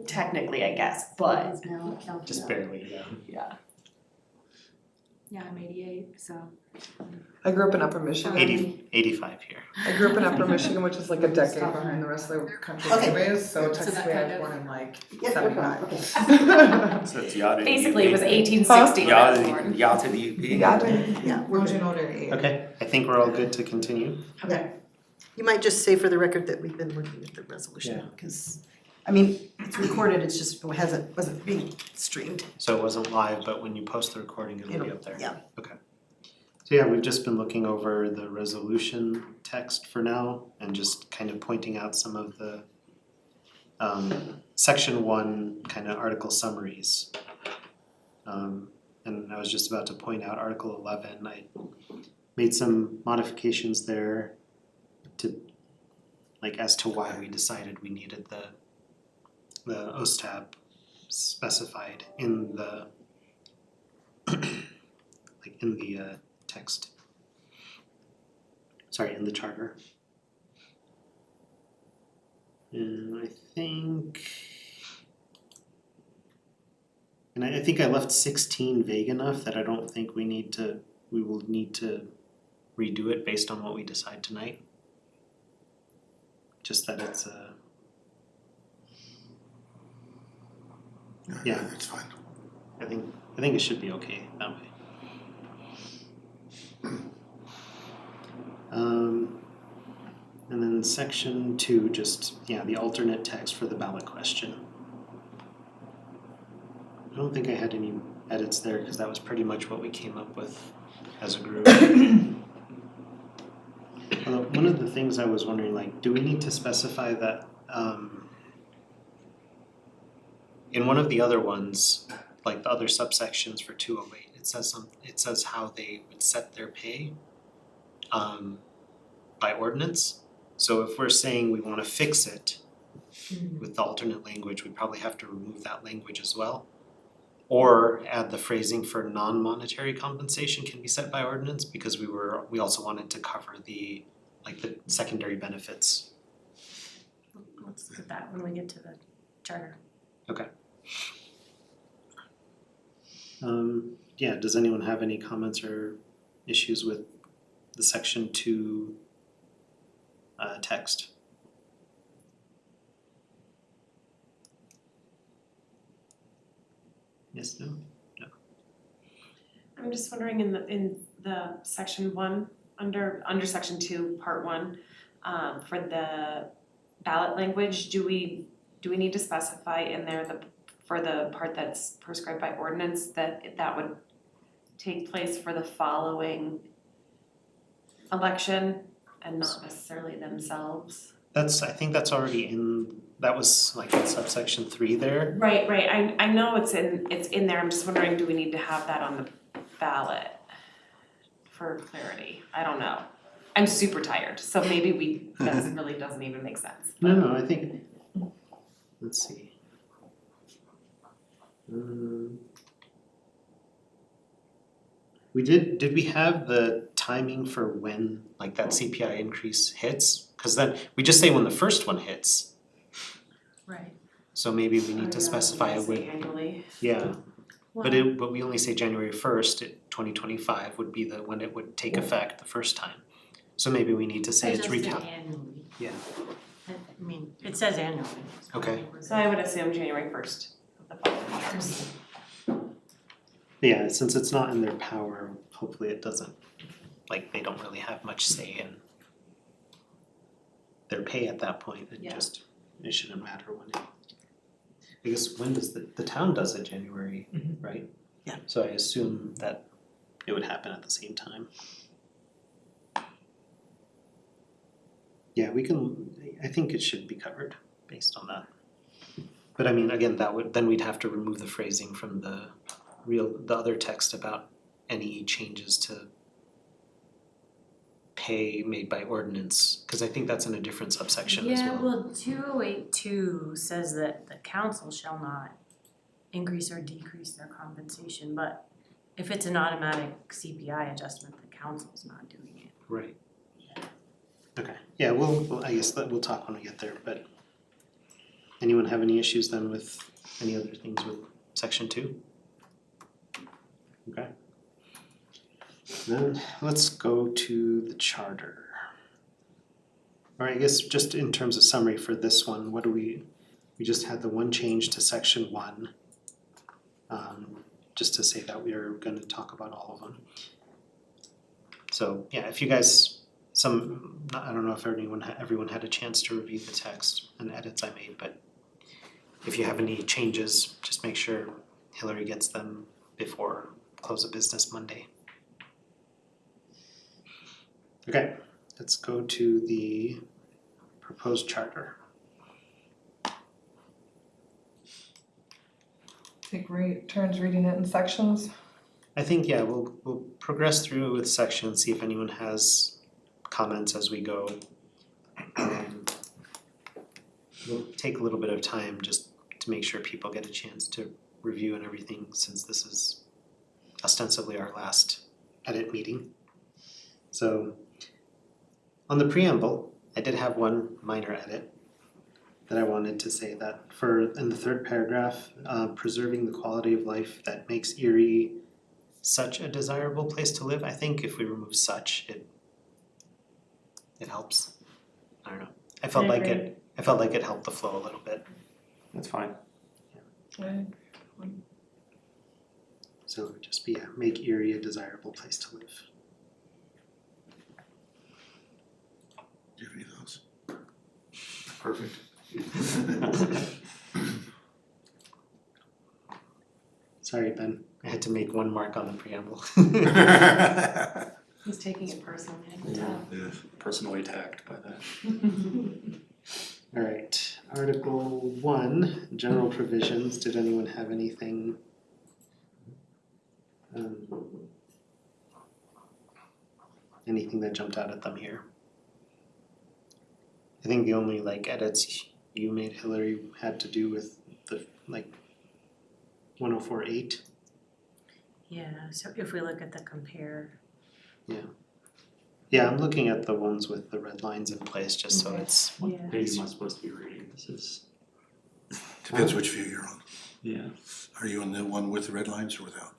Technically, I guess, but Is now counted Just up. barely, yeah. yeah. Yeah, I'm 88, so. I grew up in Upper Michigan. 85 here. I grew up in Upper Michigan, which is like a decade behind the rest of the country Okay. anyways, so So that technically I kind was of- born in like Yeah. 79. So it's yacht. Basically, it was 1860 when I was born. Yacht to the UP. Yeah, we're good. Okay, I think we're all good to continue. Okay. You might just say for the record that we've been looking at the resolution, Yeah. because, I mean, it's recorded, it's just, wasn't being streamed. So it wasn't live, but when you post the recording, it'll be up there. Yeah. Okay. So yeah, we've just been looking over the resolution text for now and just kind of pointing out some of the section 1 kind of article summaries. And I was just about to point out Article 11, I made some modifications there to, like, as to why we decided we needed the OSTAP specified in the like in the text. Sorry, in the charter. And I think I left 16 vague enough that I don't think we will need to redo it based on what we decide tonight. Just that it's yeah, It's fine. I think it should be okay that way. And then section 2, just, yeah, the alternate text for the ballot question. I don't think I had any edits there because that was pretty much what we came up with as a group. Although one of the things I was wondering, like, do we need to specify that in one of the other ones, like the other subsections for 208, it says how they would set their pay by ordinance. So if we're saying we wanna fix it with the alternate language, we probably have to remove that language as well. Or add the phrasing for non-monetary compensation can be set by ordinance because we also wanted to cover the secondary benefits. Let's look at that when we get to the charter. Okay. Yeah, does anyone have any comments or issues with the section 2 text? Yes, no? I'm just wondering in the section 1, under section 2, part 1, for the ballot language, do we need to specify in there for the part that's prescribed by ordinance that would take place for the following election and not necessarily themselves? I think that's already that was like in subsection 3 there. Right, I know it's in there, I'm just wondering, do we need to have that on the ballot for clarity? I don't know. I'm super tired, so maybe that really doesn't even make sense. No, I think, let's see. Did we have the timing for when like that CPI increase hits? Cause then we just say when the first one hits, Right. so maybe we need to specify it with, Annually. yeah. But we only say January 1st, 2025 would be when it would take effect the first time. So maybe we need to say it's recap. Annually. Yeah. I mean, it says annually. Okay. So I would assume January 1st of the following years. Yeah, since it's not in their power, hopefully it doesn't, like, they don't really have much say in their pay at that point, it shouldn't matter when I guess when does the town does it January, right? Yeah. So I assume that it would happen at the same time. Yeah, I think it should be covered based on that. But I mean, again, then we'd have to remove the phrasing from the other text about any changes to pay made by ordinance, cause I think that's in a different subsection as well. Yeah, well, 2082 says that the council shall not increase or decrease their compensation, but if it's an automatic CPI adjustment, the council's not doing it. Right. Okay, yeah, I guess that we'll talk when we get there, but anyone have any issues then with any other things with section 2? Okay. Then let's go to the charter. Or I guess just in terms of summary for this one, what do we just had the one change to section 1. Just to say that we are gonna talk about all of them. So yeah, if you guys, I don't know if everyone had a chance to review the text and edits I made, but if you have any changes, just make sure Hillary gets them before close of business Monday. Okay, let's go to the proposed charter. Take turns reading it in sections. I think, yeah, we'll progress through with sections, see if anyone has comments as we go. We'll take a little bit of time just to make sure people get a chance to review and everything, since this is ostensibly our last edit meeting. So on the preamble, I did have one minor edit that I wanted to say, that in the third paragraph, preserving the quality of life that makes Erie such a desirable place to live. I think if we remove such, it helps. I don't know. I felt like it helped the flow a little bit. That's fine. So it would just be, make Erie a desirable place to live. Do you have any of those? Perfect. Sorry, Ben. I had to make one mark on the preamble. He's taking it personally, I can tell. Yeah. Personally attacked by that. All right, Article 1, general provisions. Did anyone have anything? Anything that jumped out at them here? I think the only edits you made, Hillary, had to do with the 104.8. Yeah, so if we look at the compare, Yeah, I'm looking at the ones with the red lines in place, just so Okay. it's yeah. What page am I supposed to be reading? This is, Depends which view you're on. yeah, Are you on the one with the red lines or without?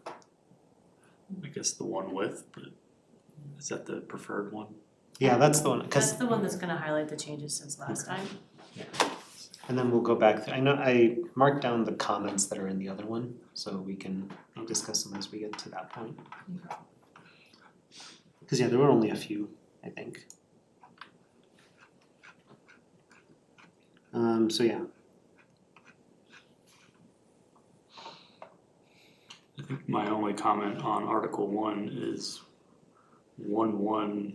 I guess the one with, but is that the preferred one? Yeah, that's the one, That's the one that's gonna highlight the changes since last time. and then we'll go back, I know I marked down the comments that are in the other one, so we can discuss them as we get to that point. Cause there were only a few, I think. So yeah, I think my only comment on Article 1 is 1-1,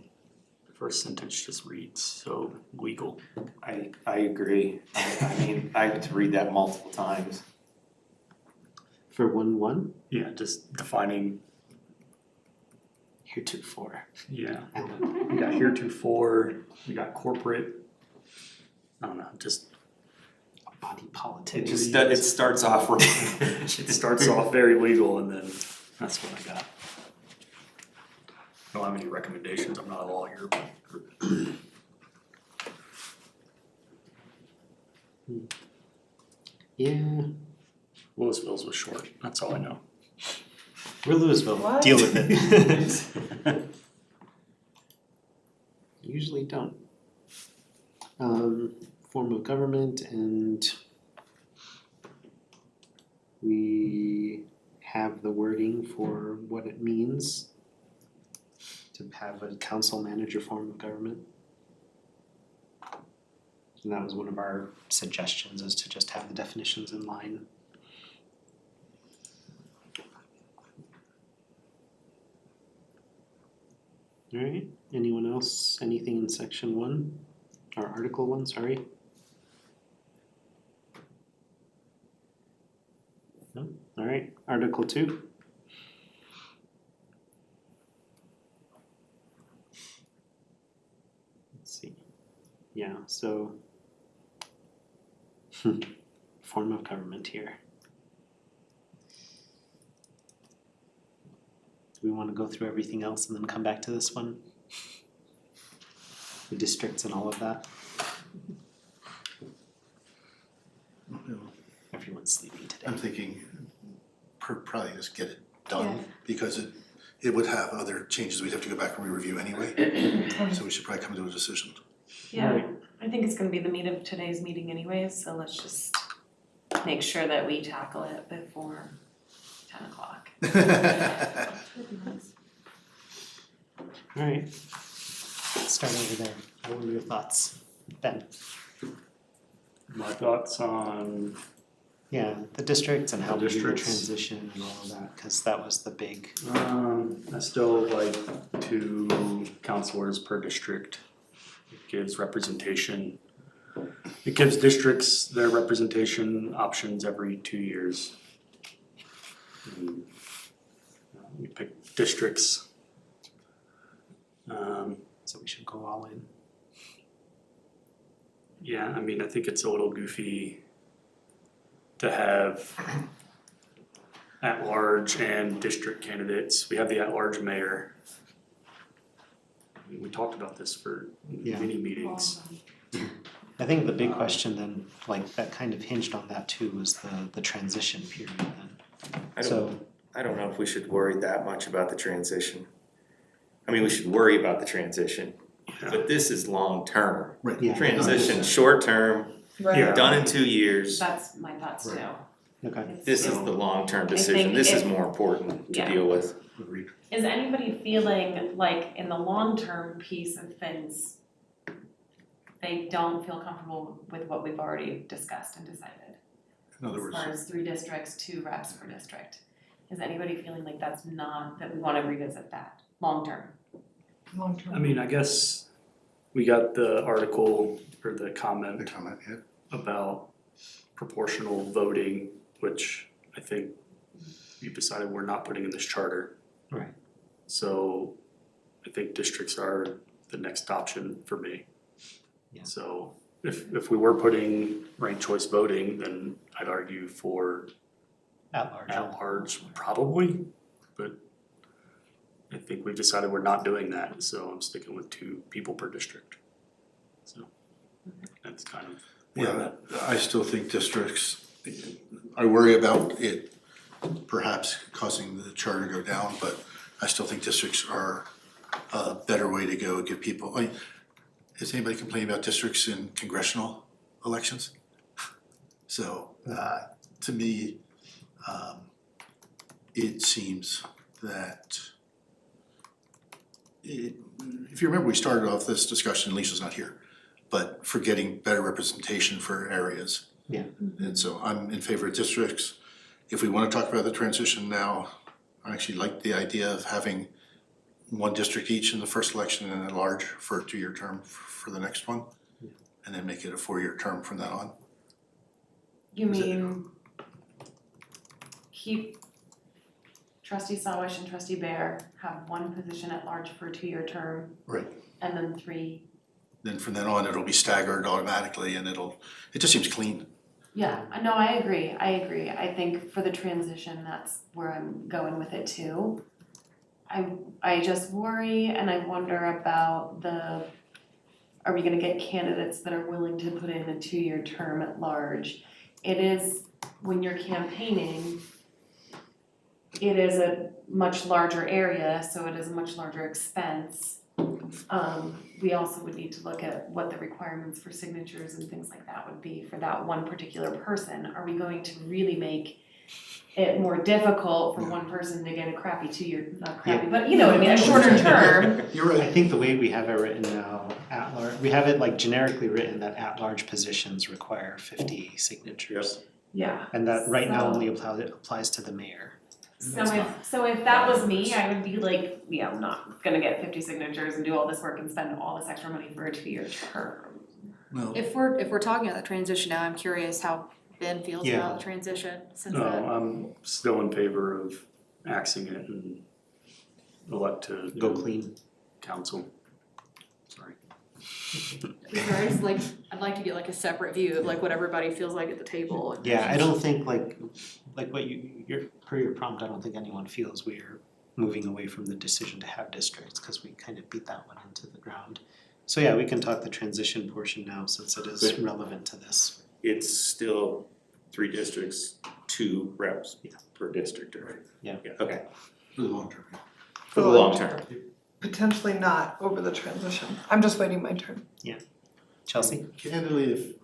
the first sentence just reads so legal. I agree. I mean, I had to read that multiple times. for 1-1, Yeah, just defining, heretofore. yeah, we got heretofore, we got corporate. I don't know, just, Body politic. It starts off wrong. it starts off very legal and then that's what I got. Don't have any recommendations, I'm not a lawyer, but Yeah, Louisville's was short, that's all I know. we're Louisville, What? deal with it. Usually don't. Form of government, and we have the wording for what it means to have a council manager form of government. And that was one of our suggestions, is to just have the definitions in line. Alright, anyone else, anything in section 1, or article 1, sorry? No, alright, article 2. Let's see, yeah, so form of government here. Do we wanna go through everything else and then come back to this one? The districts and all of that? sleepy today. I'm thinking probably just get it done, because it would have other changes we'd have to go back and re-review anyway. So we should probably come to a decision. Yeah, I think it's gonna be the meat of today's meeting anyways, so let's just make sure that we tackle it before 10 o'clock. Alright, start over there. What were your thoughts, Ben? My thoughts on, Yeah, the districts and how The we do the districts. transition and all of that, cause that was the big, I still like 2 counselors per district. It gives representation. It gives districts their representation options every 2 years. And, we pick districts. so we should go all in. Yeah, I mean, I think it's a little goofy to have at-large and district candidates. We have the at-large mayor. I mean, we talked about this for Yeah. many meetings. I think the big question then, like that kind of hinged on that too, was the transition period then. So, I don't know if we should worry that much about the transition. I mean, we should worry about the transition, but this is long-term. Right. yeah, Transition, short-term, Yeah. done in 2 years. That's my thoughts too. okay, It's- This is the long-term decision. think This is if- more important to Yeah. deal with. Agreed. Is anybody feeling like in the long-term piece of things, they don't feel comfortable with what we've already discussed and decided? In other words, As far as 3 districts, 2 reps per district. Is anybody feeling like that's not, that we wanna revisit that, long-term? I mean, I guess we got the article or the the comment comment, yeah. about proportional voting, which I think we've decided we're not putting in this charter. Right. So I think districts are the next option for me. Yeah. So if we were putting ranked choice voting, then I'd argue for at large. at-large probably, but I think we've decided we're not doing that, so I'm sticking with 2 people per district. So that's kind of where I'm Yeah, at. I still think districts, I worry about it perhaps causing the charter to go down, but I still think districts are a better way to go, give people, is anybody complaining about districts in congressional elections? So, to me, it seems that if you remember, we started off this discussion, Lisa's not here, but for getting better representation for areas. Yeah. And so I'm in favor of districts. If we wanna talk about the transition now, I actually like the idea of having 1 district each in the first election and at large for a 2-year term for the next one. And then make it a 4-year term from that on. You Is it- mean keep trustee Sawish and trustee Bear have 1 position at large for a 2-year term Right. and then 3? Then from then on, it'll be staggered automatically and it just seems clean. Yeah, no, I agree. I think for the transition, that's where I'm going with it too. I just worry and I wonder about are we gonna get candidates that are willing to put in a 2-year term at large? It is, when you're campaigning, it is a much larger area, so it is a much larger expense. We also would need to look at what the requirements for signatures and things like that would be for that one particular person. Are we going to really make it more difficult for one person to get a crappy 2-year, not crappy, but you know what I mean, a shorter term? You're I think the way we have it written now, at large, we have it like generically written that at-large positions require 50 signatures. Yeah. And that right now So- only applies to the mayor. So if that was me, I would be like, yeah, I'm not gonna get 50 signatures and do all this work and spend all this extra money for a 2-year term. Well, If we're talking about the transition now, I'm curious how Ben feels Yeah. about the transition since No, that. I'm still in favor of axing it and elect to Go clean. council. Sorry. I'd like to get like a separate view of like what everybody feels like at the table. Yeah, I don't think like what per your prompt, I don't think anyone feels we are moving away from the decision to have districts, cause we kind of beat that one into the ground. So yeah, we can talk the transition portion now since it is But- relevant to this. It's still 3 districts, 2 reps per district, or? Yeah. Okay, For the long term. for the long term. Potentially not over the transition. I'm just waiting my turn. Chelsea? Candidly, if,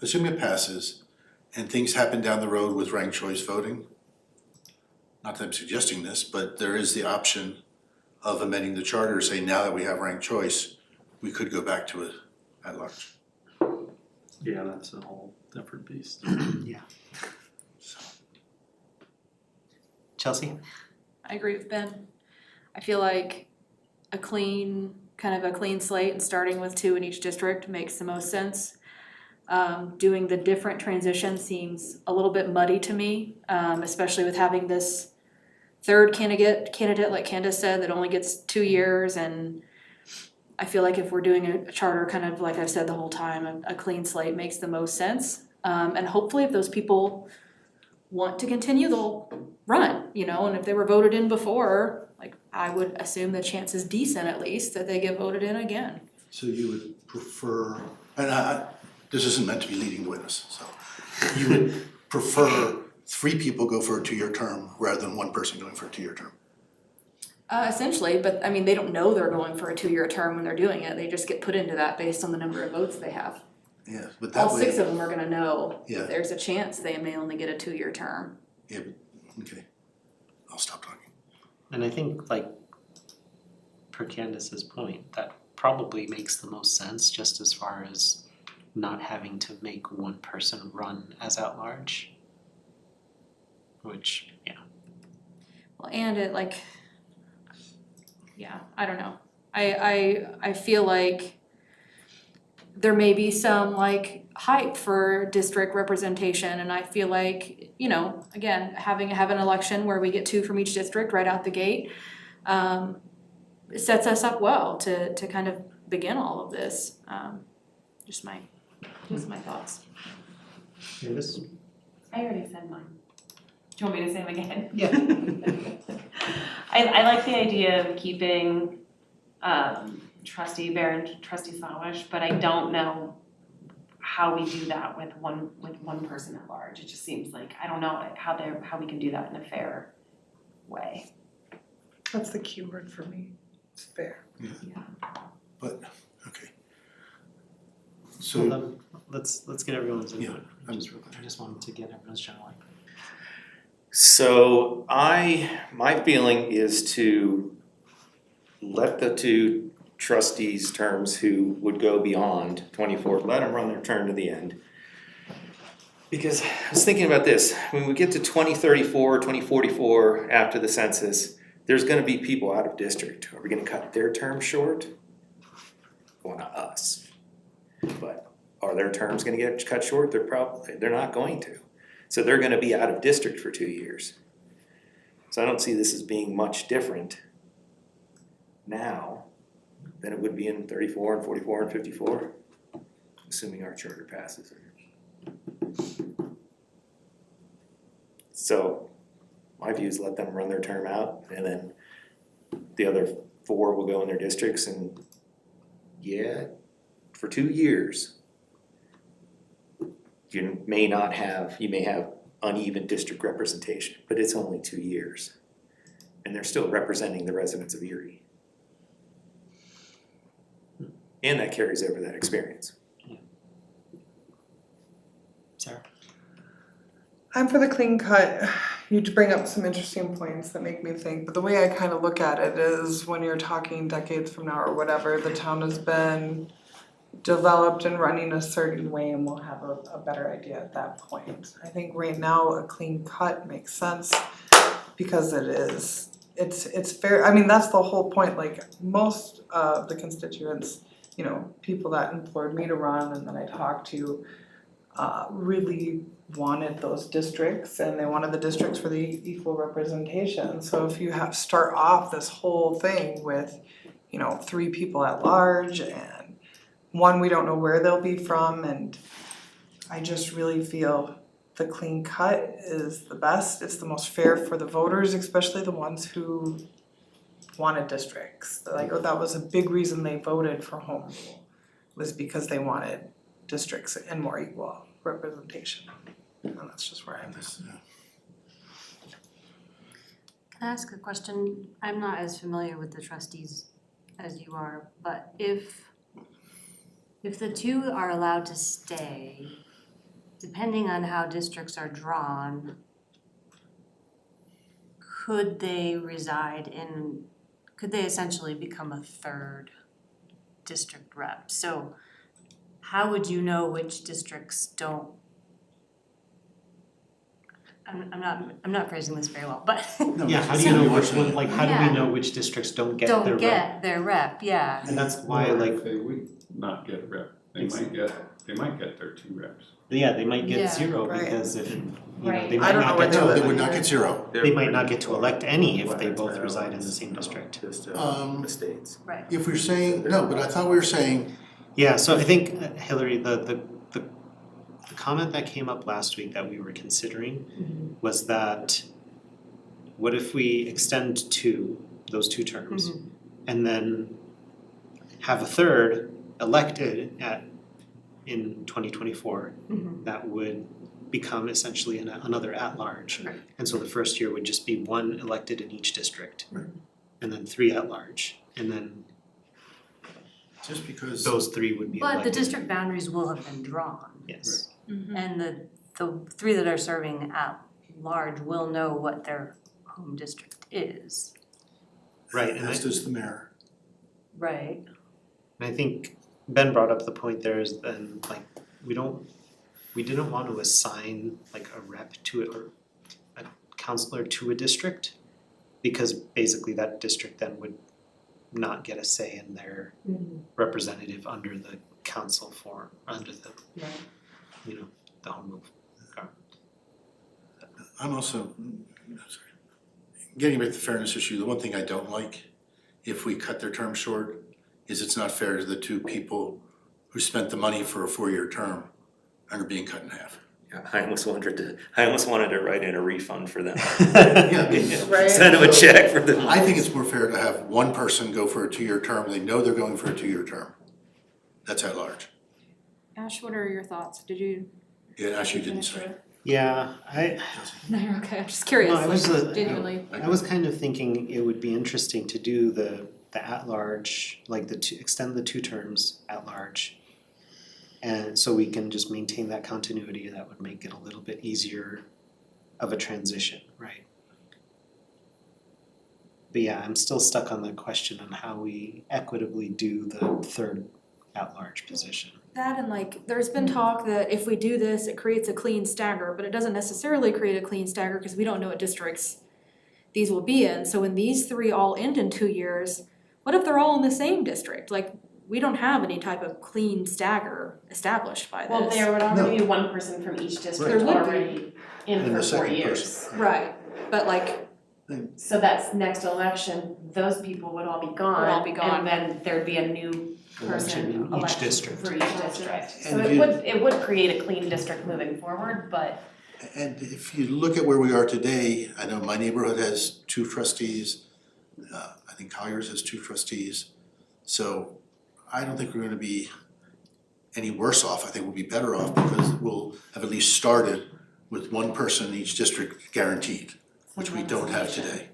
assuming it passes and things happen down the road with ranked choice voting, not that I'm suggesting this, but there is the option of amending the charter, saying now that we have ranked choice, we could go back to it at large. Yeah, that's a whole different beast. So, Chelsea? I agree with Ben. I feel like a clean slate and starting with 2 in each district makes the most sense. Doing the different transition seems a little bit muddy to me, especially with having this third candidate, like Candace said, that only gets 2 years. And I feel like if we're doing a charter, kind of like I've said the whole time, a clean slate makes the most sense. And hopefully if those people want to continue, they'll run, and if they were voted in before, like, I would assume the chance is decent at least that they get voted in again. so you would prefer, and this isn't meant to be leading the witness, so you would prefer 3 people go for a 2-year term rather than 1 person going for a 2-year term? Essentially, but I mean, they don't know they're going for a 2-year term when they're doing it, they just get put into that based on the number of votes they have. Yeah, but that All way. 6 of them are gonna know Yeah. there's a chance they may only get a 2-year term. Yeah, but, okay, I'll stop talking. And I think, like, per Candace's point, that probably makes the most sense, just as far as not having to make one person run as at large. Which, Well, and it I don't know. I feel like there may be some hype for district representation, and I feel like, again, having an election where we get 2 from each district right out the gate, it sets us up well to kind of begin all of this. Just my thoughts. Candace? I already said mine. Do you want me to say them again? Yeah. I like the idea of keeping trustee Bear and trustee Sawish, but I don't know how we do that with one person at large. It just seems like, I don't know how we can do that in a fair way. That's the key word for me. It's fair. But, okay. So So, then, let's get everyone's input. Yeah, I just wanted to get everyone's general. So my feeling is to let the 2 trustees' terms who would go beyond 24, let them run their term to the end. Because I was thinking about this, when we get to 2034, 2044 after the census, there's gonna be people out of district. Are we gonna cut their term short? Well, not us. But are their terms gonna get cut short? They're not going to. So they're gonna be out of district for 2 years. So I don't see this as being much different now than it would be in 34 and 44 and 54, assuming our charter passes. So my view is let them run their term out, and then the other 4 will go in their districts, and for 2 years, you may have uneven district representation, but it's only 2 years. And they're still representing the residents of Erie. And that carries over that experience. Sarah? I'm for the clean cut. You bring up some interesting points that make me think, but the way I kind of look at it is when you're talking decades from now or whatever, the town has been developed and running a certain way, and we'll have a better idea at that point. I think right now a clean cut makes sense because it's fair. I mean, that's the whole point. Like, most of the constituents, people that implored me to run and that I talked to, really wanted those districts, and they wanted the districts for the equal representation. So if you start off this whole thing with, 3 people at large, and 1 we don't know where they'll be from, and I just really feel the clean cut is the best. It's the most fair for the voters, especially the ones who wanted districts. That was a big reason they voted for home rule, was because they wanted districts and more equal representation. And that's just where I'm at. Can I ask a question? I'm not as familiar with the trustees as you are, but if the two are allowed to stay, depending on how districts are drawn, could they essentially become a third district rep? So how would you know which districts don't? I'm not phrasing this very well, but Yeah, how do you know which one, like, how do we know which districts don't get their don't rep? get their rep, yeah. And that's why, like, They would not get a rep, they might get their 2 reps. yeah, they might get Yeah. 0 Right. because if, you know, Right. they I might don't know not where get they to, live. They would not get 0. they might not get to elect any if they both reside in the same district. Just estates. If we're saying, no, but I thought we were saying, Yeah, so I think, Hillary, the comment that came up last week that we were considering was that what if we extend those 2 terms and then have a third elected in 2024 that would become essentially another at-large. Right. And so the first year would just be 1 elected in each district. And then 3 at-large, and then just because. those 3 would be But elected. the district boundaries will have been drawn. Yes. And the 3 that are serving at large will know what their home district is. Right, and As does the mayor. Right. And I think Ben brought up the point there is then like we didn't want to assign like a rep to it or a counselor to a district because basically that district then would not get a say in their representative under the council form, under the you know, the home rule. I'm also, getting back to the fairness issue, the one thing I don't like, if we cut their term short, is it's not fair to the 2 people who spent the money for a 4-year term and are being cut in half. Yeah, I almost wanted to write in a refund for them. Yeah. Right. Send them a check for them. I think it's more fair to have one person go for a 2-year term, they know they're going for a 2-year term. That's at large. Ash, what are your thoughts? Did you? Yeah, actually didn't say. Yeah, No, you're okay, I'm just curious, No, I was, genuinely. I was kind of thinking it would be interesting to do the at-large, like extend the 2 terms at-large. And so we can just maintain that continuity, that would make it a little bit easier of a transition, right? But yeah, I'm still stuck on the question on how we equitably do the 3rd at-large position. That and like, there's been talk that if we do this, it creates a clean stagger, but it doesn't necessarily create a clean stagger because we don't know what districts these will be in. So when these 3 all end in 2 years, what if they're all in the same district? Like, we don't have any type of clean stagger established by this. Well, there would already be 1 person from each district There would be. already in And for the 4 second years. person. Right, but like, So that's next election, those people would all be gone. Would all be gone. And then there'd be a new Election person in each elected district. for each district. So And it would create a clean district moving forward, but And if you look at where we are today, I know my neighborhood has 2 trustees. I think Colliers has 2 trustees. So I don't think we're gonna be any worse off. I think we'll be better off because we'll have at least started with 1 person in each district guaranteed, which we don't have today.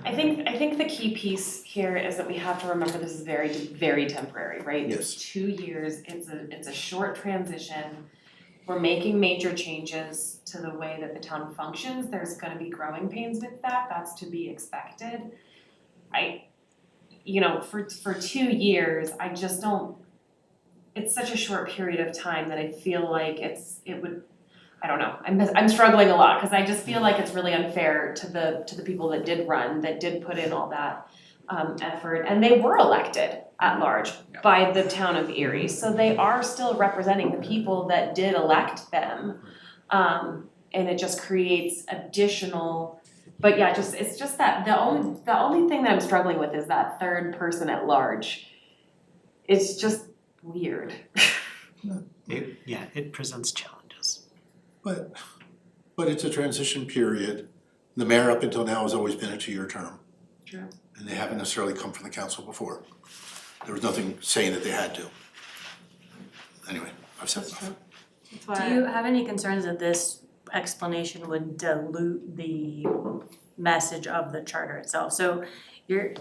I think the key piece here is that we have to remember this is very, very temporary, right? Yes. It's 2 years, it's a short transition. We're making major changes to the way that the town functions. There's gonna be growing pains with that, that's to be expected. For 2 years, I just don't, it's such a short period of time that I feel like I don't know, I'm struggling a lot, cause I just feel like it's really unfair to the people that did run, that did put in all that effort, and they were elected at large by the town of Erie, so they are still representing the people that did elect them. And it just creates additional, but yeah, it's just that the only thing that I'm struggling with is that 3rd person at large. It's just weird. It presents challenges. But it's a transition period. The mayor up until now has always been a 2-year term. True. And they haven't necessarily come from the council before. There was nothing saying that they had to. Anyway, I've said enough. That's why Do you have any concerns that this explanation would dilute the message of the charter itself? So you're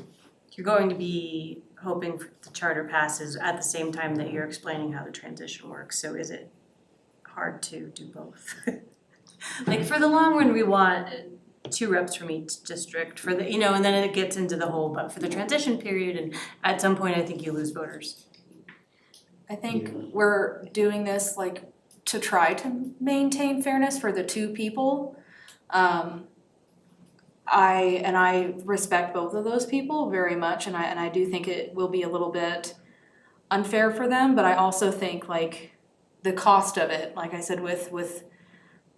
going to be hoping the charter passes at the same time that you're explaining how the transition works, so is it hard to do both? Like for the long run, we want 2 reps from each district for the, and then it gets into the whole, but for the transition period, and at some point, I think you lose voters. I think we're doing this like to try to maintain fairness for the 2 people. I respect both of those people very much, and I do think it will be a little bit unfair for them, but I also think like the cost of it, like I said, with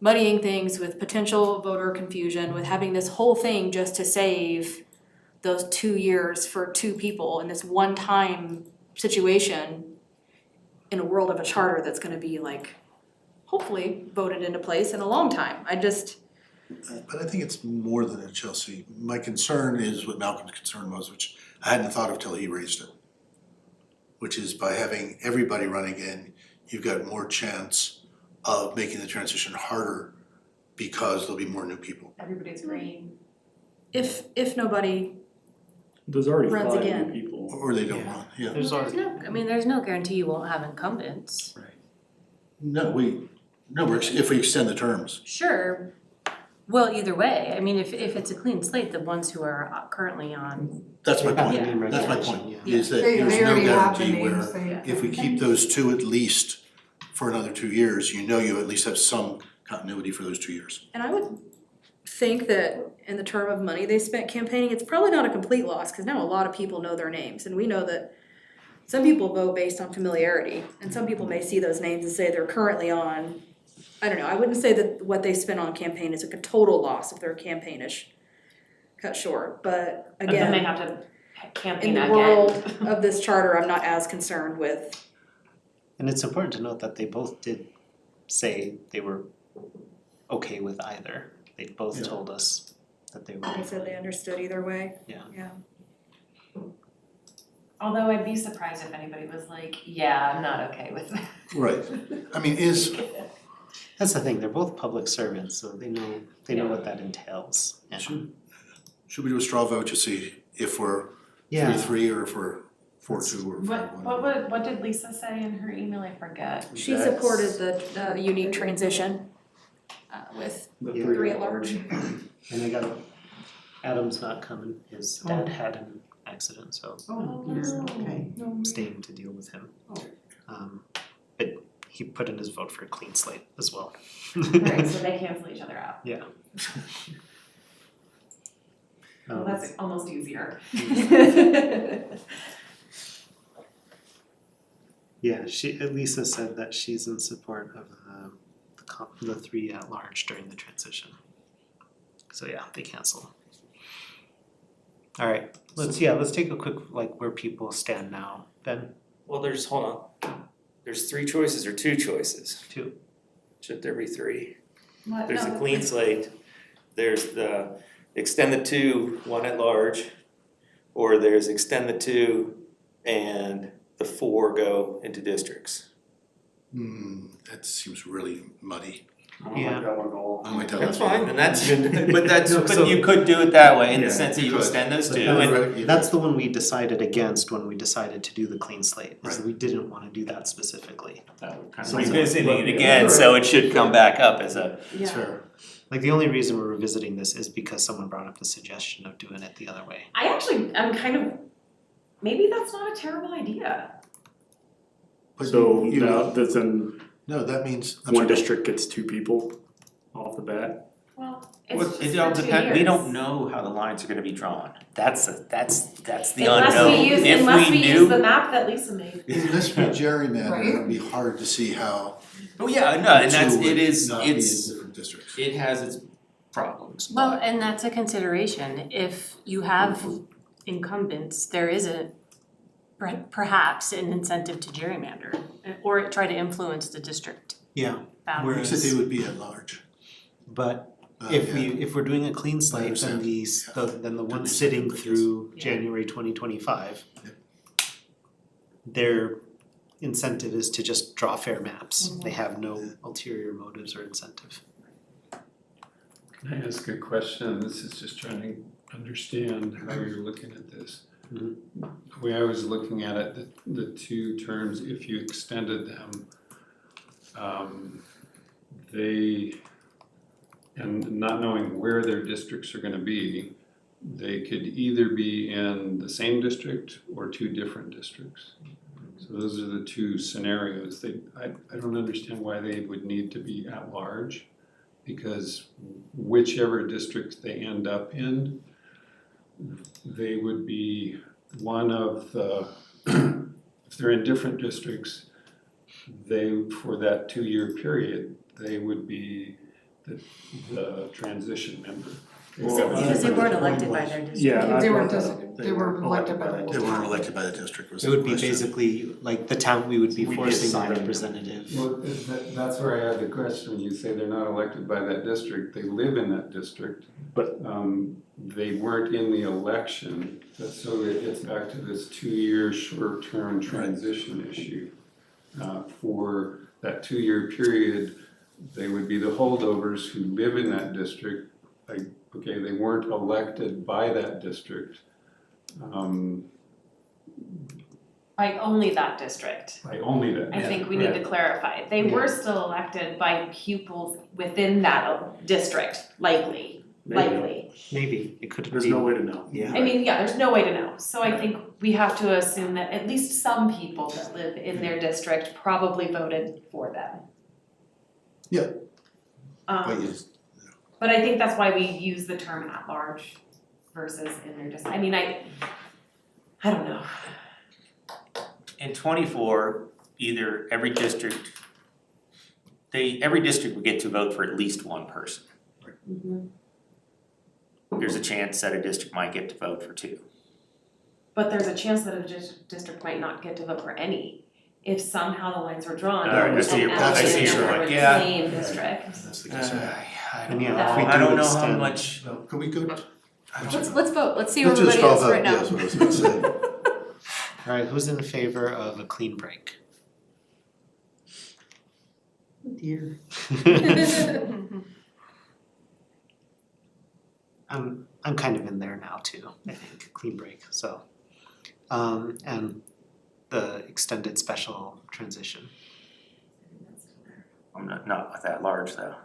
muddying things, with potential voter confusion, with having this whole thing just to save those 2 years for 2 people in this one-time situation in a world of a charter that's gonna be like hopefully voted into place in a long time. But I think it's more than that, Chelsea. My concern is what Malcolm's concern was, which I hadn't thought of till he raised it. Which is by having everybody run again, you've got more chance of making the transition harder because there'll be more new people. Everybody's green. If nobody, There's already Runs 5 again. new people. Or they don't run, yeah. There's already, There's no guarantee you won't have incumbents. No, if we extend the terms. Sure. Well, either way, I mean, if it's a clean slate, the ones who are currently on, That's my point, Yeah. that's my point, is that They there's no already have the guarantee names, where they. if we keep those 2 at least for another 2 years, you at least have some continuity for those 2 years. and I would think that in the term of money they spent campaigning, it's probably not a complete loss, cause now a lot of people know their names, and we know that some people vote based on familiarity, and some people may see those names and say they're currently on, I don't know, I wouldn't say that what they spent on campaign is like a total loss if their campaign is cut short, but But then they again, have to campaign in the again. world of this charter, I'm not as concerned with, and it's important to note that they both did say they were okay with either. They both Yeah. told us that they were. they said they understood either way. Yeah. Although I'd be surprised if anybody was like, yeah, I'm not okay with that. Right, I mean, That's the thing, they're both public servants, so they know what that entails. Yeah. should we do a straw vote to see if we're Yeah. 3-3 or if we're 4-2 or 5-1? What did Lisa say in her email? I forget. She supported the unique transition with The Yeah. 3 at large. And I got, Adam's not coming, his dad had an accident, so Oh, Okay. I'm staying to deal with him. But he put in his vote for a clean slate as well. Right, so they cancel each other out. Yeah. Well, that's almost easier. Yeah, Lisa said that she's in support of the 3 at large during the transition. So yeah, they cancel. Alright, let's take a quick, where people stand now. Ben? Well, hold on. There's 3 choices or 2 choices? 2. Should there be 3? What? There's No, the clean slate, there's the extend the 2, 1 at large, or there's extend the 2 and the 4 go into districts. That seems really muddy. I don't like that one at all. I don't like that. That's fine, and that's, No, but so- you could do it that way in the Yeah, sense that you you could. extend those 2 But and that's the one we decided against when we decided to do the clean slate, is that Right. we didn't wanna do that specifically. That would kind of. So revisiting it again, so it should come back up as a. It's fair. The only reason we're revisiting this is because someone brought up the suggestion of doing it the other way. I'm kind of, maybe that's not a terrible idea. But So you- now, then no, that means. I'm one sorry. district gets 2 people off the bat. Well, Well, it's it just all for 2 depends, we years. don't know how the lines are gonna be drawn, that's the Unless unknown. we use, unless we use the map that Lisa made. Unless we gerrymander, Right. it'd be hard to see how Oh, yeah, no, and that's, two would it is, not be in it's, different districts. it has its problems. Well, and that's a consideration. If you have incumbents, there is perhaps an incentive to gerrymander or try to influence the district Yeah. boundaries. Except they would be at large. But if Yeah. if we're doing a clean slate, then understand. then the Don't one do sitting something like through Yeah. January 2025, Yep. they're incentive is to just draw fair maps. They have no ulterior motives or incentive. Can I ask a question? This is just trying to understand how you're looking at this. Mhm. The way I was looking at it, the two terms, if you extended them, they, and not knowing where their districts are gonna be, they could either be in the same district or two different districts. So those are the two scenarios. I don't understand why they would need to be at large, because whichever district they end up in, they would be one of the, if they're in different districts, they, for that 2-year period, they would be the transition member. Because they weren't elected by their district. Yeah, They were elected by the They weren't elected by the district, was It the would be question. basically like the town, we would be We'd be forcing assigning a them. representative. Well, that's where I had the question, when you say they're not elected by that district, they live in that district. But- They weren't in the election, so it gets back to this 2-year short-term transition issue. For that 2-year period, they would be the holdovers who live in that district. Like, okay, they weren't elected by that district, By only that district. by only that. I think we need to clarify. They were still elected by pupils within that district, likely. Maybe, it could be. There's no way to know. Yeah. I mean, yeah, there's no way to know. So I think we have to assume that at least some people that live in their district probably voted for them. Yeah. But Um, yes, but I think that's why we use the term at large versus in their district. I mean, I don't know. In 24, either every district would get to vote for at least one person. There's a chance that a district might get to vote for 2. But there's a chance that a district might not get to vote for any. If somehow the lines were drawn Alright, I see your and point. I see allocated your for point. the Yeah. same district. that's the concern. And yeah, if we I do don't know how extend- much, No, could we go? Let's vote, let's see where Let's do a everybody straw is vote, right now. yeah, that's what I was gonna say. Alright, who's in favor of a clean break? Dear. I'm kind of in there now too, I think, clean break, so. And the extended special transition. I'm not that large though.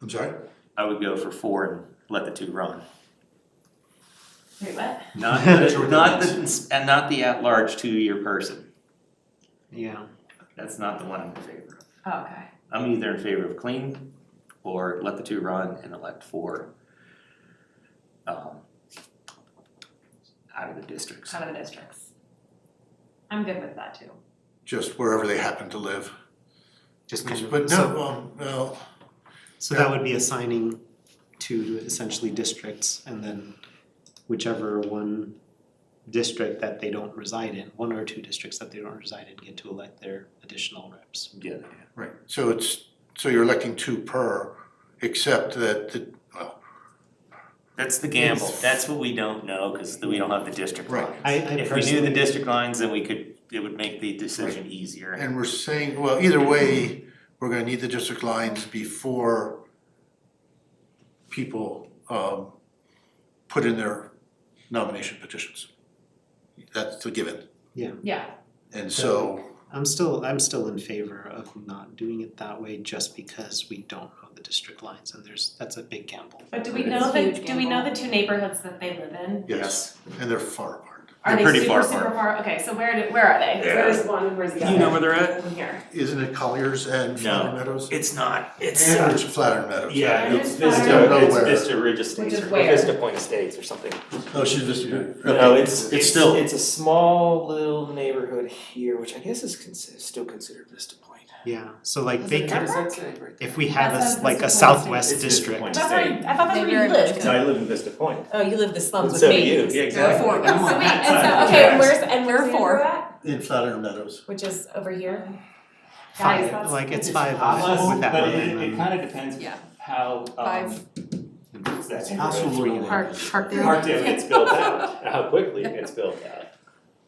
I'm sorry? I would go for 4 and let the 2 run. Wait, what? Not the at-large 2-year person. Yeah, That's not the one I'm in favor of. Oh, okay. I'm either in favor of clean or let the 2 run and elect 4 out of the districts. Out of the districts. I'm good with that too. Just wherever they happen to live. just kind of, But so, no, so that would be assigning to essentially districts and then whichever one district that they don't reside in, 1 or 2 districts that they don't reside in get to elect their additional reps. Yeah. right, so you're electing 2 per, except that That's the gamble. That's what we don't know because we don't have the district Right. lines. I If we knew the personally- district lines, then it would make the decision easier. and we're saying, well, either way, we're gonna need the district lines before people put in their nomination petitions. That's a given, Yeah. and so, I'm still in favor of not doing it that way just because we don't know the district lines and that's a big gamble. But do we It's know a huge do we know gamble. the 2 neighborhoods that they live in? yes, and they're far apart. Are they pretty super, far super apart. far? Okay, so where are they? Yeah. Where's one and where's the other? You know where they're at? Over here. Isn't it Colliers and Flatter Meadows? It's not. It's And it's Flatter Meadows. yeah, And it's it's Vista, Flatter- it's Nowhere. Vista Ridge Estates Which is or where? Vista Point Estates or something. Oh, she's just, okay. No, it's still. It's a small little neighborhood here, which I guess is still considered Vista Point. Yeah, so like they What could, does that say right there? if we have That says a, like a Vista southwest It's Vista district. Point. That's where I thought that's They where very you much lived. could. I live in Vista Point. Oh, you live the slums with So do me. you, yeah, There are exactly. 4 of us. So wait, okay, and where's There are 4. Andrew at? In Flatter Meadows. Which is over here? Five, Guys, that's. like it's 5 with that But one. it kind of depends Yeah. how, 5. what's that? Parkdale. Gets built out, how quickly it gets built out.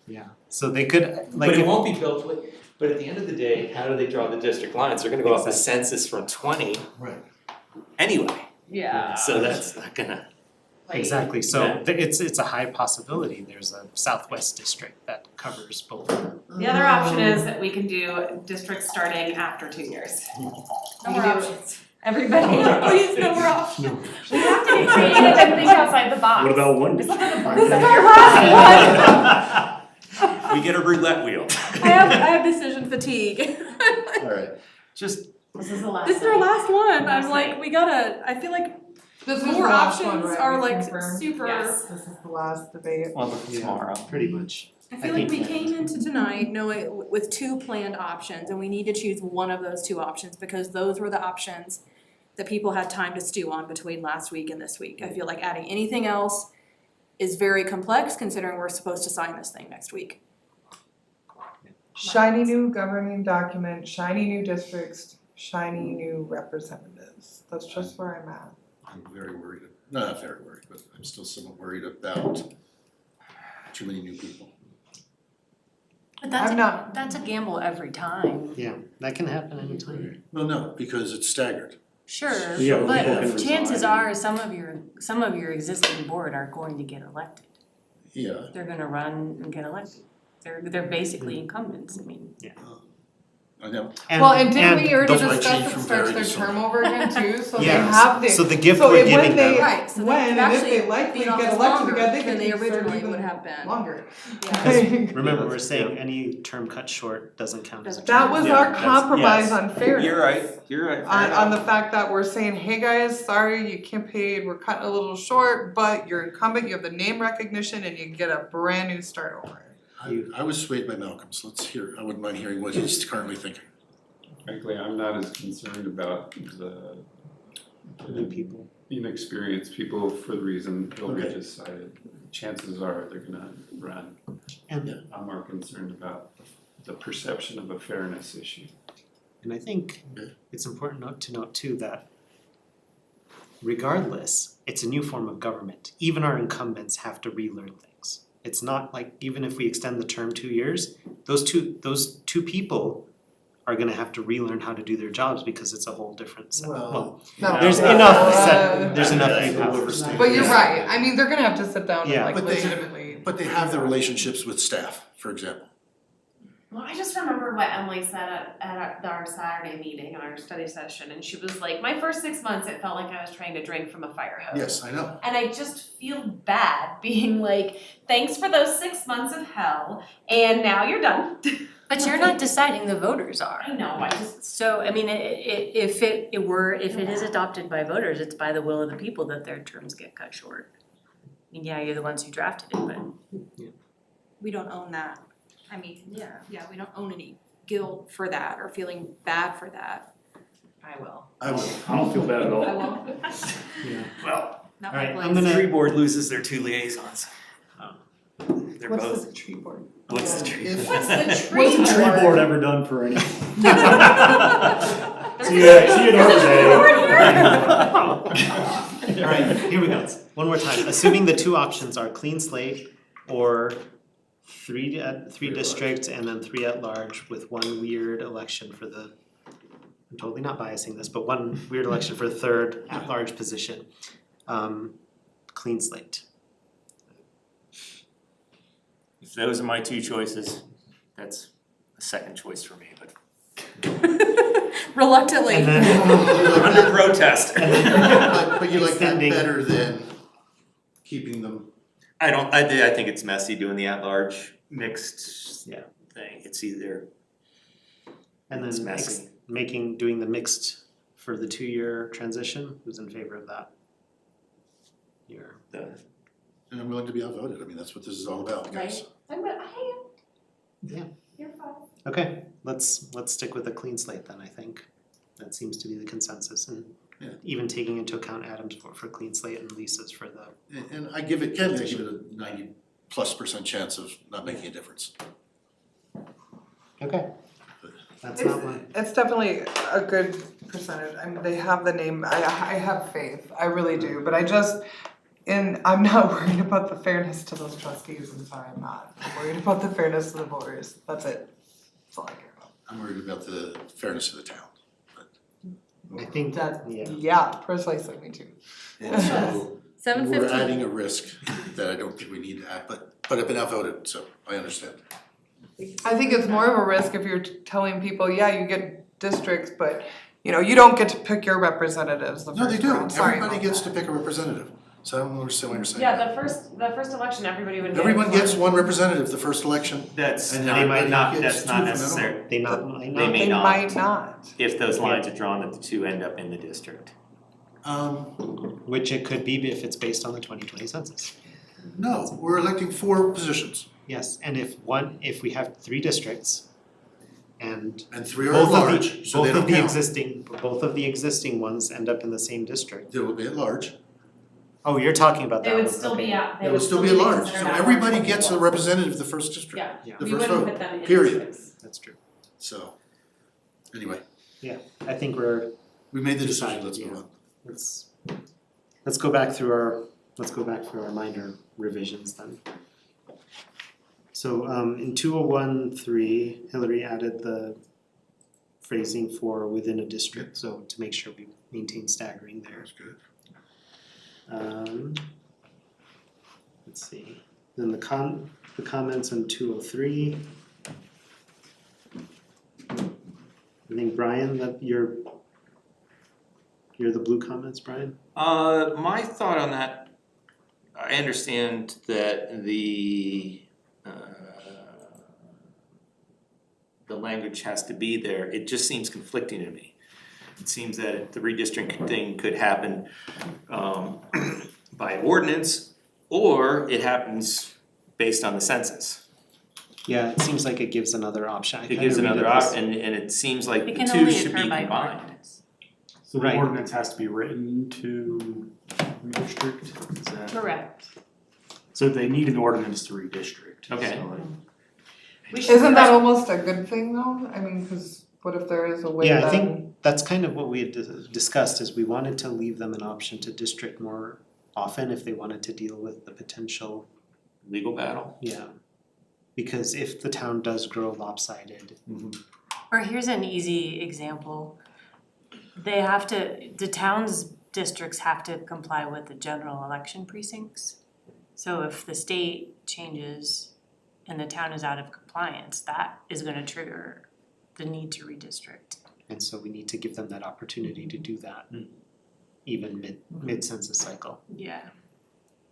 Yeah, so they could, like But it if- won't be built with, But at the end of the day, how do they draw the district lines? They're gonna go off the census from 20 Right. anyway, Yeah. so that's not gonna. Exactly, so Yeah. it's a high possibility, there's a southwest district that covers both. The other option is that we can do districts starting after 2 years. No We more can do options. Everybody. Please, no more options. We have to get creative and think outside the box. What about one This is district? our last one. We get a roulette wheel. I have decision fatigue. Alright, Just, This is the last. This is our last one. Last I'm like, night. we gotta, I feel like This is more the last one, options right? are We like confirmed? super. Yes. This is the last debate. well, tomorrow. Pretty much. I feel I like we think- came into tonight knowing with two planned options and we need to choose one of those two options because those were the options that people had time to stew on between last week and this week. I feel like adding anything else is very complex considering we're supposed to sign this thing next week. Shiny new governing document, shiny new districts, shiny new representatives. That's just where I'm at. I'm very worried, not very worried, but I'm still somewhat worried about too many new people. But I'm not- that's a gamble every time. Yeah, that can happen anytime. Well, no, because it's staggered. Sure, Yeah, people but can chances resign. are some of your existing board are going to get elected. Yeah, They're gonna run and get elected. They're basically incumbents, I mean. I know. Well, and didn't we already those might discuss change it from starts their various- term over again too? So they Yeah, have the. so the gift so we're if when giving they- them. Right, so they When could and if actually they likely be in get office elected longer again, they than could they serve originally even would have been. longer. Remember, we're saying any term cut short doesn't count as a term. That was Yeah, our that's- compromise yes. on fairness. You're right. On the fact that we're saying, hey guys, sorry, you can't pay, we're cutting a little short, but you're incumbent, you have the name recognition and you get a brand new start over. I was swayed by Malcolm's, I wouldn't mind hearing what he's currently thinking. Frankly, I'm not as concerned about the New people. inexperienced people for the reason Hillary Okay. just cited. Chances are they're gonna run. And I'm more concerned about the perception of a fairness issue. And I think it's important to note too that regardless, it's a new form of government. Even our incumbents have to relearn things. It's not like even if we extend the term 2 years, those two people are gonna have to relearn how to do their jobs because it's a whole different set. Well, No. There's Uh, enough That's new a little powers. overstated. But you're right, I mean, they're gonna have to sit down and Yeah. like But they- legitimately. But they have the relationships with staff, for example. Well, I just remember what Emily said at our Saturday meeting, our study session, and she was like, my first 6 months, it felt like I was trying to drink from a fire hose. Yes, I know. And I just feel bad being like, thanks for those 6 months of hell, and now you're done. But you're not deciding, the voters are. I know, I just, So, I mean, if it is adopted by voters, it's by the will of the people that their terms get cut short. I mean, yeah, you're the ones who drafted it, but. We don't own that. I mean, Yeah. we don't own any guilt for that or feeling bad for that. I will. I will. I don't feel bad at all. I won't, Yeah. Well, not Alright, my I'm place. gonna- tree board loses their 2 liaisons. They're What's both, the tree board? what's the tree? If- What's the What's tree the tree board? board ever done for any? See you another day. Alright, here we go. One more time. Assuming the two options are clean slate or three districts and then 3 at large with one weird election for the, I'm totally not biasing this, but one weird election for the third at large position. Clean slate. If those are my 2 choices, that's a second choice for me, but Reluctantly. And then, under protest. But you like that Extending. better than keeping them, I think it's messy doing the at-large mixed Yeah. thing. It's either, and It's then messy. doing the mixed for the 2-year transition, who's in favor of that? You're, the, and I'm willing to be outvoted, I mean, that's what this is all about, guys. I'm gonna, hey, yeah. you're fine. Okay, let's stick with a clean slate then, I think. That seems to be the consensus and Yeah. even taking into account Adam's vote for clean slate and Lisa's for the, And I give it, Ken, I give it a 90+% chance of not making a difference. okay. That's not one. It's definitely a good percentage, I mean, they have the name, I have faith, I really do, but I'm not worried about the fairness to those trustees, I'm sorry, I'm not. I'm worried about the fairness to the voters, that's it, that's all I care about. I'm worried about the fairness of the town. I think That, yeah. yeah, precisely, me too. And so 7:15. we're adding a risk that I don't think we need to add, but I've been outvoted, so I understand. I think it's more of a risk if you're telling people, yeah, you get districts, but you don't get to pick your representatives the No, they first do, round. Sorry everybody about gets to that. pick a representative, so I don't understand what you're saying. Yeah, the first election, everybody would get Everyone gets one representative the first election. That's And not, they might not, gets that's not two from now on. necessary, They not might They not. may They not. might not. if those lines are drawn that the two end up in the district. Which it could be if it's based on the 2020 census. No, we're electing 4 positions, Yes, and if we have 3 districts and and 3 are both of large, the so they don't count. both of the existing ones end up in the same district. They will be at large, Oh, you're talking about that They one, would still okay. be out, they will still be at large, so considered at everybody large gets a before. representative of the first district, Yeah, Yeah, the we first wouldn't vote, put them in period. districts. that's true. So, anyway, I think we're we made the Decided, decision, let's yeah. move on. let's go back through our minor revisions then. So in 201-3, Hillary added the phrasing for within a district, so to make sure we maintain staggering there. That's good. Let's see, then the comments on 203. I think Brian, that you're the blue comments, Brian? My thought on that, I understand that the language has to be there, it just seems conflicting to me. It seems that the redistricting thing could happen by ordinance, or it happens based on the census. Yeah, it seems like it gives another option. I It kinda gives read another it as- option, and it seems like It the can two only should be occur by combined. ordinance. So the Right. ordinance has to be written to redistrict, is that? Correct. So they need an ordinance to redistrict. Okay. So, Isn't that almost a good thing though? I mean, cause what if there is a way Yeah, that. I think that's kind of what we had discussed, is we wanted to leave them an option to district more often if they wanted to deal with the potential, Legal battle. yeah. Because if the town does grow lopsided, Or here's an easy example. The town's districts have to comply with the general election precincts. So if the state changes and the town is out of compliance, that is gonna trigger the need to redistrict. and so we need to give them that opportunity to do that. Even mid-census cycle. Yeah.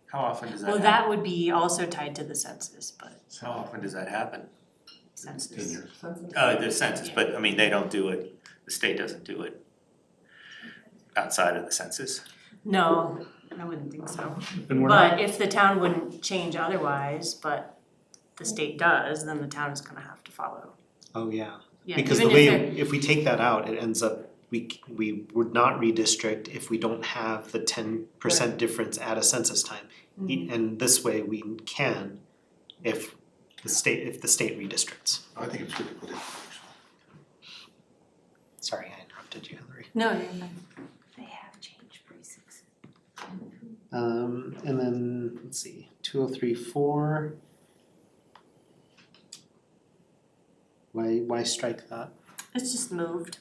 How often does that Well, happen? that would be also tied to the census, but How often does that happen? census. The census, but I mean, they don't do it, the state doesn't do it outside of the census. No, I wouldn't think so. And we're not, But if the town wouldn't change otherwise, but the state does, then the town is gonna have to follow. Oh, yeah. Yeah, Because the even way, if if we take that out, it ends up, we would not redistrict if we don't have the 10% difference at a census time. And this way we can if the state redistricts. I think it's good to put it. Sorry, I interrupted you, Hillary. No, you're fine. They have changed precincts. And then, let's see, 203-4. Why strike that? It's just moved.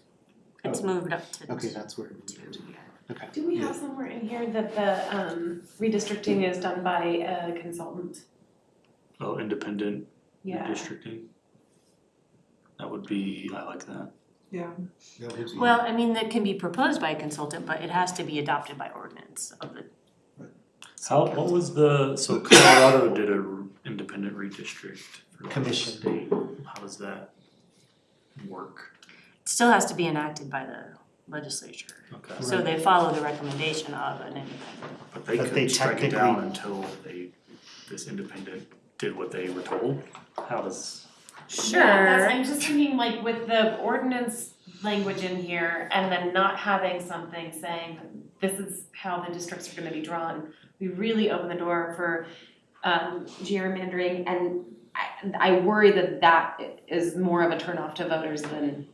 It's moved up to. Okay, that's where it moved. Okay. Do we have somewhere in here that the redistricting is done by a consultant? independent Yeah. redistricting. That would be, I like that. Yeah. Well, I mean, that can be proposed by a consultant, but it has to be adopted by ordinance of the. What was so Colorado did a independent redistrict for the Commission. state. How does that work? It still has to be enacted by the legislature. Okay. So they follow the recommendation of an independent. But they But they couldn't strike it down technically- until this independent did what they were told? How does, Yeah, that's, I'm just thinking like with the ordinance language in here and then not having something saying this is how the districts are gonna be drawn, we really open the door for gerrymandering, and I worry that is more of a turnoff to voters than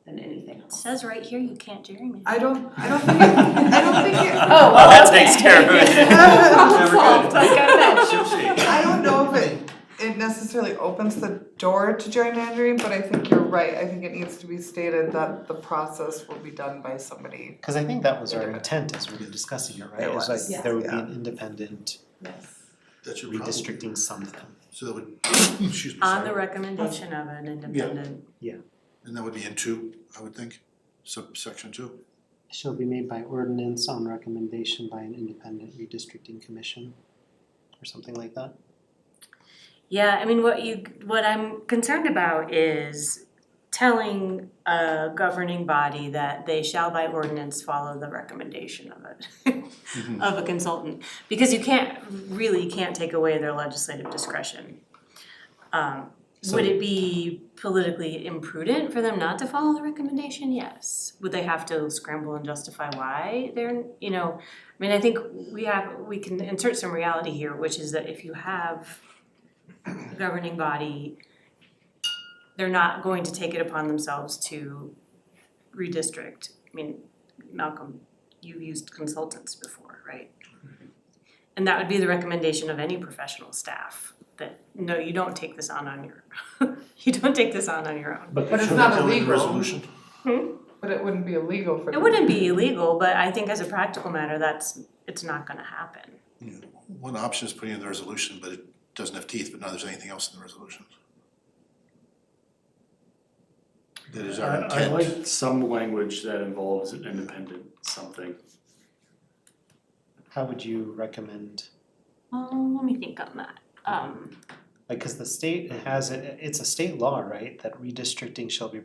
anything It else. says right here you can't gerrymander. I don't think it. Oh, Well, that takes care of it. Never Solved. I got that. I don't know if it necessarily opens the door to gerrymandering, but I think you're right, I think it needs to be stated that the process will be done by somebody. Cause I think that was our intent as we were discussing it, right? It It's was, like there would be yeah. an independent Yes. That's your problem. redistricting something. So that would, excuse me, On the sorry. recommendation of an independent. And that would be in 2, I would think, subsection 2. Shall be made by ordinance on recommendation by an independent redistricting commission, or something like that. Yeah, I mean, what I'm concerned about is telling a governing body that they shall by ordinance follow the recommendation of it, of a consultant, because you can't take away their legislative discretion. Would it be politically imprudent for them not to follow the recommendation? Yes. Would they have to scramble and justify why they're, I mean, I think we can insert some reality here, which is that if you have a governing body, they're not going to take it upon themselves to redistrict. I mean, Malcolm, you've used consultants before, right? And that would be the recommendation of any professional staff, that, no, you don't take this on your, you don't take this on your own. But it's not illegal. Resolution. But it wouldn't be illegal for them. It wouldn't be illegal, but I think as a practical matter, it's not gonna happen. Yeah. One option is putting in the resolution, but it doesn't have teeth, but now there's anything else in the resolution. That is our I intent. like some language that involves an independent something. How would you recommend, Let me think on that. like, cause the state has it's a state law, right, that redistricting shall be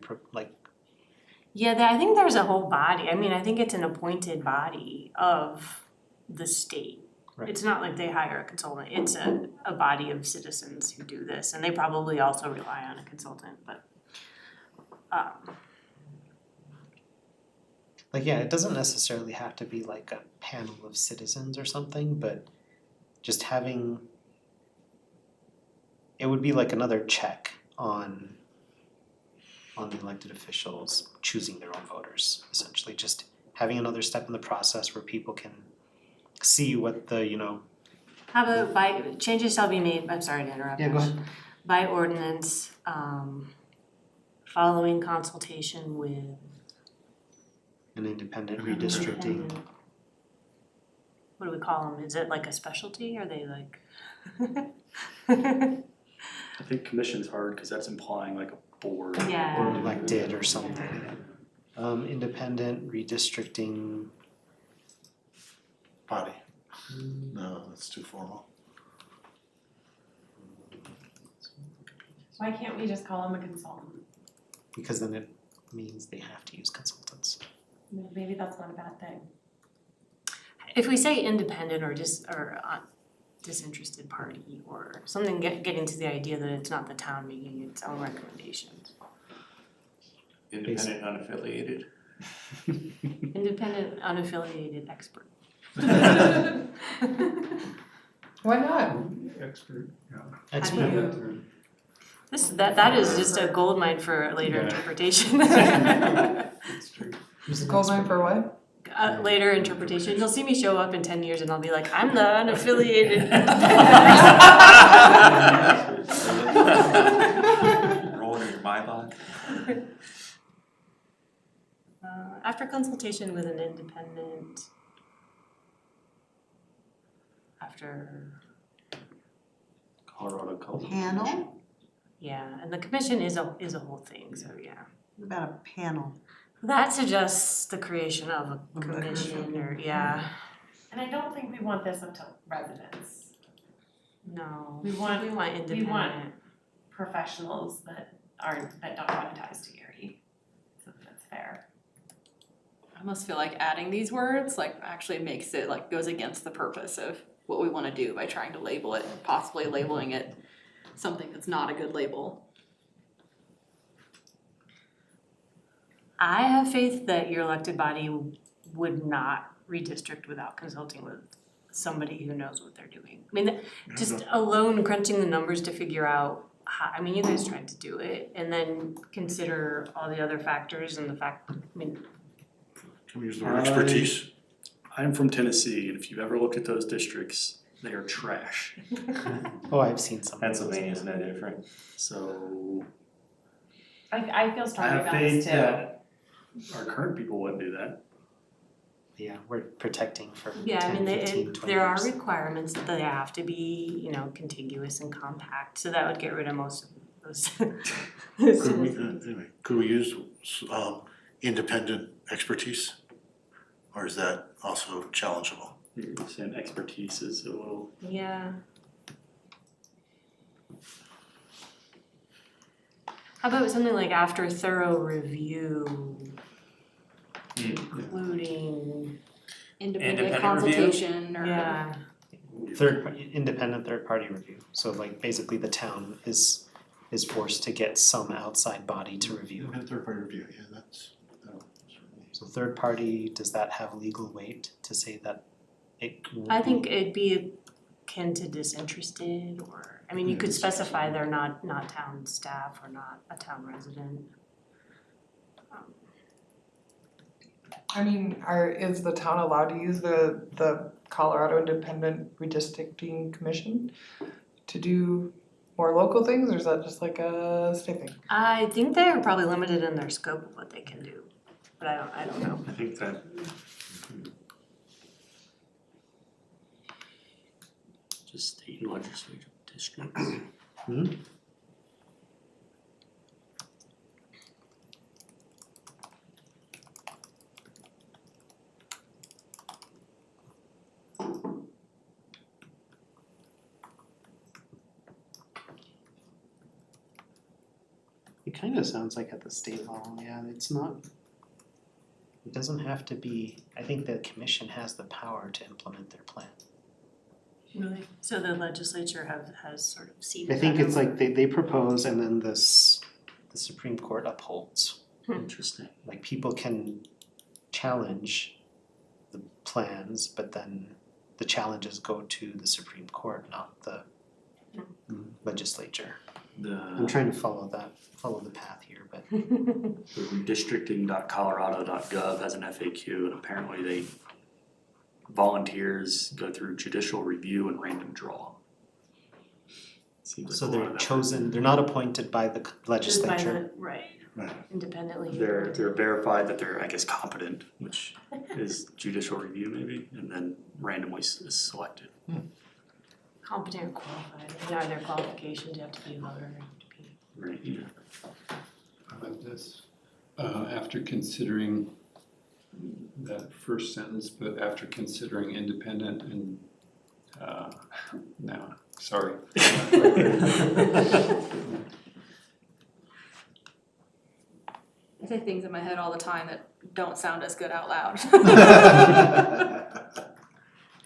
I think there's a whole body, I mean, I think it's an appointed body of the state. Right. It's not like they hire a consultant, it's a body of citizens who do this, and they probably also rely on a consultant, but like, yeah, it doesn't necessarily have to be like a panel of citizens or something, but just having, it would be like another check on the elected officials choosing their own voters, essentially, just having another step in the process where people can see what the, how about changes shall be made, I'm sorry to interrupt. Yeah, go ahead. By ordinance, following consultation with an independent redistricting. independent- what do we call them? Is it like a specialty? Are they like? I think commission's hard because that's implying like a board. Yeah. Or elected or something. Independent redistricting. Body. No, that's too formal. Why can't we just call him a consultant? Because then it means they have to use consultants. Maybe that's not a bad thing. If we say independent or disinterested party or something, getting to the idea that it's not the town making its own recommendations. Independent, unaffiliated. Independent, unaffiliated expert. Why not? Expert, yeah. Expert. That is just a goldmine for later Yeah. interpretation. That's true. Goldmine for what? Later interpretation, you'll see me show up in 10 years and I'll be like, I'm the unaffiliated. Rolling in your mind. After consultation with an independent, after, Colorado Cultural Panel? Commission. yeah, and the commission is a whole thing, so yeah. What about a panel? That suggests the creation of a commission or, yeah, And I don't think we want this up to residents. no, We want independent. professionals that don't have ties to Erie. So that's fair. I almost feel like adding these words actually makes it goes against the purpose of what we wanna do by trying to label it, possibly labeling it something that's not a good label. I have faith that your elected body would not redistrict without consulting with somebody who knows what they're doing. I mean, just alone crunching the numbers to figure out how, I mean, you guys tried to do it, and then consider all the other factors and the fact, I mean, Can we use the word expertise? I'm from Tennessee, and if you've ever looked at those districts, they are trash. Oh, I've seen some. Pennsylvania's no different. So I feel I strongly have about this faith too. that our current people wouldn't do that. Yeah, we're protecting for Yeah, I 10, mean, 15, 20 there are years. requirements that they have to be, you know, contiguous and compact, so that would get rid of most of those. Could we use independent expertise? Or is that also challengeable? You're saying expertise is a little, Yeah. How about something like after thorough review, including, Independent Independent review? consultation or. yeah, Independent third-party review, so like basically the town is forced to get some outside body to review. And third-party review, yeah, that's. So third party, does that have legal weight to say that it will I think be- it'd be akin to disinterested, or, I mean, you could specify they're not town staff or not a town resident. I mean, is the town allowed to use the Colorado Independent Redistricting Commission to do more local things, or is that just like a state thing? I think they're probably limited in their scope of what they can do, but I don't know. I think that just state and legislative districts. It kind of sounds like at the state level, yeah, it doesn't have to be, I think the commission has the power to implement their plan. Really? So the legislature has sort of seated I think that it's like they propose and then the Supreme Court upholds. Interesting. Like people can challenge the plans, but then the challenges go to the Supreme Court, not the legislature. I'm trying to follow the path here, but The redistricting.colorado.gov has an FAQ, and apparently volunteers go through judicial review and random draw. Seems so like a lot they're of effort. chosen, they're not appointed by the Just legislature. by the, right, Right. independently. They're verified that they're, I guess, competent, which is judicial review maybe, and then randomly is selected. Competent or qualified, are there qualifications, you have to be a voter, you have to be. Right, yeah. How about this? After considering that first sentence, but after considering independent and, no, sorry. I say things in my head all the time that don't sound as good out loud.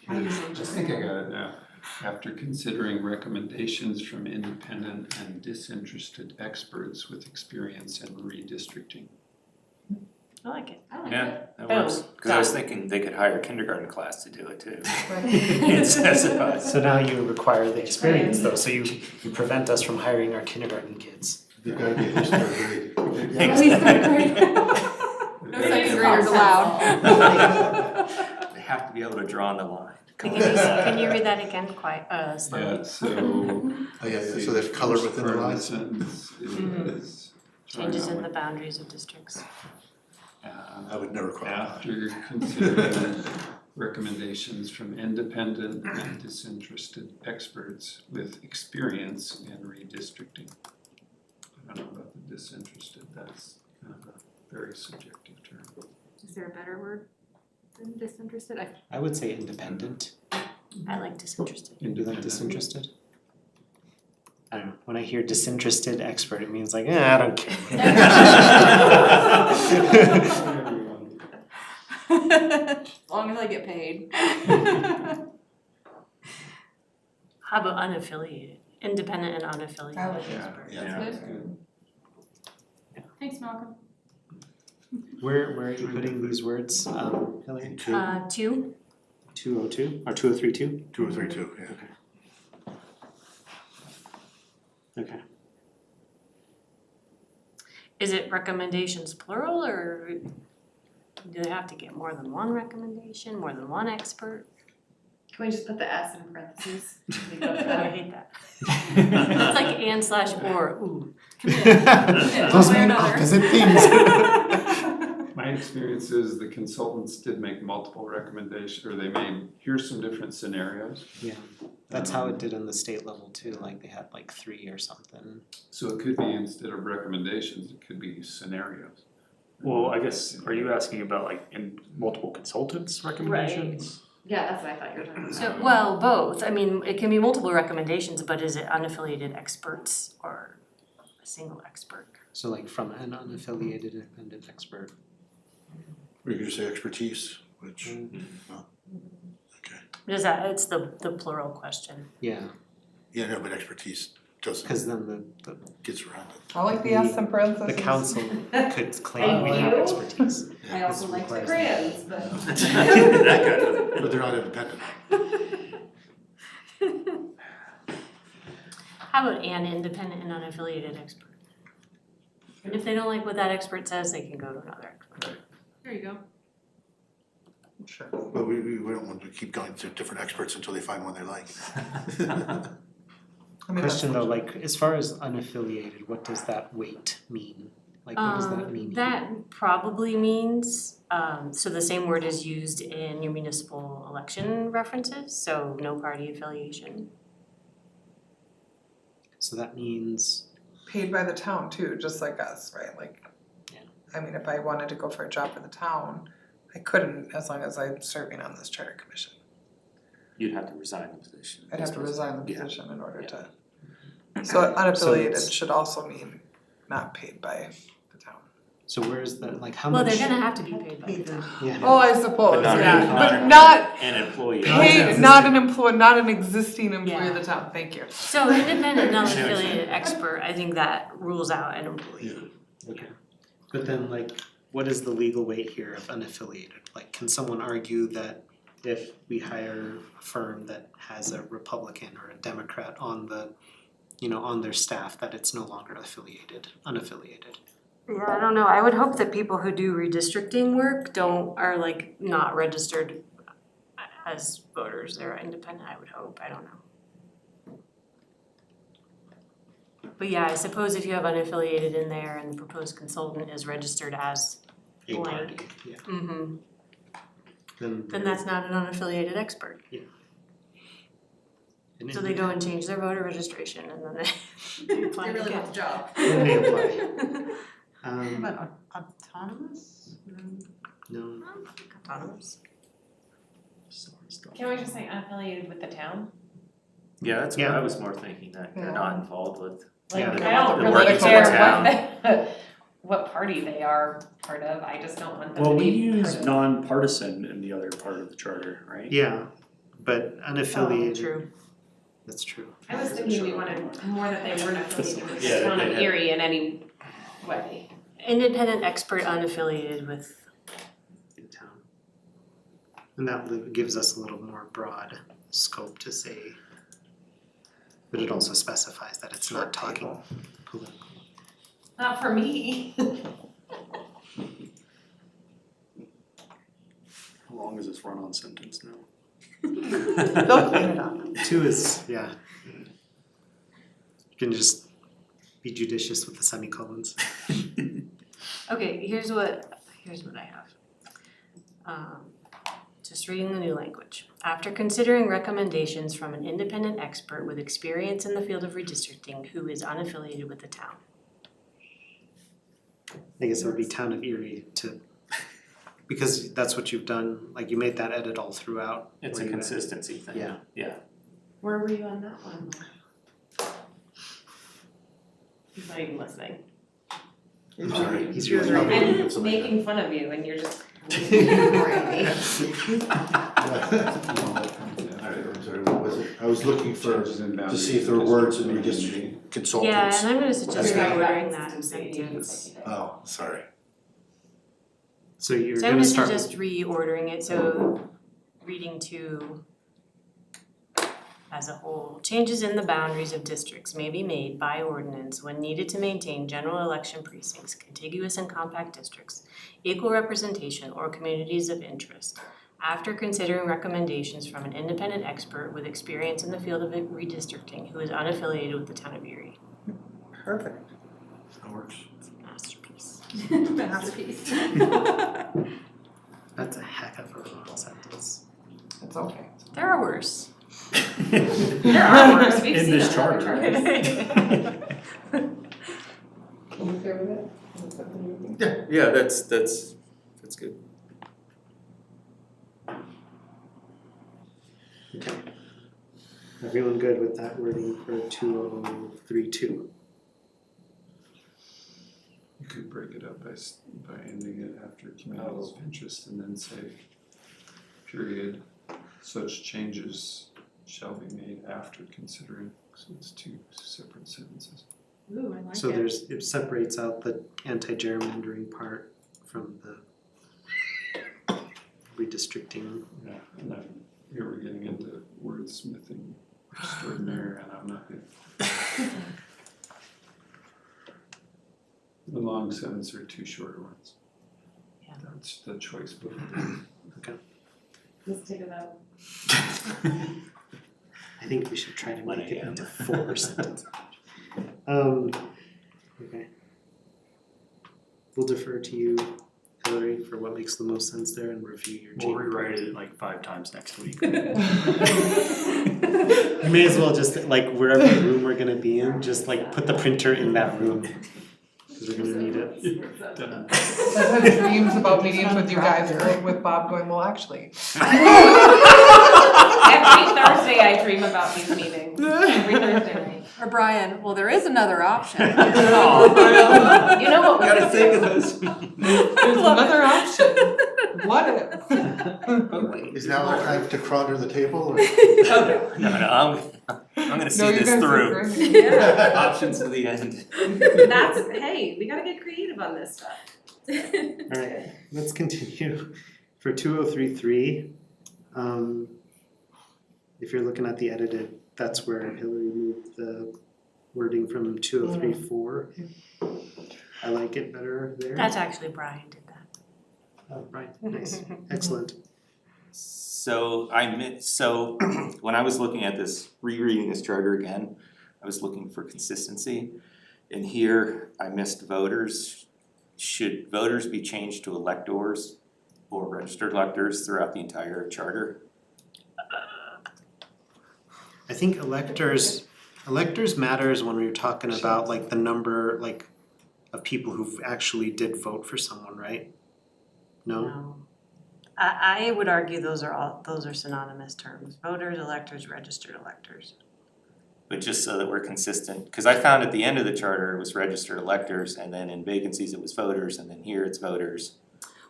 I think I got it now. After considering recommendations from independent and disinterested experts with experience in redistricting. I like it. I like Yeah, it. that works. Cause I was thinking they could hire a kindergarten class to do it too. It says it. So now you require the experience though, so you prevent us from hiring our kindergarten kids. They've got to be at least third grade. At least third grade. No second graders allowed. They have to be able to draw the line. Can you read that again quite slowly? Yeah, so. Oh, yeah, so there's color within the First part of lines? sentence is. Changes in the boundaries of districts. I would never qualify. After considering recommendations from independent and disinterested experts with experience in redistricting. I don't know about the disinterested, that's kind of a very subjective term. Is there a better word than disinterested? I would say independent. I like disinterested. You like disinterested? I don't know, when I hear disinterested expert, it means like, I don't care. As long as I get paid. How about unaffiliated, independent and unaffiliated I like experts? Yeah. That's good. Thanks, Malcolm. Where are you putting these words, Hillary? Two, 202 or 2032? 2032, yeah. Okay. is it recommendations plural, or do they have to get more than one recommendation, more than one expert? Can we just put the S in parentheses? I hate that. It's like and/or, ooh. Those mean opposite things. My experience is the consultants did make multiple recommendations, or they made, here's some different scenarios. Yeah, that's how it did in the state level too, like they had like 3 or something. So it could be, instead of recommendations, it could be scenarios. Well, I guess, are you asking about like in multiple consultants' recommendations? Yeah, that's what I thought you were talking about. So, well, both, I mean, it can be multiple recommendations, but is it unaffiliated experts or a single expert? So like from an unaffiliated independent expert. We could just say expertise, which, Does that, it's the plural question. Yeah, yeah, no, but expertise doesn't, because then the gets around it. I like the S in parentheses. the council could claim we have expertise. I also like the Requires crayons, but. But they're not independent. How about an independent and unaffiliated expert? And if they don't like what that expert says, they can go to another expert. There you go. Sure. But we don't want to keep going to different experts until they find one they like. I mean, that's Question though, like as far as unaffiliated, what does that weight mean? Like what does that mean? That probably means, so the same word is used in your municipal election references, so no party affiliation. So that means, paid by the town too, just like us, right? Like, Yeah. I mean, if I wanted to go for a job for the town, I couldn't as long as I'm serving on this charter commission. You'd have to resign the position. I'd have to resign the Yeah. position in order Yeah. to. So unaffiliated it's- should also mean not paid by the town. so where's the, like how Well, much? they're gonna have to be paid by the town. Yeah. Oh, I suppose, not yeah, an but employee. not An employee. paid, not an employee, not an existing employee of Yeah. the town, thank you. So independent, non-affiliated expert, I think that rules out an employee. Okay, but then like, what is the legal weight here of unaffiliated? Like, can someone argue that if we hire a firm that has a Republican or a Democrat on the, you know, on their staff, that it's no longer unaffiliated? Yeah, I don't know, I would hope that people who do redistricting work are like not registered as voters, they're independent, I would hope, I don't know. But yeah, I suppose if you have unaffiliated in there and the proposed consultant is registered as A Blank. party, yeah, then then that's not an unaffiliated expert. So they go and change their voter registration and then they apply They really again. want the job. Then they apply. But autonomous? No, Autonomous. Can we just say unaffiliated with the town? Yeah, that's what Yeah. I was more thinking, that they're not involved with. Like, Yeah, I they don't want the really work for care town. what party they are part of, I just don't want them to Well, we be part use of. nonpartisan in the other part of the charter, right? yeah, but unaffiliated, True. that's true. I was thinking we wanted more that they weren't affiliated with Yeah, the town they of have- Erie in any way. Independent expert unaffiliated with, In town. And that gives us a little more broad scope to say, but it also specifies that it's not talking political. Not for me. How long is this run-on sentence now? They'll clean it up. 2 is, yeah. You can just be judicious with the semicolons. okay, here's what I have. Just reading the new language. After considering recommendations from an independent expert with experience in the field of redistricting who is unaffiliated with the town. I guess it would be Town of Erie because that's what you've done, like you made that edit all throughout. It's where a you- consistency thing. Yeah. Yeah. Where were you on that one? He's not even listening. I'm sorry. He's really not I'm making fun of you and you're just ignoring me. I'm sorry, what was it? I was looking for, Changes in to see if there were words in redistricting Yeah, consultants. and I'm gonna suggest That's reordering that sentence. Oh, sorry. So you're So I'm gonna gonna start suggest reordering it, so reading to as a whole, changes in the boundaries of districts may be made by ordinance when needed to maintain general election precincts, contiguous and compact districts, equal representation or communities of interest, after considering recommendations from an independent expert with experience in the field of redistricting who is unaffiliated with the town of Erie. Perfect. That works. Masterpiece. Masterpiece. That's a heck of a long sentence. It's okay. There are worse. There are worse, we've In seen this other charter. You okay with it? Is that what you think? Yeah, that's good. Okay. Everyone good with that wording for 2032? You could break it up by ending it after communities of interest and then say, period, such changes shall be made after considering, so it's 2 separate sentences. Ooh, I like So it. it separates out the anti-gerrymandering part from the redistricting. Yeah, and then here we're getting into wordsmithing extraordinaire, and I'm not good. The long sentence or 2 shorter ones. Yeah. That's the choice book. Let's take it out. I think we should try to make it into 4 sentences. Okay. We'll defer to you, Hillary, for what makes the most sense there and review your We'll change. rewrite it like 5 times next week. You may as well just, like, wherever room we're gonna be in, just like put the printer in that room. Cause we're gonna need it. Done. I've had dreams about meetings with you guys, with Bob going, well, actually. Every Thursday I dream about these meetings, every Thursday night. Or Brian, well, there is another option. You know what we Gotta could think do? of those. There's another option. What if? Is now our time to crawl the table or? No, I'm gonna see this through. Yeah. Options to the end. That's, hey, we gotta get creative on this stuff. Alright, let's continue. For 2033, if you're looking at the edited, that's where Hillary moved the wording from 2034. I like it better there. That's actually Brian did that. Oh, right, nice, excellent. So when I was looking at this, rereading this charter again, I was looking for consistency. And here I missed voters. Should voters be changed to electors or registered electors throughout the entire charter? I think electors matters when we're talking about like the number like of people who actually did vote for someone, right? No? I would argue those are synonymous terms, voters, electors, registered electors. But just so that we're consistent, because I found at the end of the charter it was registered electors, and then in vacancies it was voters, and then here it's voters.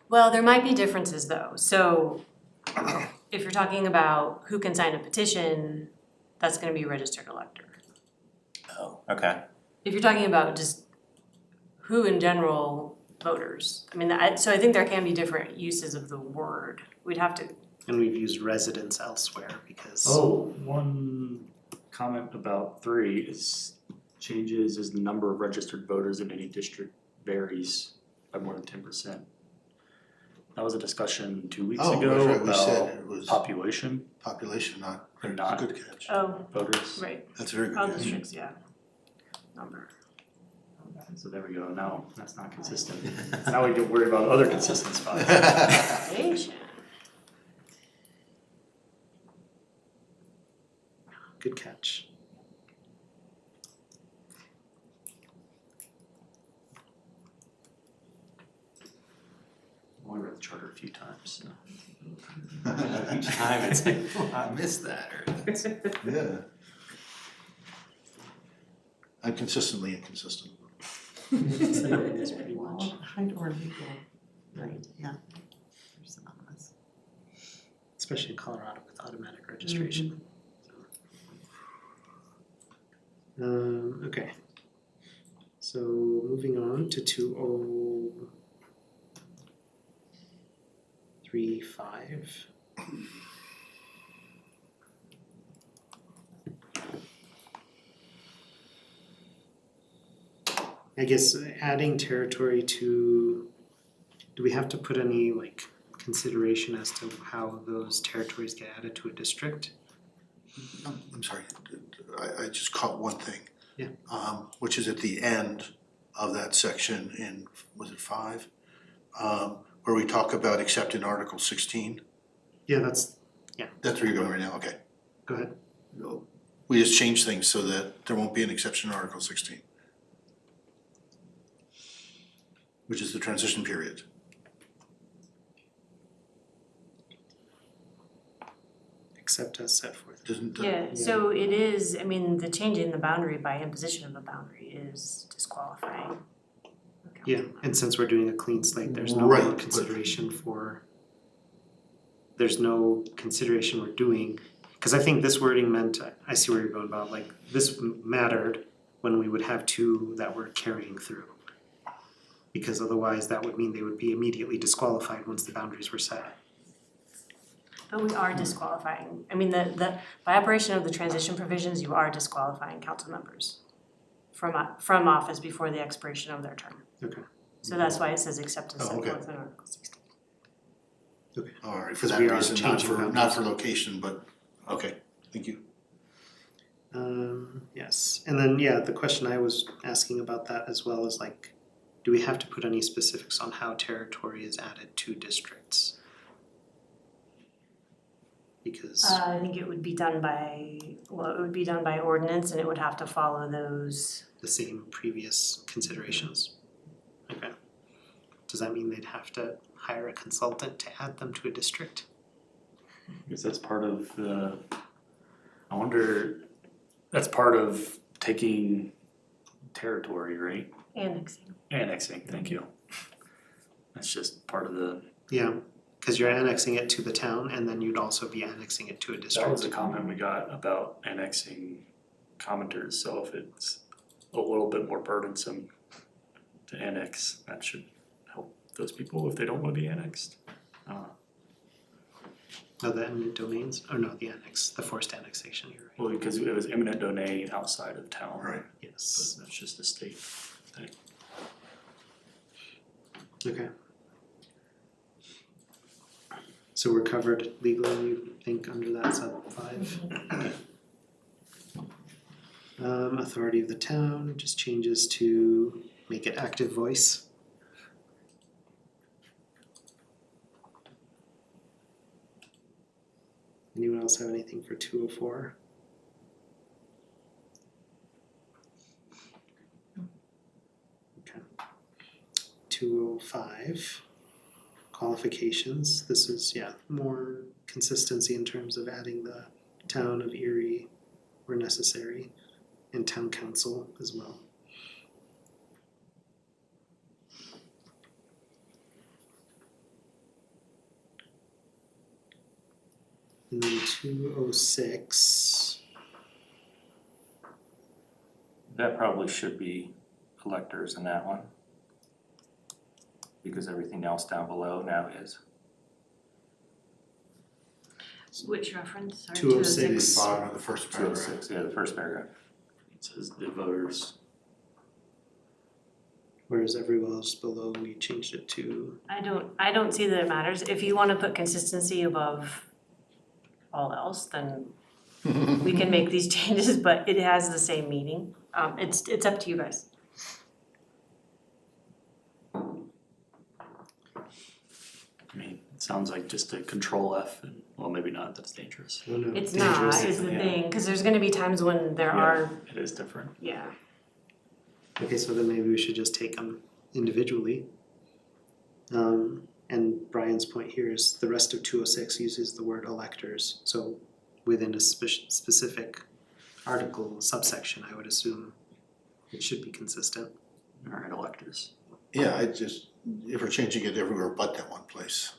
Well, there might be differences though, so if you're talking about who can sign a petition, that's gonna be a registered elector. Oh, okay. If you're talking about just who in general, voters, I mean, so I think there can be different uses of the word, we'd have to. And we've used residents elsewhere because. Oh, one comment about 3 is changes as the number of registered voters in any district varies by more than 10%. That was a discussion 2 weeks Oh, ago that's right, we said about it was population, population, not, They're not. good catch. Oh, voters. right, That's a very good all catch. districts, yeah. Number. So there we go, now that's not consistent. Now we get worried about other consistent spots. Nation. Good catch. I read the charter a few times, so. Each time it's like, oh, I missed that, or that's. Yeah. I'm consistently inconsistent. Synonymous pretty much. Height or legal, right, yeah. They're synonymous. Especially in Colorado with automatic registration. Okay. So moving on to 2035. I guess adding territory to, do we have to put any like consideration as to how those territories get added to a district? I'm sorry, I just caught one thing. Yeah. Which is at the end of that section in, was it 5? Where we talk about except in Article 16. Yeah, that's, That's where you're going right now, okay. go ahead. We just changed things so that there won't be an exception in Article 16. Which is the transition period. Except as set forth. Doesn't, Yeah, so it is, I mean, the change in the boundary by imposition of a boundary is disqualifying. a Yeah, council member. and since we're doing a clean slate, there's no Right, more but- consideration for, there's no consideration we're doing, cause I think this wording meant, I see where you're going about, like, this mattered when we would have two that were carrying through. Because otherwise that would mean they would be immediately disqualified once the boundaries were set. But we are disqualifying, I mean, by operation of the transition provisions, you are disqualifying council members from office before the expiration of their term. Okay. So that's why it says except as Oh, set okay. forth in Article 16. alright, for Because that we are reason, not changing for, boundaries. not for location, but, okay, thank you. Yes, and then, yeah, the question I was asking about that as well is like, do we have to put any specifics on how territory is added to districts? Because, I think it would be done by, it would be done by ordinance and it would have to follow those. the same previous considerations. Okay. Does that mean they'd have to hire a consultant to add them to a district? Because that's part of the, I wonder, that's part of taking territory, right? Annexing. Annexing, thank you. That's just part of the, Yeah, cause you're annexing it to the town and then you'd also be annexing it to a district. that was a comment we got about annexing commenters, so if it's a little bit more burdensome to annex, that should help those people if they don't wanna be annexed. Oh, the eminent domains, oh no, the annex, the forced annexation, you're right. Well, because it was eminent domain outside of town. Right. Yes, But that's just a state thing. okay. So we're covered legally, you think, under that sub 5? Authority of the town just changes to make it active voice. Anyone else have anything for 204? Okay. 205, qualifications, this is, yeah, more consistency in terms of adding the town of Erie where necessary, and town council as well. And then 206, That probably should be electors in that one. Because everything else down below now is. Which reference? Sorry, 206. Bottom of the first paragraph. 206, yeah, the first paragraph. It says the voters, whereas everywhere else below we changed it to, I don't see that it matters. If you wanna put consistency above all else, then we can make these changes, but it has the same meaning. It's up to you guys. I mean, it sounds like just a control F and, well, maybe not, that's dangerous. oh no, It's dangerous. not, is the Yeah. thing, cause there's gonna be times when there Yeah. are, It is different. yeah. Okay, so then maybe we should just take them individually. And Brian's point here is the rest of 206 uses the word electors, so within a specific article subsection, I would assume it should be consistent. Alright, electors. Yeah, I just, if we're changing it everywhere but that one place.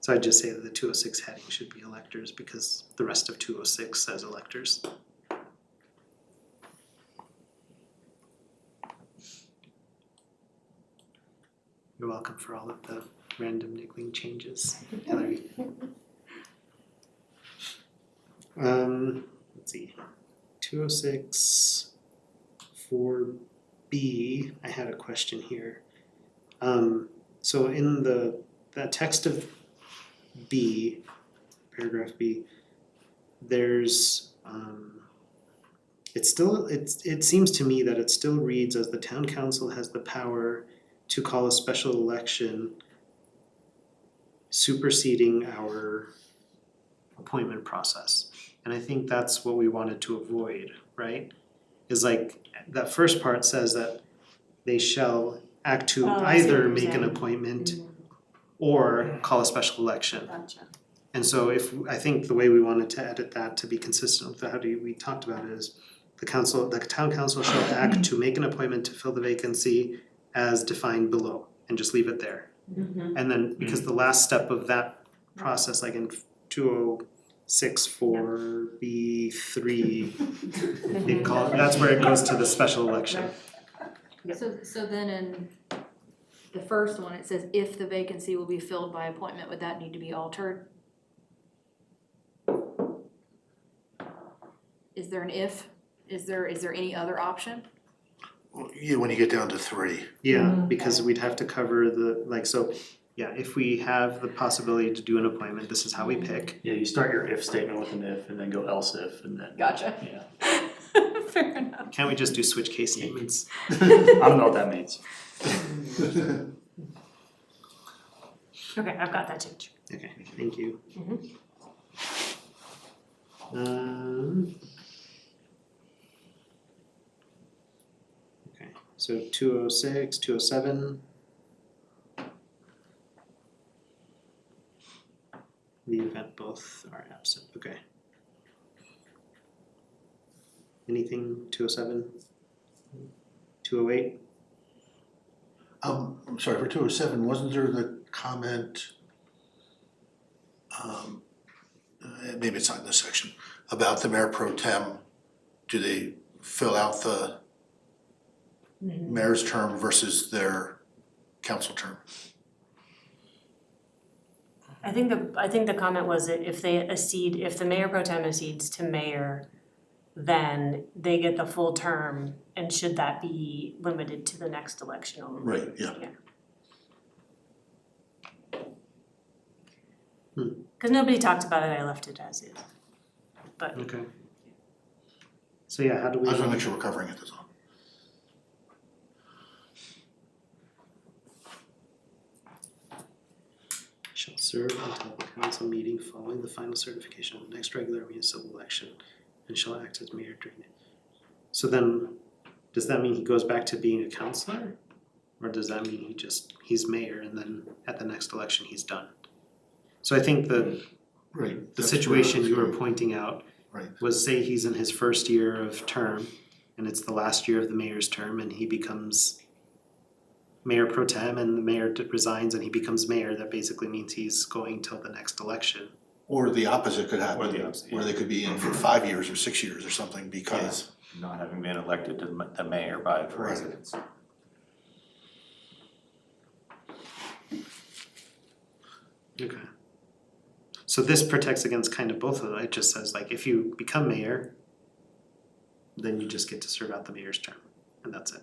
So I'd just say that the 206 heading should be electors because the rest of 206 says electors. You're welcome for all of the random niggling changes, Hillary. Let's see, 206 4B, I had a question here. So in the text of B, paragraph B, there's it seems to me that it still reads as the town council has the power to call a special election superseding our appointment process. And I think that's what we wanted to avoid, right? Is like, that first part says that they shall act to Oh, I see what either you're make an saying. appointment or call a special election. Gotcha. And so I think the way we wanted to edit that to be consistent with how we talked about it is the town council shall act to make an appointment to fill the vacancy as defined below, and just leave it there. And then, because the last step of that process, like in 206 for B3, they call it, that's where it goes to the special election. So then in the first one, it says if the vacancy will be filled by appointment, would that need to be altered? Is there an if? Is there any other option? Yeah, when you get down to 3. Yeah, because we'd have to cover if we have the possibility to do an appointment, this is how we pick. Yeah, you start your if statement with an if and then go else if and then. Gotcha. Yeah. Fair enough. Can't we just do switch case statements? I don't know what that means. Okay, I've got that change. Okay, thank you. Okay, so 206, 207. The event both are absent, okay. Anything 207? 208? I'm sorry, for 207, wasn't there the comment, maybe it's not in this section, about the mayor pro tem? Do they fill out the mayor's term versus their council term? I think the comment was that if the mayor pro tem accedes to mayor, then they get the full term, and should that be limited to the next election only? Right, yeah. Cause nobody talked about it, I left it as is. But Okay. So yeah, how do we? I just wanna make sure we're covering it, that's all. Shall serve until the council meeting following the final certification of the next regular municipal election, and shall act as mayor during it. So then, does that mean he goes back to being a councillor? Or does that mean he's mayor and then at the next election he's done? So I think the Right. situation you were pointing out Right. was, say he's in his first year of term and it's the last year of the mayor's term and he becomes mayor pro tem and the mayor resigns and he becomes mayor, that basically means he's going till the next election. Or the opposite could happen, Or the opposite, where they could be in for 5 years or 6 years or something because. Not having been elected to the mayor by the Right. residents. Okay. So this protects against kind of both of them. It just says like if you become mayor, then you just get to serve out the mayor's term and that's it.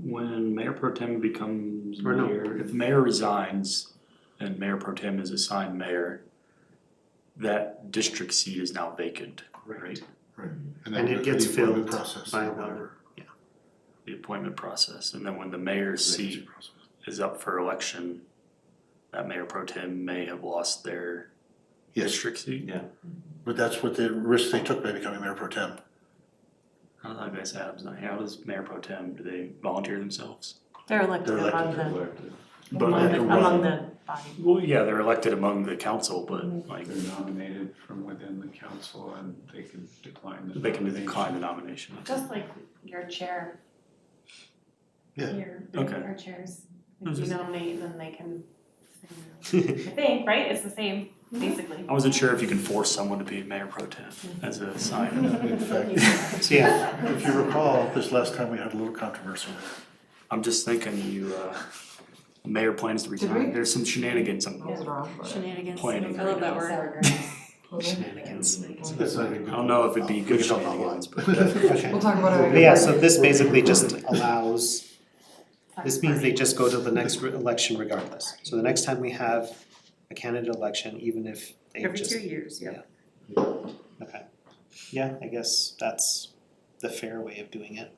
When mayor pro tem becomes Or no. mayor, if the mayor resigns and mayor pro tem is assigned mayor, that district seat is now vacant, right? And then it gets the appointment filled process by or the, whatever. The appointment process, and then when the mayor's seat is up for election, that mayor pro tem may have lost their Yes, district seat. Yeah. but that's what the risk they took by becoming mayor pro tem. How does that happen? How does mayor pro tem, do they volunteer themselves? they're elected They're among elected. the, But among the body. well, yeah, they're elected among the council, but like, They're nominated from within the council and they can decline the they can nomination. decline the nomination. Just like your chair. Yeah. Okay. Our chairs, It was if you just- nominate, then they can, I think, right, it's the same, basically. I wasn't sure if you can force someone to be mayor pro tem as a sign. In fact, so yeah, if you recall, this last time we had a little controversy there. I'm just thinking mayor plans to resign, we? there's some shenanigans, some I was wrong, but. Shenanigans. planning. I love that word. shenanigans. That's not even I good. don't know if it'd be good We can talk shenanigans, but Okay. We'll talk about it. But yeah, so this basically just allows, this means they just go to the next election regardless. So the next time we have a candidate election even if they Every just. 2 years, yeah. Okay, yeah, I guess that's the fair way of doing it.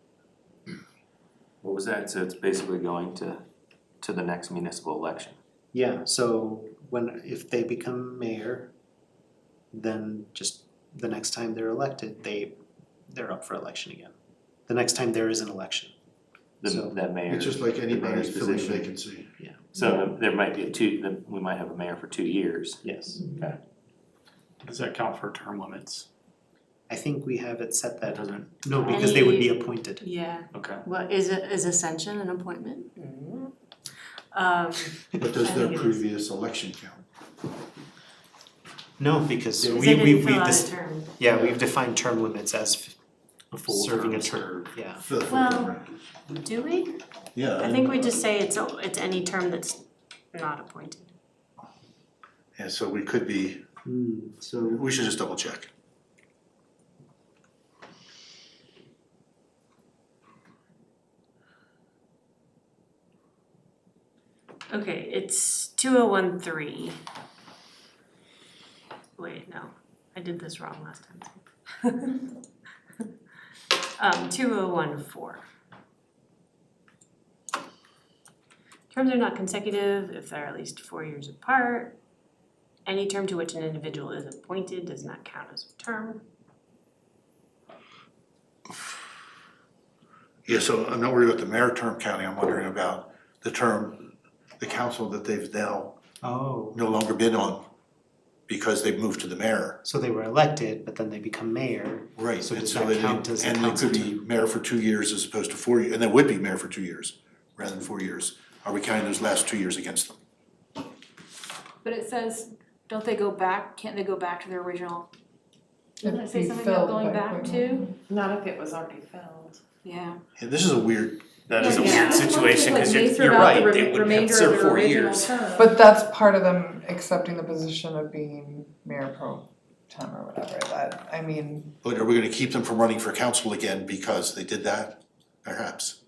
What was that? So it's basically going to the next municipal election. Yeah, so if they become mayor, then just the next time they're elected, they're up for election again. The next time there is an election. So- That mayor. It's just like the anybody mayor's filling a position. vacancy. So there might be we might have a mayor for 2 years. Yes, Does that count for term limits? I think we have it set That that, doesn't, no, because they would be appointed. Yeah, okay. well, is ascension an appointment? But does I their think it is. previous election count? No, because Because we they didn't we've fill out a dis- term. yeah, we've defined term limits as A full serving term a term, served. yeah. For the Well, term rank. Do we? Yeah. I think we just say it's any term that's not appointed. And so we could be, So we should just double check. Okay, it's 2013. Wait, no, I did this wrong last time. 2014. Terms are not consecutive if they're at least 4 years apart. Any term to which an individual is appointed does not count as a term. Yeah, so I'm not worried about the mayor term counting, I'm wondering about the term, the council that they've now Oh, no longer been on because they've moved to the mayor. so they were elected, but then they become mayor. Right, So and does so that it, count as a and it council could be term? mayor for 2 years as opposed to 4 years, and they would be mayor for 2 years rather than 4 years. Are we counting those last 2 years against them? But it says, don't they go back, can't they go back to their original? Doesn't it If say you something filled about going by back appointment. to? Not if it was already filled. Yeah. And this is a weird, That is a Yeah. weird situation, Like cause they you're serve out right, the they would have remainder of served their 4 original years. term. But that's part of them accepting the position of being mayor pro tem or whatever, that, I mean, but are we gonna keep them from running for council again because they did that? Perhaps.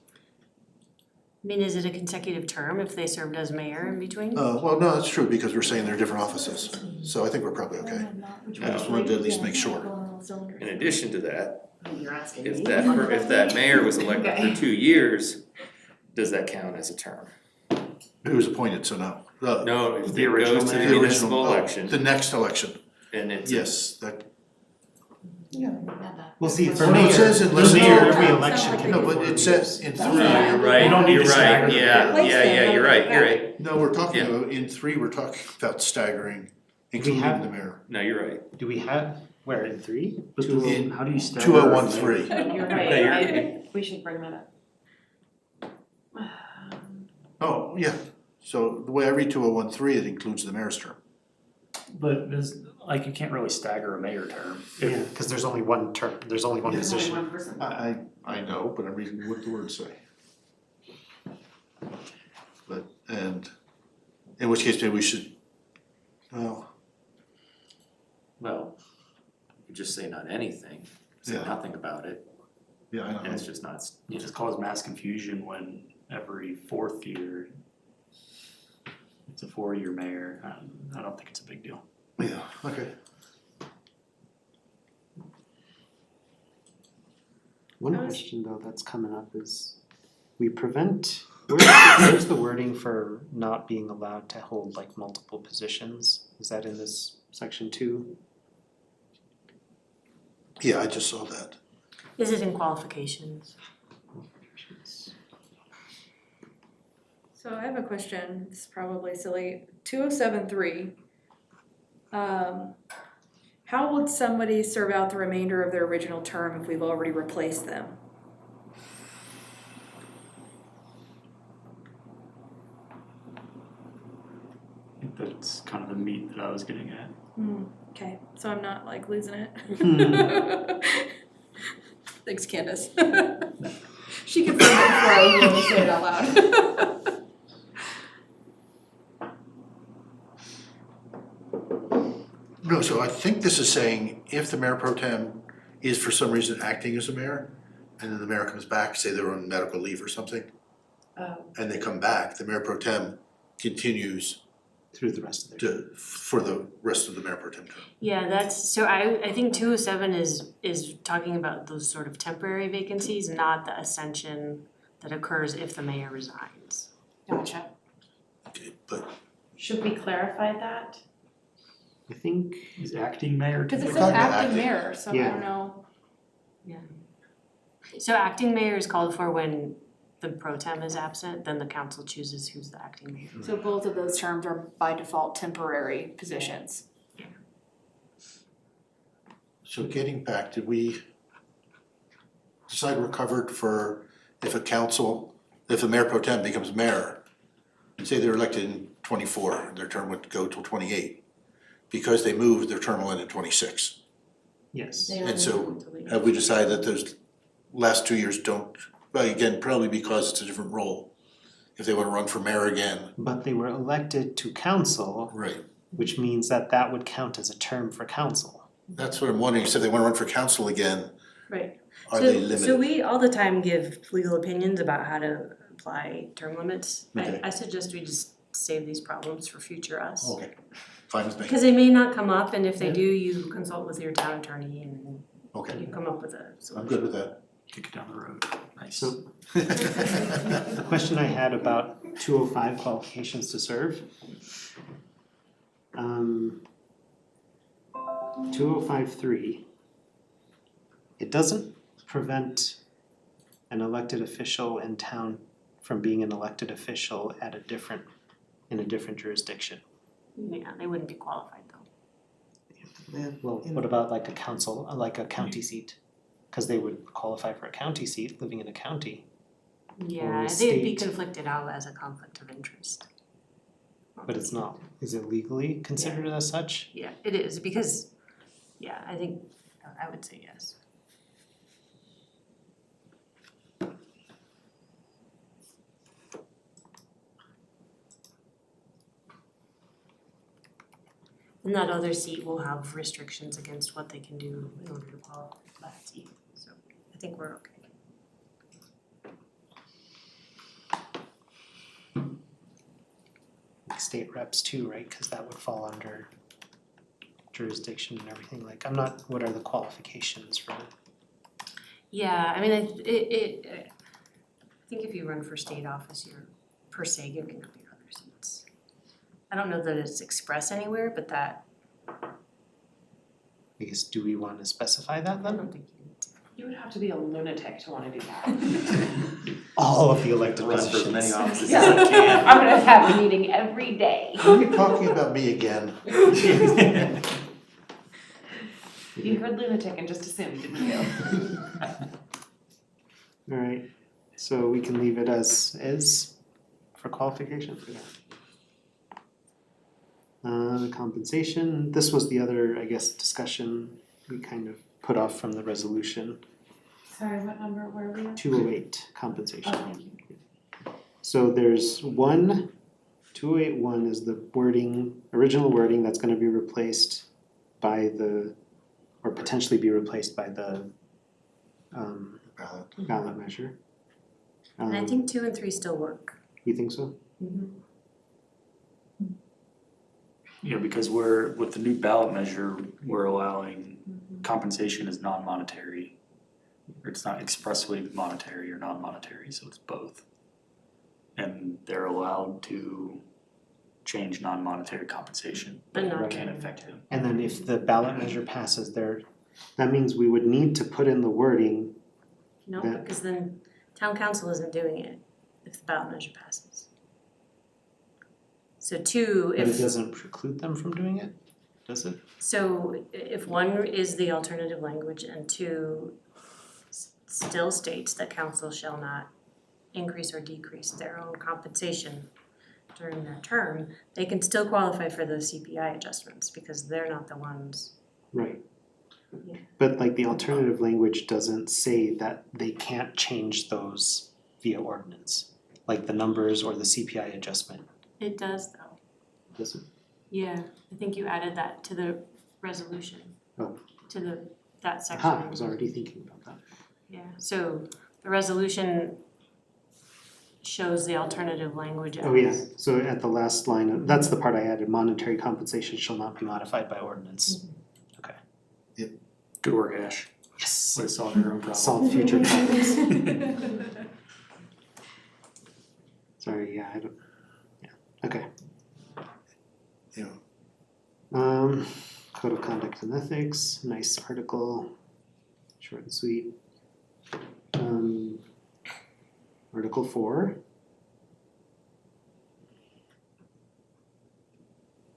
I mean, is it a consecutive term if they served as mayor in between? Well, no, that's true because we're saying they're different offices, so I think we're probably okay. I just wanted to at least make sure. In addition to that, You're asking if that mayor was elected for 2 years, does that count as a term? Who was appointed, so no. No, if The it original goes to the mayor? The municipal original, election the next election, and it's. yes, that, Well, see, for Well, no, mayor, it says for unless mayor, it's- every Sounds election like can they be no, but 4 it says years. in No, 3, you're right, You don't need you're to right, stagger them. yeah, you're right. no, we're talking Yeah. about, in 3, we're talking about staggering, including have- the mayor. No, you're right. Do we have, where, in 3? But In how do you stagger? 2013. You're Okay, right, we should bring that up. Oh, yeah, so the way I read 2013, it includes the mayor's term. But there's, like, you can't really stagger a mayor term. If- Yeah, cause there's only one term, there's only one Yeah. position. Only one person. I know, but I'm reading what the words say. But, and, in which case maybe we should, well, Well, you just say not anything, say Yeah. nothing about it, yeah, I know. and it's just not, It just causes mass confusion when every 4th year it's a 4-year mayor. I don't think it's a big deal. Yeah, okay. One question though that's coming up is, we prevent, where's the wording for not being allowed to hold like multiple positions? Is that in this section 2? Yeah, I just saw that. Is it in qualifications? So I have a question, it's probably silly, 2073. How would somebody serve out the remainder of their original term if we've already replaced them? I think that's kind of the meat that I was getting at. Okay, so I'm not like losing it. Hmm. Thanks, Candace. She confirmed it before I was able to say it out loud. No, so I think this is saying if the mayor pro tem is for some reason acting as a mayor, and then the mayor comes back, say they're on medical leave or something, Oh. and they come back, the mayor pro tem continues through the rest of their for the rest of the mayor pro tem term. Yeah, that's, so I think 207 is talking about those sort of temporary vacancies, not the ascension that occurs if the mayor resigns. Gotcha. Okay, but Should we clarify that? I think, Is acting mayor? Cause it We're says talking about acting acting. mayor, so I Yeah. don't know. So acting mayor is called for when the pro tem is absent, then the council chooses who's the acting mayor. So both of those terms are by default temporary positions. so getting back, did we decide we're covered for if the mayor pro tem becomes mayor, say they're elected in 24, their term would go till 28. Because they moved, their term will end in 26. yes. They And only so, move until they- Have we decided that those last 2 years don't, well, again, probably because it's a different role. If they wanna run for mayor again, But they were elected to council, right, which means that that would count as a term for council. that's what I'm wondering, so if they wanna run for council again, Right. are they limited? So we all the time give legal opinions about how to apply term limits. Okay. I suggest we just save these problems for future us. Okay, fine with me, Because they may not come up, and if they Yeah. do, you consult with your town attorney and okay, you come up with a I'm solution. good with that. Kick it down the road. Nice. So the question I had about 205 qualifications to serve. 2053, it doesn't prevent an elected official in town from being an elected official at in a different jurisdiction. Yeah, they wouldn't be qualified though. Well, what about like a council, like a county seat? Cause they would qualify for a county seat, living in a county, Yeah, a they'd be state. conflicted out as a conflict of interest. but it's not, is it legally considered as such? Yeah, it is, because, yeah, I think, I would say yes. And that other seat will have restrictions against what they can do in order to qualify for that seat, so I think we're okay. Like state reps too, right? Cause that would fall under jurisdiction and everything, like, I'm not, what are the qualifications for? Yeah, I mean, I think if you run for state office, you're per se giving up your other seats. I don't know that it's expressed anywhere, but that, I guess, do we wanna specify that I then? don't think you need to. You would have to be a lunatic to wanna do that. All of the elected Run for as many positions. offices as I can. I'm gonna have a meeting every day. Are you talking about me again? You heard lunatic and just assumed, didn't you? Alright, so we can leave it as is for qualifications, yeah. Compensation, this was the other, I guess, discussion we kind of put off from the resolution, Sorry, what number were we on? 208 compensation. Oh, thank you. So there's 281 is the wording, original wording that's gonna be replaced by or potentially be replaced by the Ballot. ballot measure. And I think 2 and 3 still work. You think so? Yeah, because with the new ballot measure, we're allowing compensation as non-monetary. Or it's not expressly monetary or non-monetary, so it's both. And they're allowed to change non-monetary compensation, But but not it can't monetary. affect it. And then if the ballot measure passes there, that means we would need to put in the wording, No, That- because then town council isn't doing it if the ballot measure passes. So 2, but it if, doesn't preclude them from doing it, does it? so if 1 is the alternative language and 2 still states that council shall not increase or decrease their own compensation during their term, they can still qualify for the CPI adjustments because they're not the ones. Right. Yeah. But like the alternative language doesn't say that they can't change those via ordinance, like the numbers or the CPI adjustment, It does though. does it? Yeah, I think you added that to the resolution. Oh. To that section. Aha, I was already thinking about that. Yeah, so the resolution shows the alternative language as. Oh yeah, so at the last line, that's the part I added, monetary compensation shall not be modified by ordinance. Good work, Ash. Yes. Way to solve your own problem. Solve future problems. Sorry, yeah, I don't, yeah, okay. Yeah. Code of conduct and ethics, nice article, short and sweet. Article 4.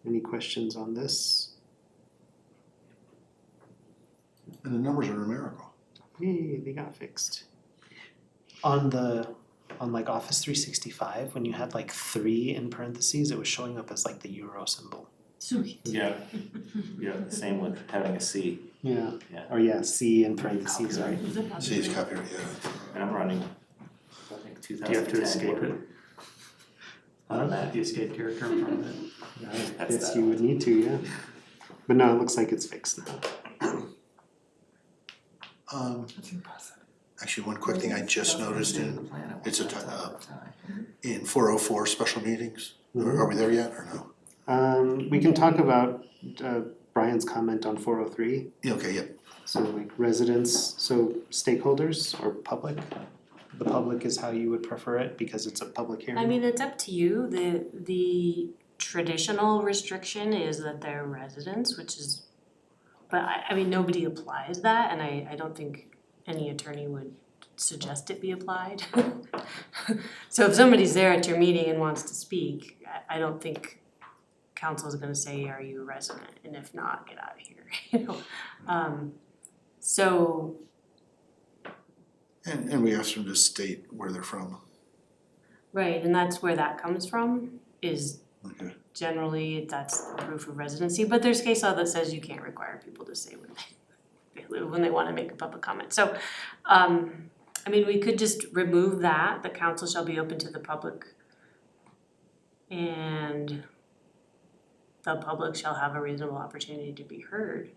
Any questions on this? And the numbers are numerical. Yay, they got fixed. On like Office 365, when you had like 3 in parentheses, it was showing up as like the euro symbol. Sweet. Yeah, same with having a C, Yeah. Yeah. Or yeah, C in parentheses, right? See, it's copyright, yeah. and I'm running, I think Do you have to 2010 escape it? Word. On that. The escape character in front of it? That's Yes, that. you would need to, yeah. But no, it looks like it's fixed now. That's impressive. Actually, one quick thing I just noticed in, The plan at it's a one ti- time. in 404 special meetings, are we there yet or no? We can talk about Brian's comment on 403. Yeah, okay, yeah, So like residents, so stakeholders or public? The public is how you would prefer it because it's a public hearing? I mean, it's up to you. The traditional restriction is that they're residents, which is, but I mean, nobody applies that, and I don't think any attorney would suggest it be applied. So if somebody's there at your meeting and wants to speak, I don't think council's gonna say, are you a resident? And if not, get out of here, you know? So, and we asked them to state where they're from. right, and that's where that comes from, is Okay. generally that's proof of residency, but there's case law that says you can't require people to say when they wanna make a public comment. So, I mean, we could just remove that, the council shall be open to the public. And the public shall have a reasonable opportunity to be heard.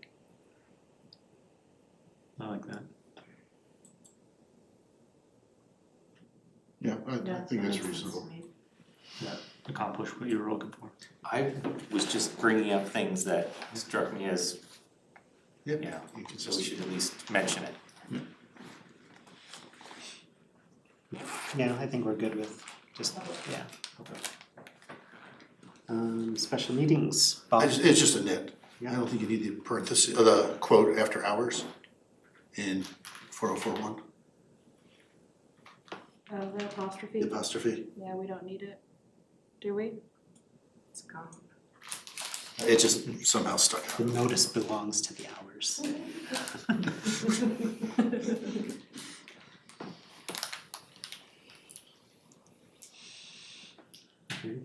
I like that. Yeah, I think that's reasonable. Accomplish what you were looking for. I was just bringing up things that struck me as, Yeah, you know, you can so we just, should at least mention it. Yeah, I think we're good with just, yeah. Special meetings, Bob? it's just a nit. I Yeah. don't think you need the parenthesis, the quote after hours in 4041, The apostrophe, the apostrophe. yeah, we don't need it, do we? It's gone. It just somehow stuck The out. notice belongs to the hours. Okay.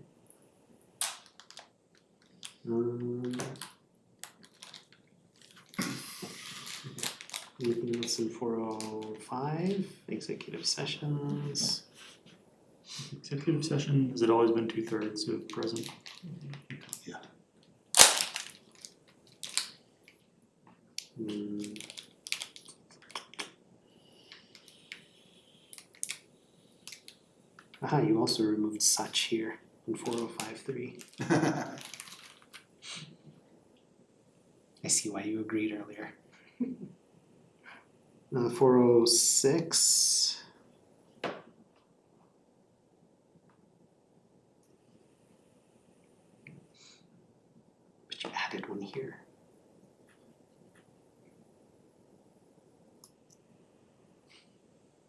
Anything else in 405, executive sessions? Executive session, has it always been 2/3 of present? Hmm. Aha, you also removed such here in 4053. I see why you agreed earlier. 406. But you added one here.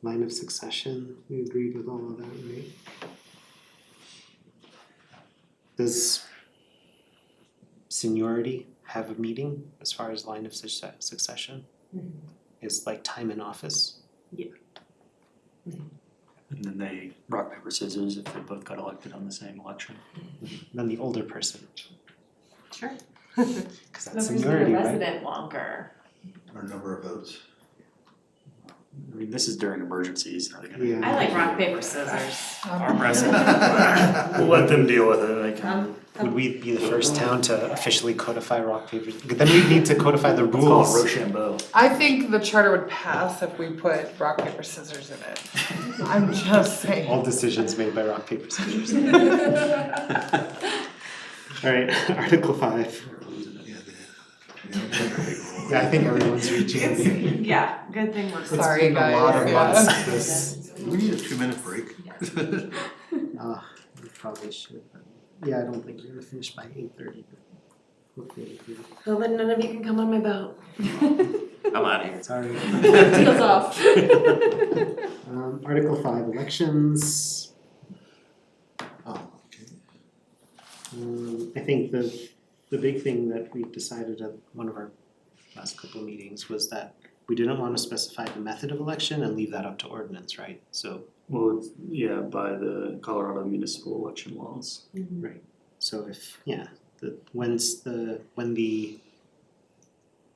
Line of succession, we agreed with all of that, right? Does seniority have a meaning as far as line of succession? Is like time in office? And then they rock, paper, scissors if they both got elected on the same election. Then the older person, Sure. cause that's seniority, right? longer. Or number of votes. I mean, this is during emergencies, are they gonna? Yeah. I like rock, paper, scissors. Arm wrestle. We'll let them deal with it, like. would we be the first town to officially codify rock, paper? Then we need to codify the It's called rules. Rochambeau. I think the charter would pass if we put rock, paper, scissors in it. I'm just saying. All decisions made by rock, paper, scissors. Alright, Article 5. Yeah, I think everyone's reaching. Yeah, good thing we're. Sorry, It's been a lot of guys, months yeah. of this. We need a 2-minute break. We probably should, but yeah, I don't think we're gonna finish by 8:30. Hopefully, Well, then none of you can come on my boat. I'm out of here. sorry. Deals off. Article 5, elections. Oh, okay. I think the big thing that we decided at one of our last couple of meetings was that we didn't want to specify the method of election and leave that up to ordinance, right? So Well, it's, yeah, by the Colorado municipal election laws. So if, when the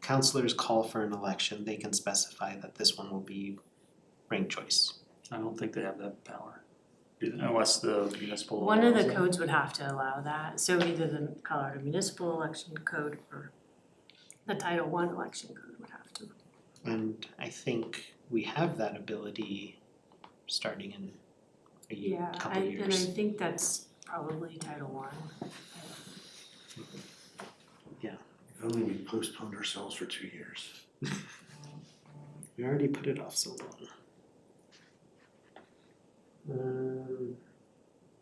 councilors call for an election, they can specify that this one will be ranked choice. I don't think they have that power, unless the municipal law One of allows the it. codes would have to allow that, so either the Colorado Municipal Election Code or the Title I Election Code would have to. And I think we have that ability starting in a year, couple of And I years. think that's probably Title I. If only we postponed ourselves for 2 years. We already put it off so long. And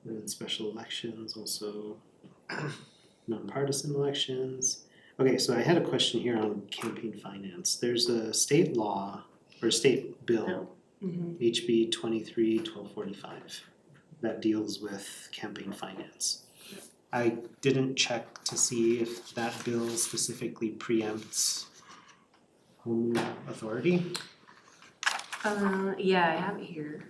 then special elections, also nonpartisan elections. Okay, so I had a question here on campaign finance. There's a state law or a state bill, HB 23-1245, that deals with campaign finance. I didn't check to see if that bill specifically preempts home rule authority. Yeah, I have it here.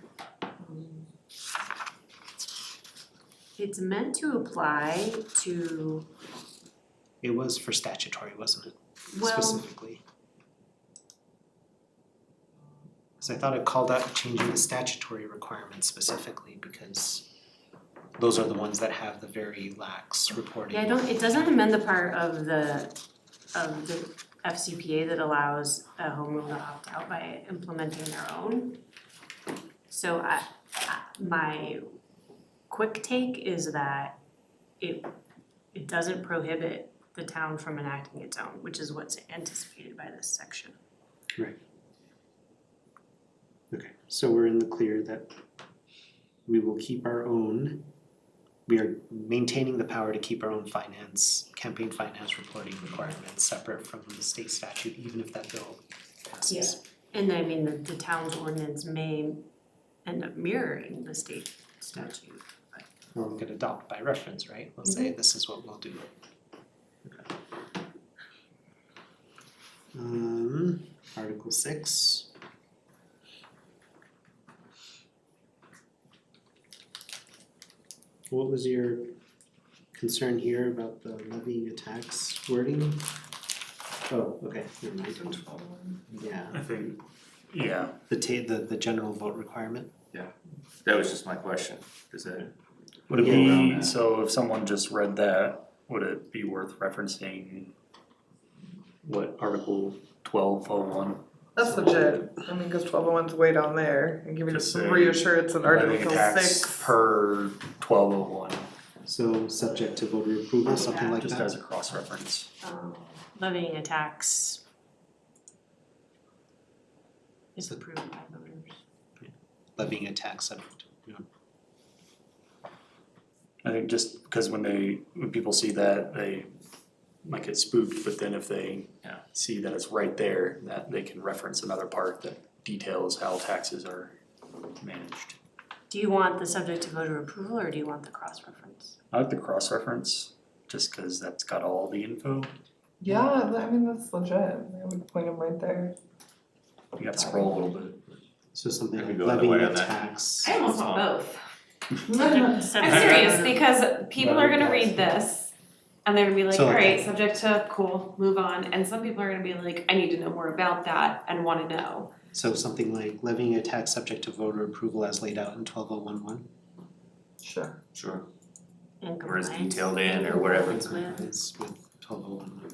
It's meant to apply to, It was for statutory, wasn't it? well, Specifically. Cause I thought it called out changing the statutory requirements specifically because those are the ones that have the very lax reporting. yeah, it doesn't amend the part of the FCPA that allows a home rule to opt out by implementing their own. So my quick take is that it doesn't prohibit the town from enacting its own, which is what's anticipated by this section. Okay, so we're in the clear that we will keep our own, we are maintaining the power to keep our own campaign finance reporting requirements separate from the state statute, even if that bill passes. And I mean, the town's ordinance may end up mirroring the state statute. Or we could adopt by reference, right? We'll say this is what we'll do. Okay. Article 6. What was your concern here about the levying a tax wording? Oh, okay, never mind. Yeah, I think, yeah, the general vote requirement. That was just my question, is that? would it Yeah, around be, that. so if someone just read that, would it be worth referencing what Article 1201? That's legit, I mean, cause 1201's way down there, and giving us Just some say reassurance in Levying a Article tax 6. per 1201, So subject to voter approval, something like that. just as a cross-reference. Levying a tax is approved by voters. Levying a tax subject, I think just because when people see that, they might get spooked, but then if they see that it's right there, that they can reference another part that details how taxes are managed. Do you want the subject to voter approval or do you want the cross-reference? I like the cross-reference, just because that's got all the info. Yeah, I mean, that's legit, I would point them right there. You have to scroll a little bit. So something Maybe like go the way levying a on that. tax. I almost want both. I'm I'm serious, because people are gonna read this and they're gonna be like, So- alright, subject to, cool, move on, and some people are gonna be like, I need to know more about that and wanna know. So something like levying a tax subject to voter approval as laid out in 12011. Sure. Sure. in or is compliance. detailed in or wherever. Compliance with. It's with 1201.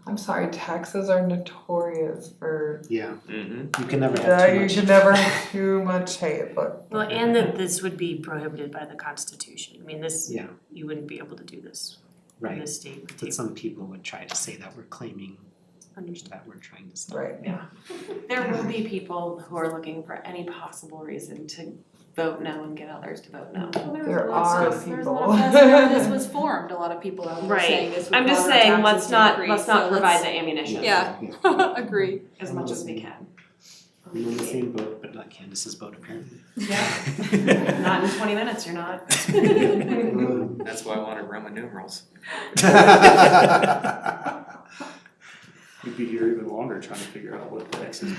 I'm sorry, taxes are notorious for, Yeah, Mm-hmm. you can never have too you much. can never have too much hate, but. Well, and that this would be prohibited by the Constitution. I mean, this, Yeah, you wouldn't be able to do this in right. this state. Would But take some people would try to say that we're claiming understand. that we're trying to stop. Right. There will be people who are looking for any possible reason to vote no and get others to vote no. There are There's a people. lot of fuss around this was formed, a lot of people out there saying this would I'm just cause our saying, taxes let's to not increase, provide so the ammunition Yeah. Agree. as much as we can. I'm in the same boat, but not Candace's boat apparently. Yeah. Not in 20 minutes, you're not. That's why I wanted Roman numerals. We'd be here even longer trying to figure out what the X is.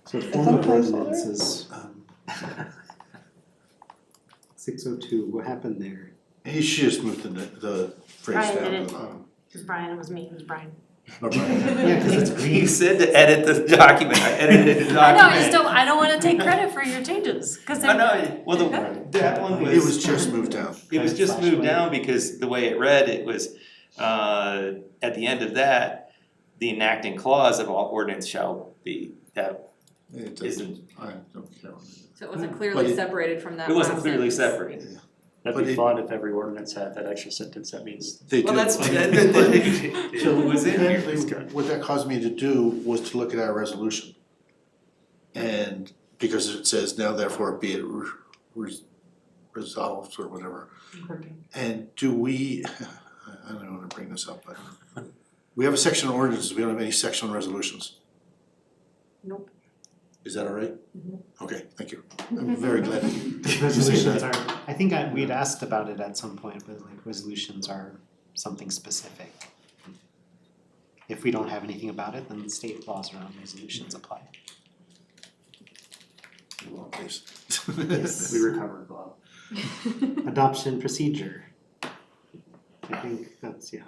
So form of ordinance is 602, what happened there? She just moved the phrase Brian down did to it. the bottom. It was Brian, it was me, it was Brian. Oh, Brian. Yeah, cause it's green. You said to edit the document, I edited the I know, document. I don't wanna take credit for your changes, cause I they're. know, well, that one was. It was just moved down. It was just moved down because the way it read, it was, at the end of that, the enacting clause of all ordinance shall be, that It doesn't, isn't, I don't care. So it wasn't But clearly it- separated from that it wasn't last clearly sentence. separated. That'd But be it- fun if every ordinance had that extra sentence, that means. They do. Well, that's, But it was in here. apparently, what that caused me to do was to look at our resolution. And because it says now therefore be it resolved or whatever. And do we, I don't wanna bring this up, but we have a section on ordinances, we don't have any section on resolutions. Nope. Is that all right? Okay, thank you. I'm very glad that you Resolutions are, I think we'd asked about it at some point, but like resolutions are something specific. If we don't have anything about it, then the state laws around resolutions apply. Well, please. We recovered, Bob. Adoption procedure. I think that's, yeah.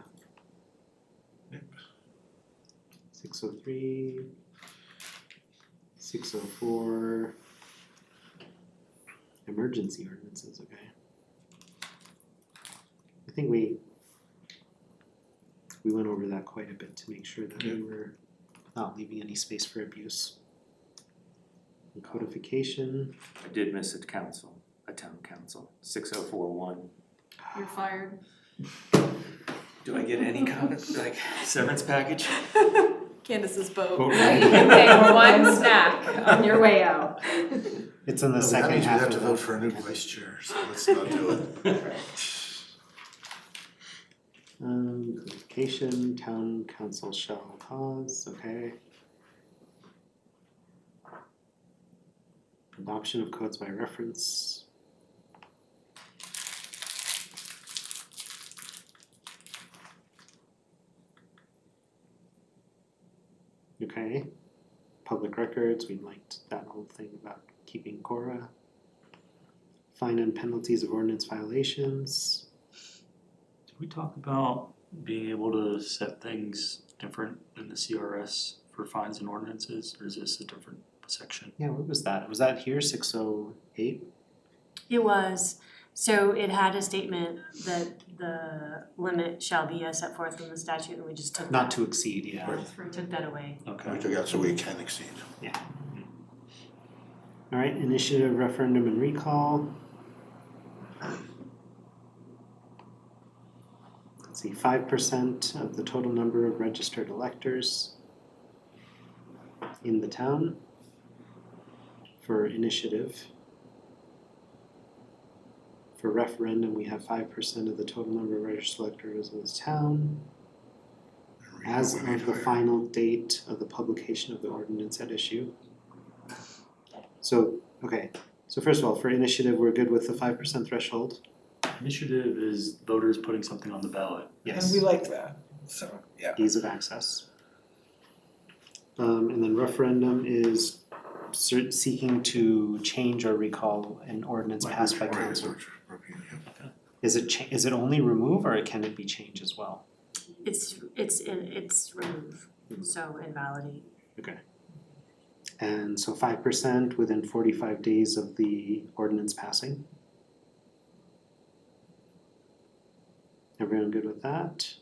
603, 604. Emergency ordinances, okay. I think we went over that quite a bit to make sure that we were not leaving any space for abuse. And codification, I did miss a town council, 6041. You're fired. Do I get any kind of, like, severance package? Candace's boat. You can take one snack on your way out. it's in the That second means we half have of to the- vote for a new vice chair, so let's not do it. Codification, town council shall cause, okay. Adoption of codes by reference. Okay, public records, we liked that whole thing about keeping Cora. Fine and penalties of ordinance violations. Did we talk about being able to set things different in the CRS for fines and ordinances, or is this a different section? Yeah, what was that? Was that here, 608? It was, so it had a statement that the limit shall be as set forth in the statute, and we just took Not to exceed, yeah. took that away. Okay. We took out so we can exceed. Alright, initiative, referendum and recall. Let's see, 5% of the total number of registered electors in the town for initiative. For referendum, we have 5% of the total number of registered electors in the town. As of the final date of the publication of the ordinance at issue. So, okay, so first of all, for initiative, we're good with the 5% threshold? Initiative is voters putting something on the ballot. Yes. And we like that, so, yeah. Ease of access. And then referendum is seeking to change or recall an ordinance passed by council. Is it only remove or can it be changed as well? It's remove, so invalidate. Okay. And so 5% within 45 days of the ordinance passing. Everyone good with that?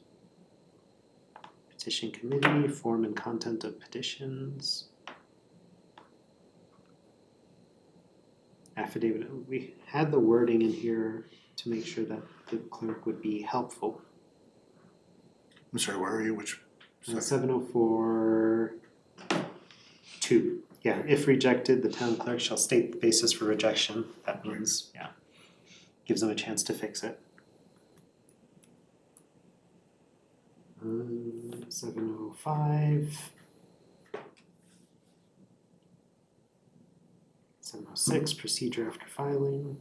Petition committee, form and content of petitions. Affidavit, we had the wording in here to make sure that the clerk would be helpful. I'm sorry, where are you, which? 704 2. Yeah, if rejected, the town clerk shall state the basis for rejection. That means, yeah, gives them a chance to fix it. 705. 706, procedure after filing.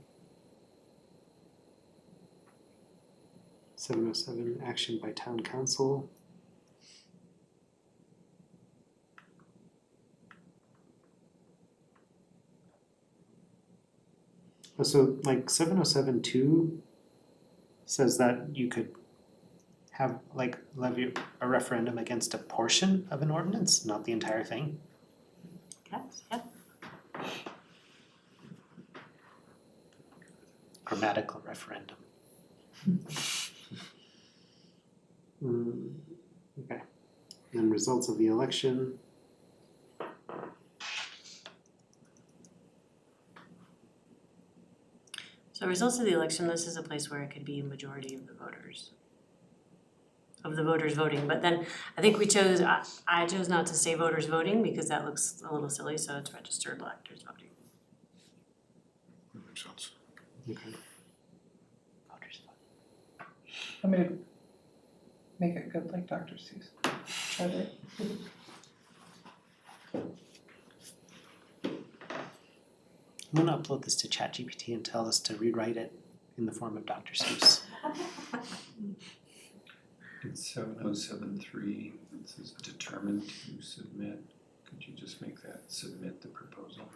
707, action by town council. So like 707-2 says that you could have like levy a referendum against a portion of an ordinance, not the entire thing. Yes, yeah. Grammatical referendum. Okay. Then results of the election. So results of the election, this is a place where it could be a majority of the voters. Of the voters voting, but then I think I chose not to say voters voting because that looks a little silly, so it's registered electors voting. That makes sense. Okay. Voters voting. Let me make it good like Dr. Seuss. Try it. I'm gonna upload this to ChatGPT and tell us to rewrite it in the form of Dr. Seuss. It's 7073, it says determined to submit. Could you just make that submit the proposal?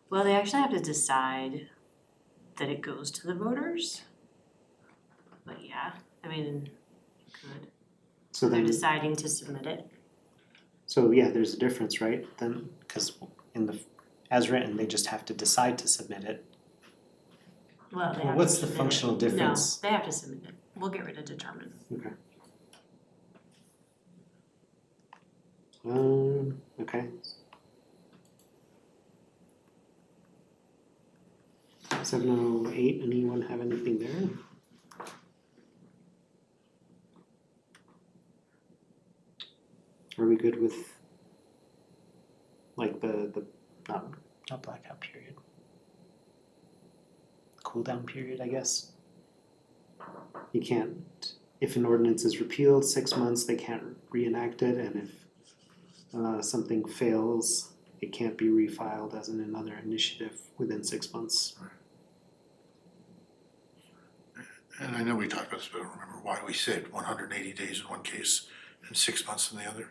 Well, they actually have to decide that it goes to the voters. But yeah, I mean, good. So They're then, deciding to submit it. so yeah, there's a difference, right? Then, because in the, as written, they just have to decide to submit it. Well, they Well, have what's to the submit functional it. difference? No, they have to submit it. We'll get rid of determine. Okay. Okay. 708, anyone have anything there? Are we good with like the not blackout period? Cool down period, I guess. You can't, if an ordinance is repealed 6 months, they can't reenact it, and if something fails, it can't be refiled as another initiative within 6 months. And I know we talked about this, but I don't remember why we said 180 days in one case and 6 months in the other.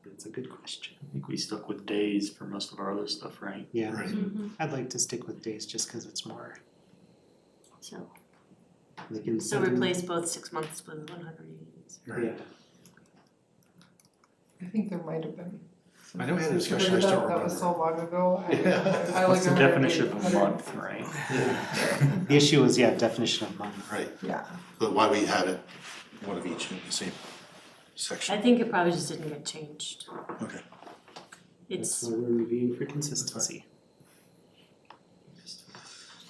That's a good question. I think we stuck with days for most of our other stuff, right? Yeah, Right. I'd like to stick with days just because it's more So, like in so replace both 6 months with 180 days. Yeah, I think there might have been. I know we had a some discussion, I just don't that was so long ago. Yeah. I What's the like definition of a 180, month, right? the issue is, yeah, definition of month. Right, Yeah. but why we had it, one of each in the same I section. think it probably just didn't get changed. Okay. That's It's, why we're reviewing for consistency.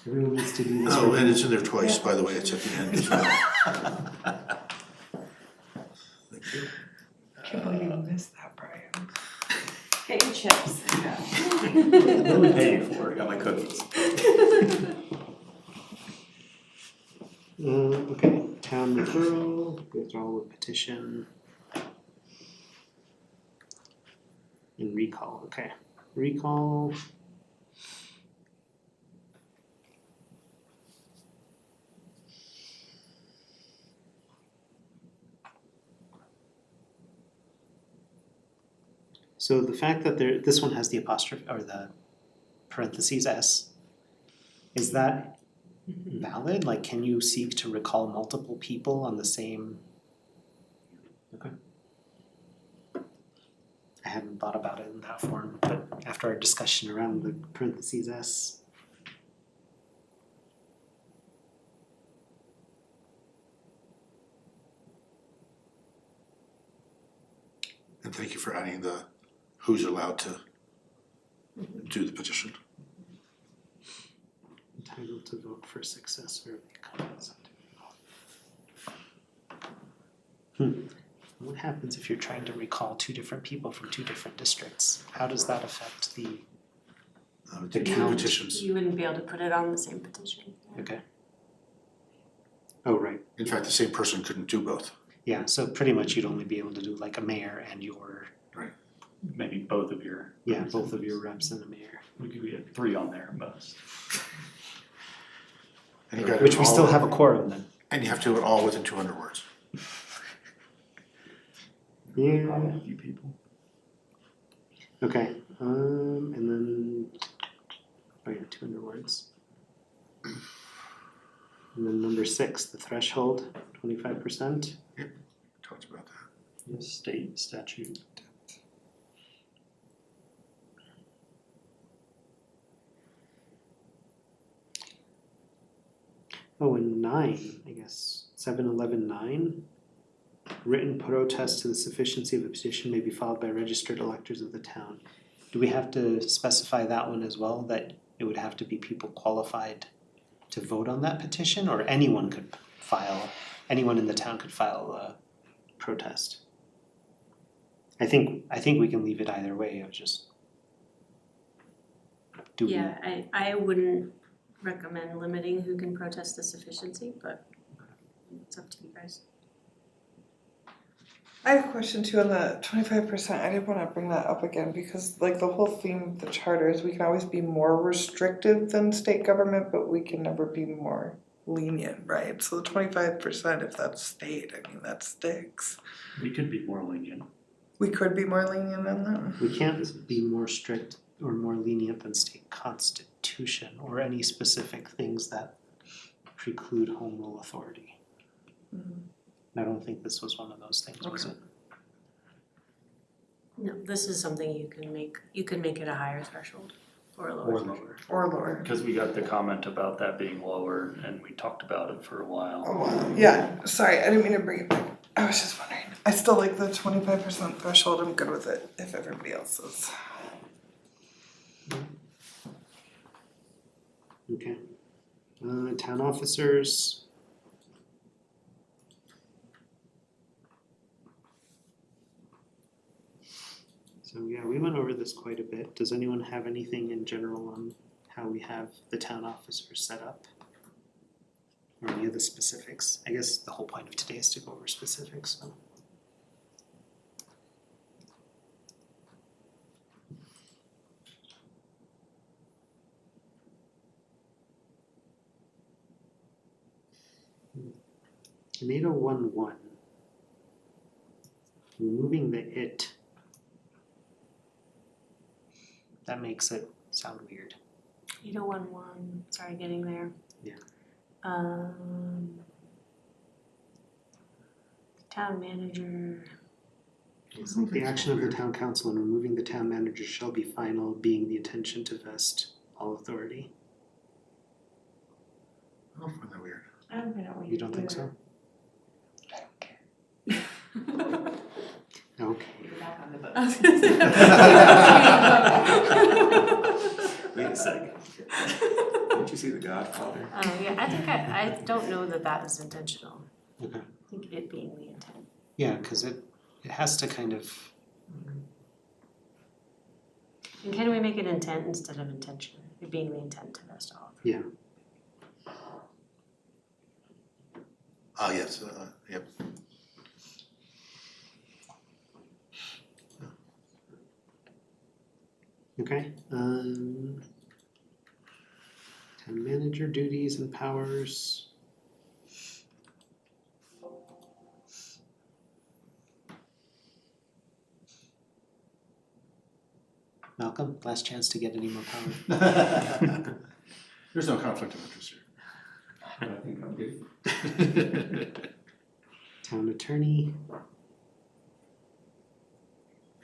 Everyone needs to do this. Oh, right and now. it's in there twice, by the way, it's at the end as well. Thank you. Can't believe you missed that, Brian. Get your chips. What we pay you for? I got my cookies. Okay, town referral, withdrawal of petition. And recall, okay, recall. So the fact that this one has the apostrophe or the parentheses S, is that valid? Like, can you seek to recall multiple people on the same? Okay. I hadn't thought about it in that form, but after our discussion around the parentheses S. And thank you for adding the who's allowed to do the petition. Entitled to vote for successor of the comprised. What happens if you're trying to recall two different people from two different districts? How does that affect the, The count. petitions. You wouldn't be able to put it on the same petition. okay? Oh, right, In fact, the same person couldn't do both. yeah, so pretty much you'd only be able to do like a mayor and your, Maybe both of your. yeah, both of your reps and a mayor. We could get 3 on there at most. And you gotta Which do we all still of- have a quorum then. And you have to do it all within 200 words. Yeah. Probably a few people. Okay, and then, oh yeah, 200 words. And then number 6, the threshold, 25%. Talked about that. State statute. Oh, and 9, I guess, 7-11-9. Written protest to the sufficiency of a petition may be filed by registered electors of the town. Do we have to specify that one as well, that it would have to be people qualified to vote on that petition, or anyone could file, anyone in the town could file a protest? I think we can leave it either way, of just. Do we? Yeah, I wouldn't recommend limiting who can protest the sufficiency, but it's up to you guys. I have a question too on the 25%. I didn't wanna bring that up again because like the whole theme of the charter is we can always be more restrictive than state government, but we can never be more lenient, right? So the 25%, if that's state, I mean, that sticks. We could be more lenient. We could be more lenient on that. We can't be more strict or more lenient than state constitution or any specific things that preclude home rule authority. Mhm. I don't think this was one of those things, was it? No, this is something you can make it a higher threshold or a lower Or threshold. lower. Or lower. Because we got the comment about that being lower and we talked about it for a while. Oh, wow. Yeah, sorry, I didn't mean to bring it back. I was just wondering. I still like the 25% threshold. I'm good with it if everybody else is. Okay. Town officers. So yeah, we went over this quite a bit. Does anyone have anything in general on how we have the town officers set up? Or any of the specifics? I guess the whole point of today is to go over specifics, so. In 8011, removing the it, that makes it sound weird. 8011, sorry, getting there. Yeah. Town manager, The action of the town council in removing the town manager shall be final, being the intention to vest all authority. I don't find that weird. I don't know. You don't think so? Okay. Wait a second. Didn't you see The Godfather? Yeah, I think I don't know that is intentional. Okay. I think it being the intent. Yeah, cause it has to kind of, And can we make it intent instead of intention? It being the intent to vest all. yeah, Yes, yep. okay. Town manager duties and powers. Malcolm, last chance to get any more power. There's no conflict of interest here. I think I'm good. Town attorney.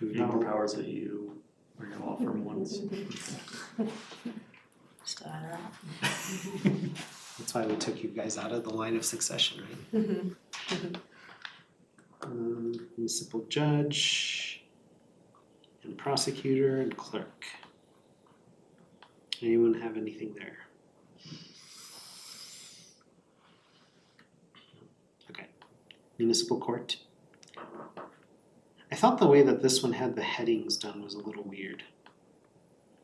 Any more powers that you or your law firm wants. Still had her out. That's why we took you guys out of the line of succession, right? Municipal judge and prosecutor and clerk. Anyone have anything there? Okay. Municipal court. I thought the way that this one had the headings done was a little weird.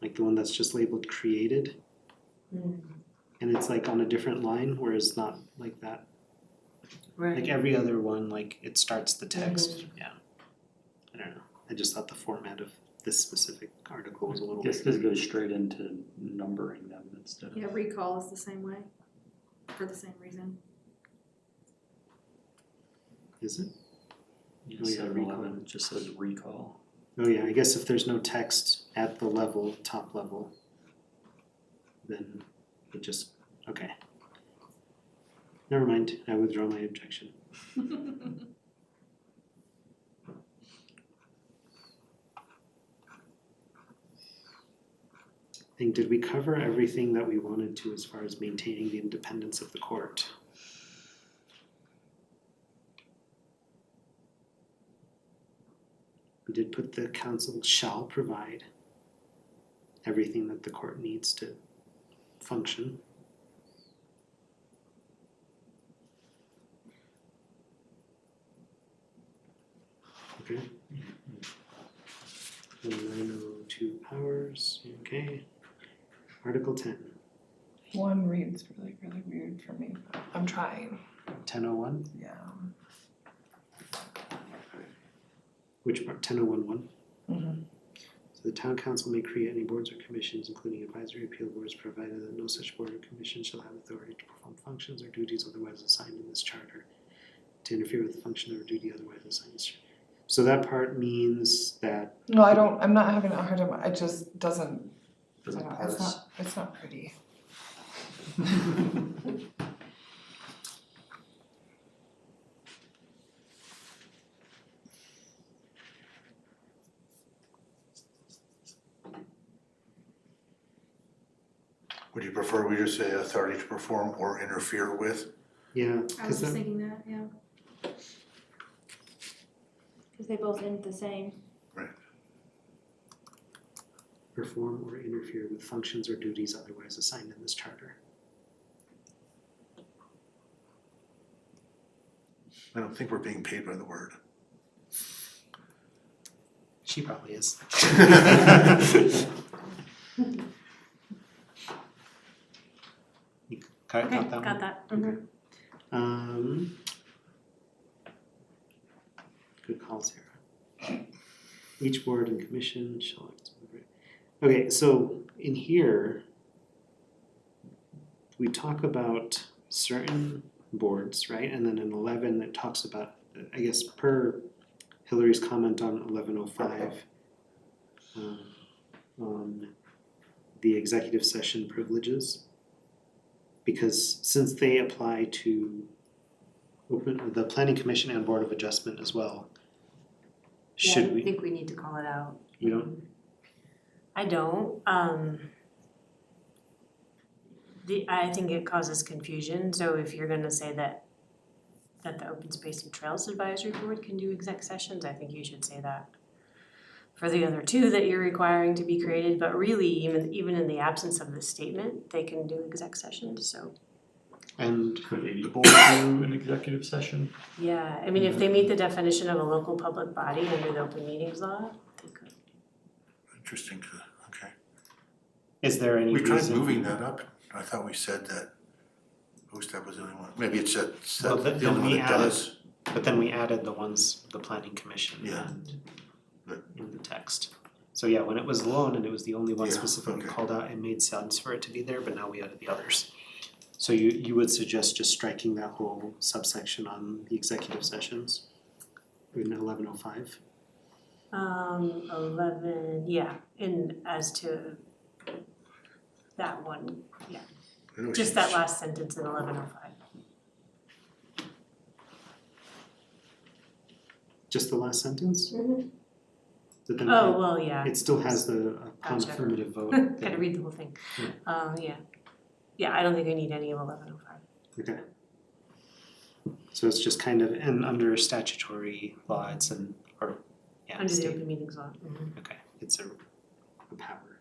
Like the one that's just labeled created. And it's like on a different line, whereas not like that. Like Right. every other one, like it starts the text, yeah. I don't know, I just thought the format of this specific article was a little Guess weird. this goes straight into numbering them instead of. Yeah, recall is the same way, for the same reason. Is it? Yeah, Oh, yeah, 7-11, it just says recall. Oh yeah, I guess if there's no text at the level, top level, then it just, okay. Never mind, I withdraw my objection. I think, did we cover everything that we wanted to as far as maintaining the independence of the court? We did put the council shall provide everything that the court needs to function. Okay. And 902 powers, okay. Article 10, One reads really, really weird for me. I'm trying. 1001, Yeah. which part, 1001-1? Mhm. So the town council may create any boards or commissions, including advisory appeal boards, provided that no such board or commission shall have authority to perform functions or duties otherwise assigned in this charter, to interfere with the function or duty otherwise assigned in this charter. So that part means that, No, I'm not having a hard time, it just doesn't, I Doesn't don't, parse. it's not pretty. Would you prefer we just say authority to perform or interfere with? yeah, I was because just thinking that, yeah. Cause they both end the same. perform or interfere with functions or duties otherwise assigned in this charter. I don't think we're being paid by the word. She probably is. You got Okay, that one? got that. Um, good call, Sarah. Each board and commission shall. Okay, so in here, we talk about certain boards, right? And then in 11, it talks about, I guess, per Hillary's comment on 1105, on the executive session privileges. Because since they apply to the planning commission and board of adjustment as well, should I we, think we need to call it out. we don't, I don't, I think it causes confusion, so if you're gonna say that the Open Space and Trails Advisory Board can do exec sessions, I think you should say that. For the other two that you're requiring to be created, but really, even in the absence of this statement, they can do exec sessions, so. and Could any board do an executive session? Yeah, I mean, if they meet the definition of a local public body under the open meetings law, they could. Interesting, okay. is there any We reason? tried moving that up. I thought we said that OSTEP was the only one. Maybe it's that, Well, the then only one we that added- does. But then we added the ones, the planning commission Yeah. and But- in the text. So yeah, when it was alone and it was the only one Yeah, specifically okay. called out, it made sense for it to be there, but now we added the others. So you would suggest just striking that whole subsection on the executive sessions in 1105? 11, yeah, and as to that one, I know just she- that last sentence in 1105. Just the last sentence? But then Oh, well, yeah. it still has the upon Gotcha. affirmative vote. Gotta read the whole thing. Yeah. Yeah. Yeah, I don't think we need any of 1105. Okay. So it's just kind of, and under statutory law, it's an, or, yeah, Under the state, open meetings law. Mhm. okay, it's a power.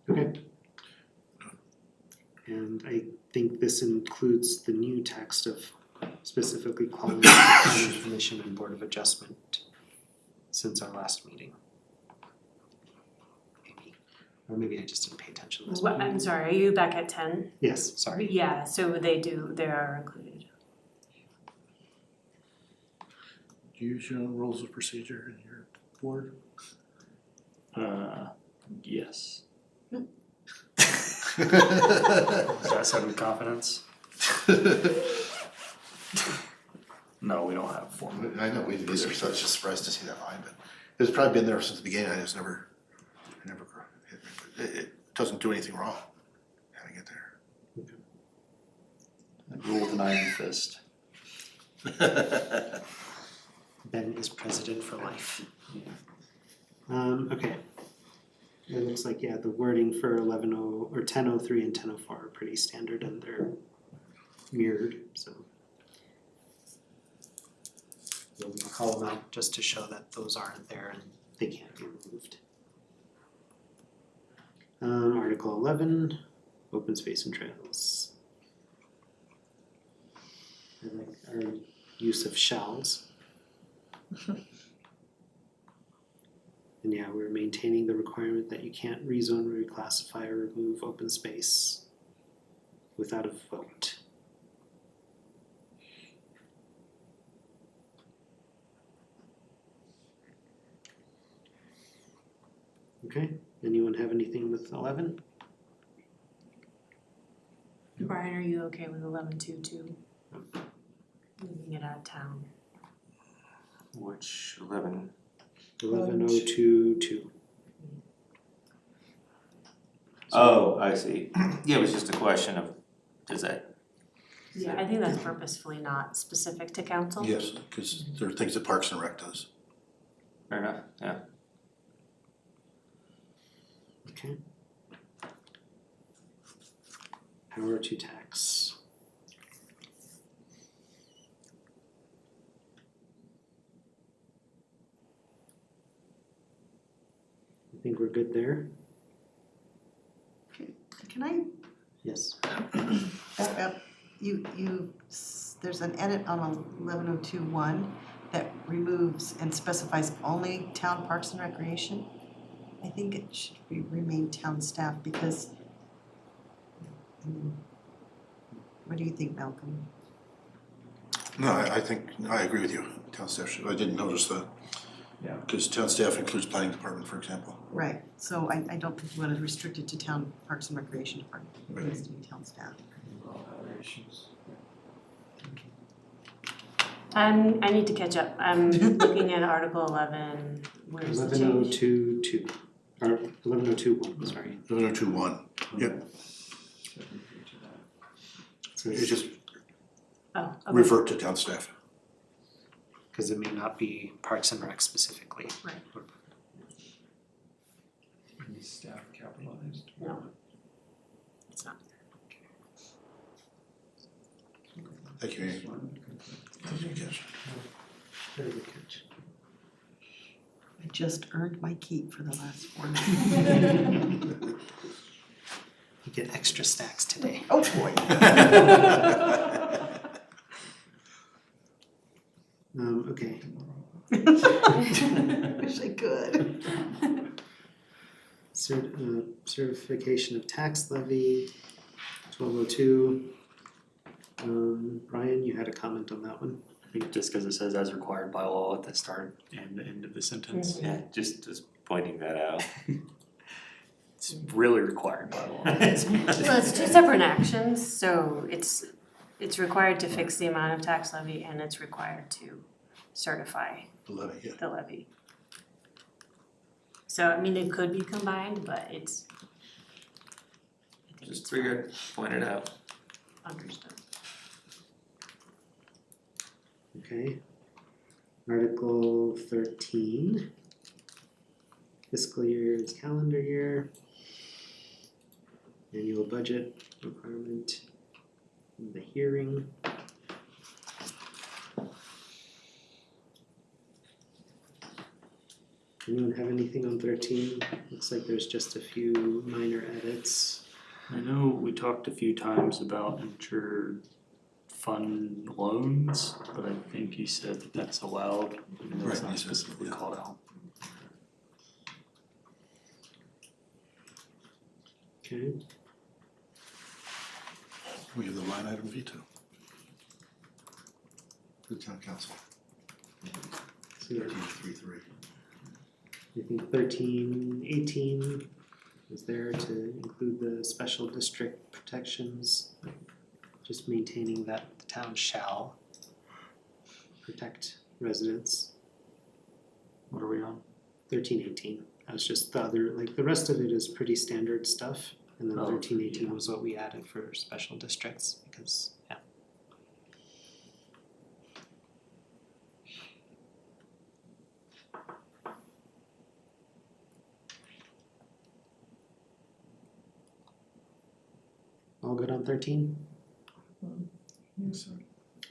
Okay. And I think this includes the new text of specifically calling it the planning commission and board of adjustment since our last meeting. Maybe, or maybe I just didn't pay attention this What, morning. I'm sorry, are you back at 10? Yes, sorry. Yeah, so they are included. Do you use your own rules of procedure in your board? Yes. Is Is that said with confidence? No, we don't have formal. I know, we didn't either, so I was just surprised to see that line, but it's probably been there since the beginning, I never, it doesn't do anything wrong having it Rule with an iron fist. there. Ben is president for life. Okay. It looks like, yeah, the wording for 11:0 or 10:03 and 10:04 are pretty standard and they're mirrored, so. We'll call them out just to show that those aren't there and they can't be removed. Article 11, open space and trails. I like our use of shalls. And yeah, we're maintaining the requirement that you can't rezone, reclassify, or remove open space without a vote. Okay, anyone have anything with 11? Brian, are you okay with 11.2 too? Moving it out of town. Which 11? 11:022. Oh, I see. Yeah, it was just a question of, does that, Yeah, I think that's purposefully not specific to council. Yes, because there are things that Parks and Rec does. fair enough, yeah. Okay. Power to tax. I think we're good there. Can I Yes. back up? There's an edit on 1102.1 that removes and specifies only town parks and recreation. I think it should remain town staff because, what do you think, Malcolm? No, I think, I agree with you, town staff should, I didn't notice that. Yeah. Because town staff includes planning department, for example. Right, so I don't think you want to restrict it to town parks and recreation department, it needs to be town staff. I need to catch up. I'm looking at Article 11. Where's the change? 11:022, or 11:021, sorry. 1102.1, yep, So it's just Oh, okay. revert to town staff. because it may not be Parks and Rec specifically. Right. Any staff capitalized? No. It's not. Thank you, Amy. Good catch. Very good catch. I just earned my keep for the last 4 minutes. You get extra stacks today. Oh, boy. Okay. Wish I could. Certification of tax levy, 1202. Brian, you had a comment on that one? I think just because it says as required by law at the start and the end of the sentence. Yeah, just pointing that out. It's really required by law. Well, it's two separate actions, so it's required to fix the amount of tax levy and it's required to certify The levy, yeah. the levy. So, I mean, it could be combined, but it's, I think Just it's figured, point it out. understood. Okay. Article 13. fiscal year is calendar year. Annual budget requirement, the hearing. Anyone have anything on 13? Looks like there's just a few minor edits. I know we talked a few times about insured fund loans, but I think you said that that's allowed, even though it's Right, not you said, specifically yeah. called out. Okay, We have the line item veto. For the town council, so 13.33. I think 13, 18 is there to include the special district protections. Just maintaining that the town shall protect residents. What are we on? 13, 18, that was just the other, like the rest of it is pretty standard stuff. And then Oh, 13, 18 yeah. was what we added for special districts because, yeah. All good on 13?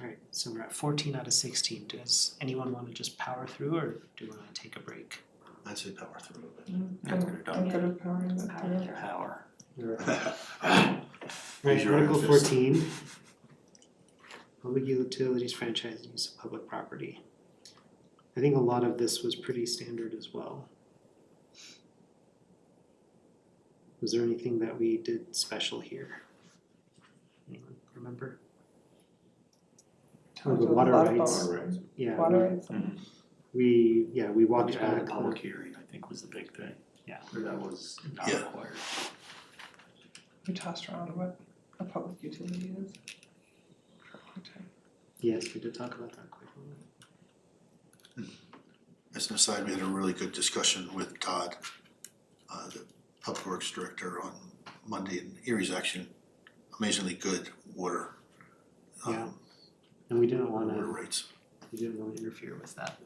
Alright, so we're at 14 out of 16. Does anyone want to just power through or do you want to take a break? I'd say power through I'm good at powering that through. Power. Right, Raise your Article hand, fist. 14. Public utilities franchise use of public property. I think a lot of this was pretty standard as well. Was there anything that we did special here? Anyone remember? Oh, the water rights, yeah, Water rights. we walked We added back. a public hearing, I think was the big thing. Yeah. Or that was not Yeah. required. We tossed around what a public utility is. Yes, we did talk about that quite a lot. As an aside, we had a really good discussion with Todd, the Public Works Director, on Monday, and Erie's actually amazingly good water. Yeah. And we didn't want Water to, rates. we didn't want to interfere with that.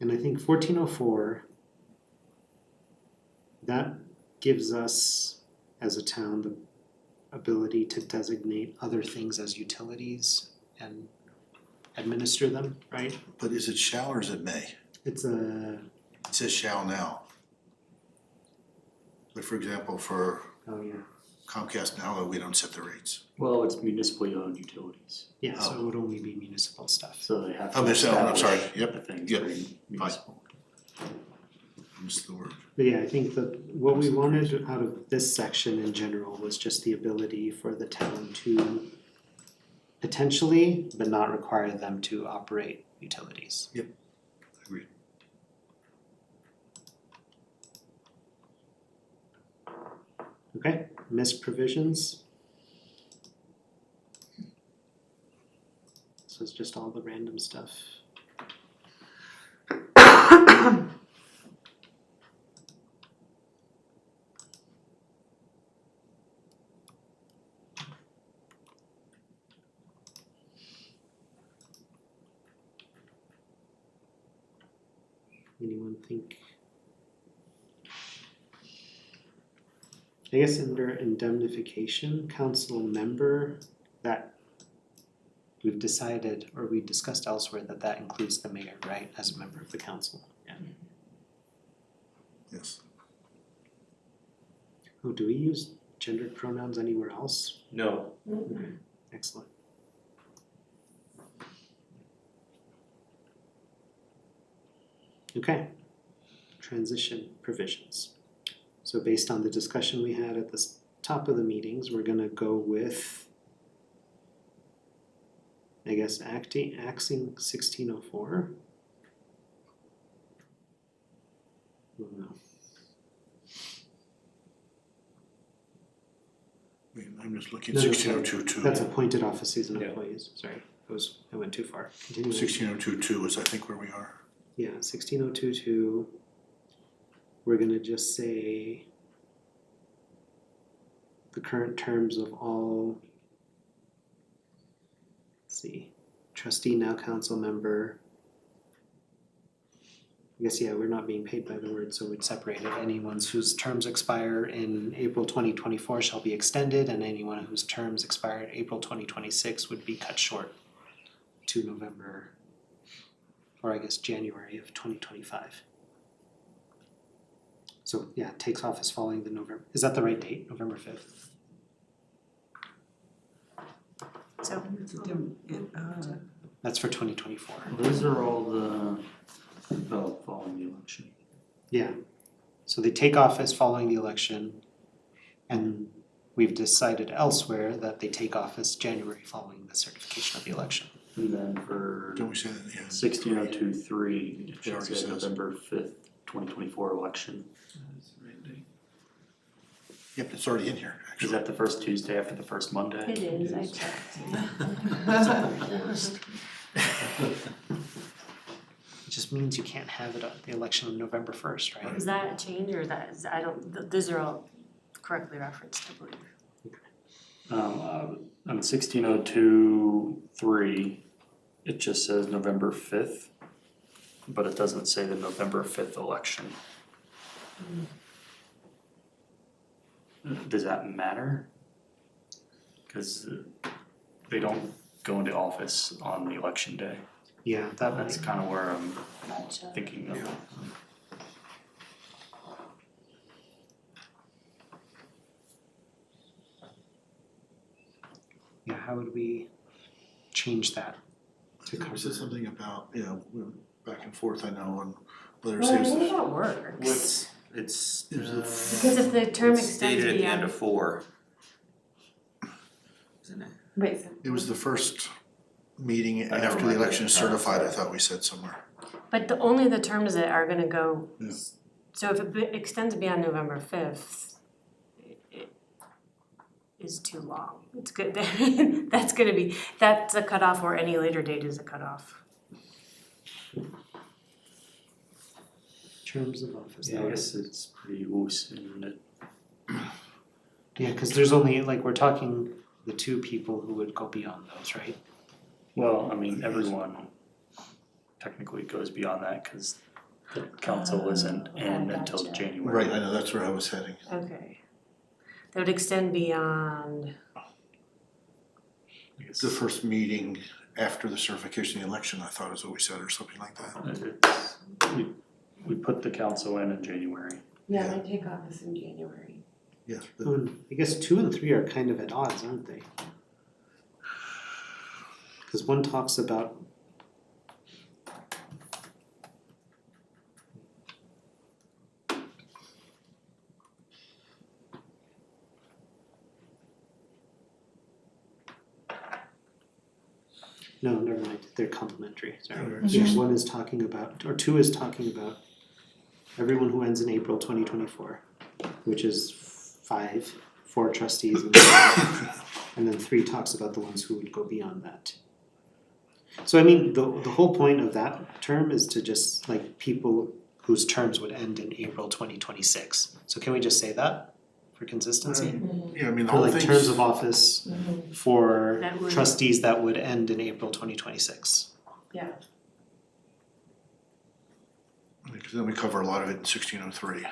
And I think 1404, that gives us as a town the ability to designate other things as utilities and administer them, right? But is it shall or is it may? It's a, It says shall now. Like for example, for oh yeah, Comcast now, we don't set the rates. Well, it's municipally owned utilities, yeah, so it would only be municipal stuff. so they have to I'm establish sorry, yep, the things yep, that are municipal. I missed the word. But yeah, I think that what we wanted out of this section in general was just the ability for the town to potentially, but not require them to operate utilities. Agreed. Okay, missed provisions. So it's just all the random stuff. Anyone think? I guess under indemnification, council member, that we've decided, or we discussed elsewhere, that includes the mayor, right, as a member of the council? Yeah. Yes. Oh, do we use gendered pronouns anywhere else? No, Okay, excellent. Okay, transition provisions. So based on the discussion we had at the top of the meetings, we're gonna go with, I guess, axing 1604. Oh, no. I'm just looking No, at no, 16022. That's appointed offices and Yeah. employees, sorry, I went too far. Continue. 16022 is I think where we are. Yeah, 16022. We're gonna just say the current terms of all, let's see, trustee, now council member, guess, yeah, we're not being paid by the word, so we'd separate it. Anyone whose terms expire in April 2024 shall be extended, and anyone whose terms expire in April 2026 would be cut short to November, or I guess January of 2025. So yeah, takes office following the November, is that the right date, November 5th? So That's for 2024. Those are all the, following the election. Yeah, so they take office following the election, and we've decided elsewhere that they take office January following the certification of the election. And then for Don't we say that, yeah? 16023, it It should already say says. November 5th, 2024 election. That's the right date. Yep, it's already in here, Is actually. that the first Tuesday after the first Monday? it is, I checked. It just means you can't have it on the election on November 1st, right? Is that a change or that is, I don't, those are all correctly referenced, I believe. On 16023, it just says November 5th, but it doesn't say the November 5th election. Does that matter? Cause they don't go into office on the election day. Yeah, That's kind of where I'm Gotcha. thinking of. yeah, how would we change that to cover? There was something about, we were back and forth, I know, on whether Well, I it think says. that works. It's It was the Because if the term it's extends stated at the end beyond. of 4. Isn't it? Wait, so It was the first meeting never after the mind. election is certified, I thought we said somewhere. But only the terms that are gonna go, Yeah. so if it extends beyond November 5th, it is too long. It's good, that's a cutoff, or any later date is a cutoff. Terms of office. Yeah, I guess it's pretty loose, isn't it? Yeah, cause there's only, like, we're talking the two people who would go beyond those, right? Well, I mean, everyone technically goes beyond that, cause the council isn't in until gotcha. January. Right, I know, that's where I was heading. Okay. That would extend beyond, I guess The first meeting after the certification of the election, I thought is what we said, or something like that. we put the council in January. yeah, they take office in January. Yeah, I guess 2 and 3 are kind of at odds, aren't they? Cause one talks about no, never mind, they're complementary, sorry. Yeah, one is talking about, or 2 is talking about everyone who ends in April 2024, which is 4 trustees, and then 3 talks about the ones who would go beyond that. So I mean, the whole point of that term is to just, like, people whose terms would end in April 2026. So can we just say that for consistency? Yeah, I mean, the For whole like thing's. terms of office for That would- trustees that would end in April 2026. Yeah. Because then we cover a lot of it in 1603.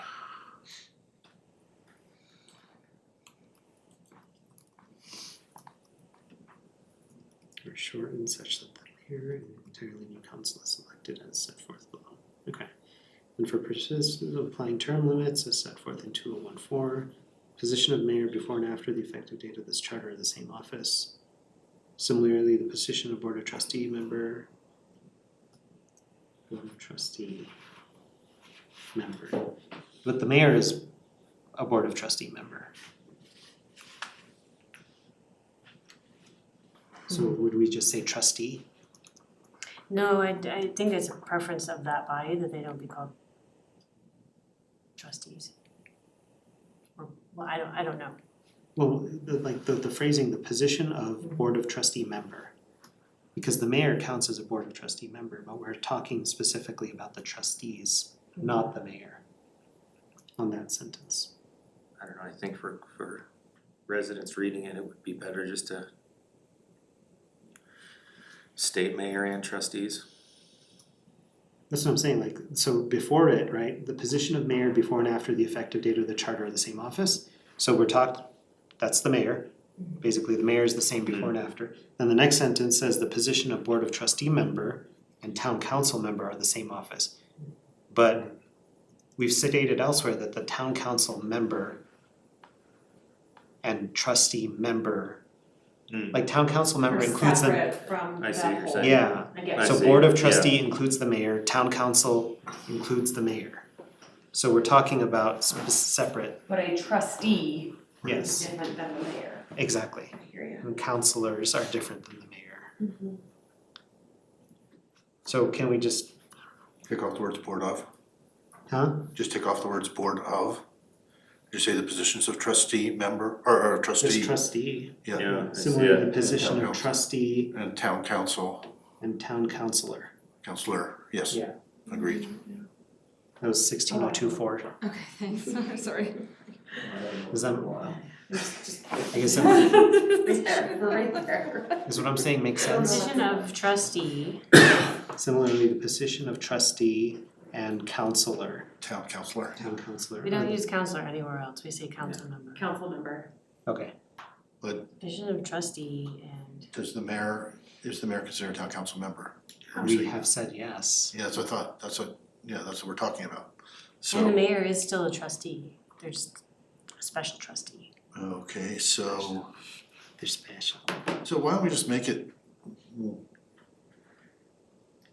Are shortened such that the mayor and entirely new council is elected as set forth below. Okay. And for purposes of applying term limits as set forth in 2014, position of mayor before and after the effective date of this charter are the same office. Similarly, the position of board of trustee member. Board of trustee member. But the mayor is a board of trustee member. So would we just say trustee? no, I think it's a preference of that body that they don't be called trustees. Or, well, I don't know. Well, the phrasing, the position of board of trustee member. Because the mayor counts as a board of trustee member, but we're talking specifically about the trustees, not the mayor. On that sentence. I don't know, I think for residents reading it, it would be better just to state mayor and trustees. That's what I'm saying, like, so before it, right, the position of mayor before and after the effective date of the charter of the same office. So that's the mayor, basically the mayor is the same before and after. Then the next sentence says the position of board of trustee member and town council member are the same office. But we've stated elsewhere that the town council member and trustee member, like town council member Or includes the, separate from I the see what you're whole. saying. yeah. I get I So see, board of yeah. trustee includes the mayor, town council includes the mayor. So we're talking about separate, But a trustee is yes, different than the mayor. exactly. I hear you. And councilors are different than the mayor. So can we just, Take off the words board of, huh? just take off the words board of. Just say the positions of trustee member, or Just trustee, trustee, yeah, Yeah, I see similarly the it. position Yeah. of trustee and town council, and town councilor. counselor, yes, Yeah. agreed. That was 16024. Okay, thanks, sorry. Is that, I guess that, Right there. is what I'm saying makes sense? Position of trustee, Similarly, the position of trustee and counselor, Town councilor, town councilor. we don't use counselor anywhere else, we say council member. Council member. Okay, Position of trustee and, is the mayor considered a town council member? we have said yes. Yeah, that's what I thought, that's what we're talking about. and the So, mayor is still a trustee, there's a special trustee. okay, so They're special. why don't we just make it,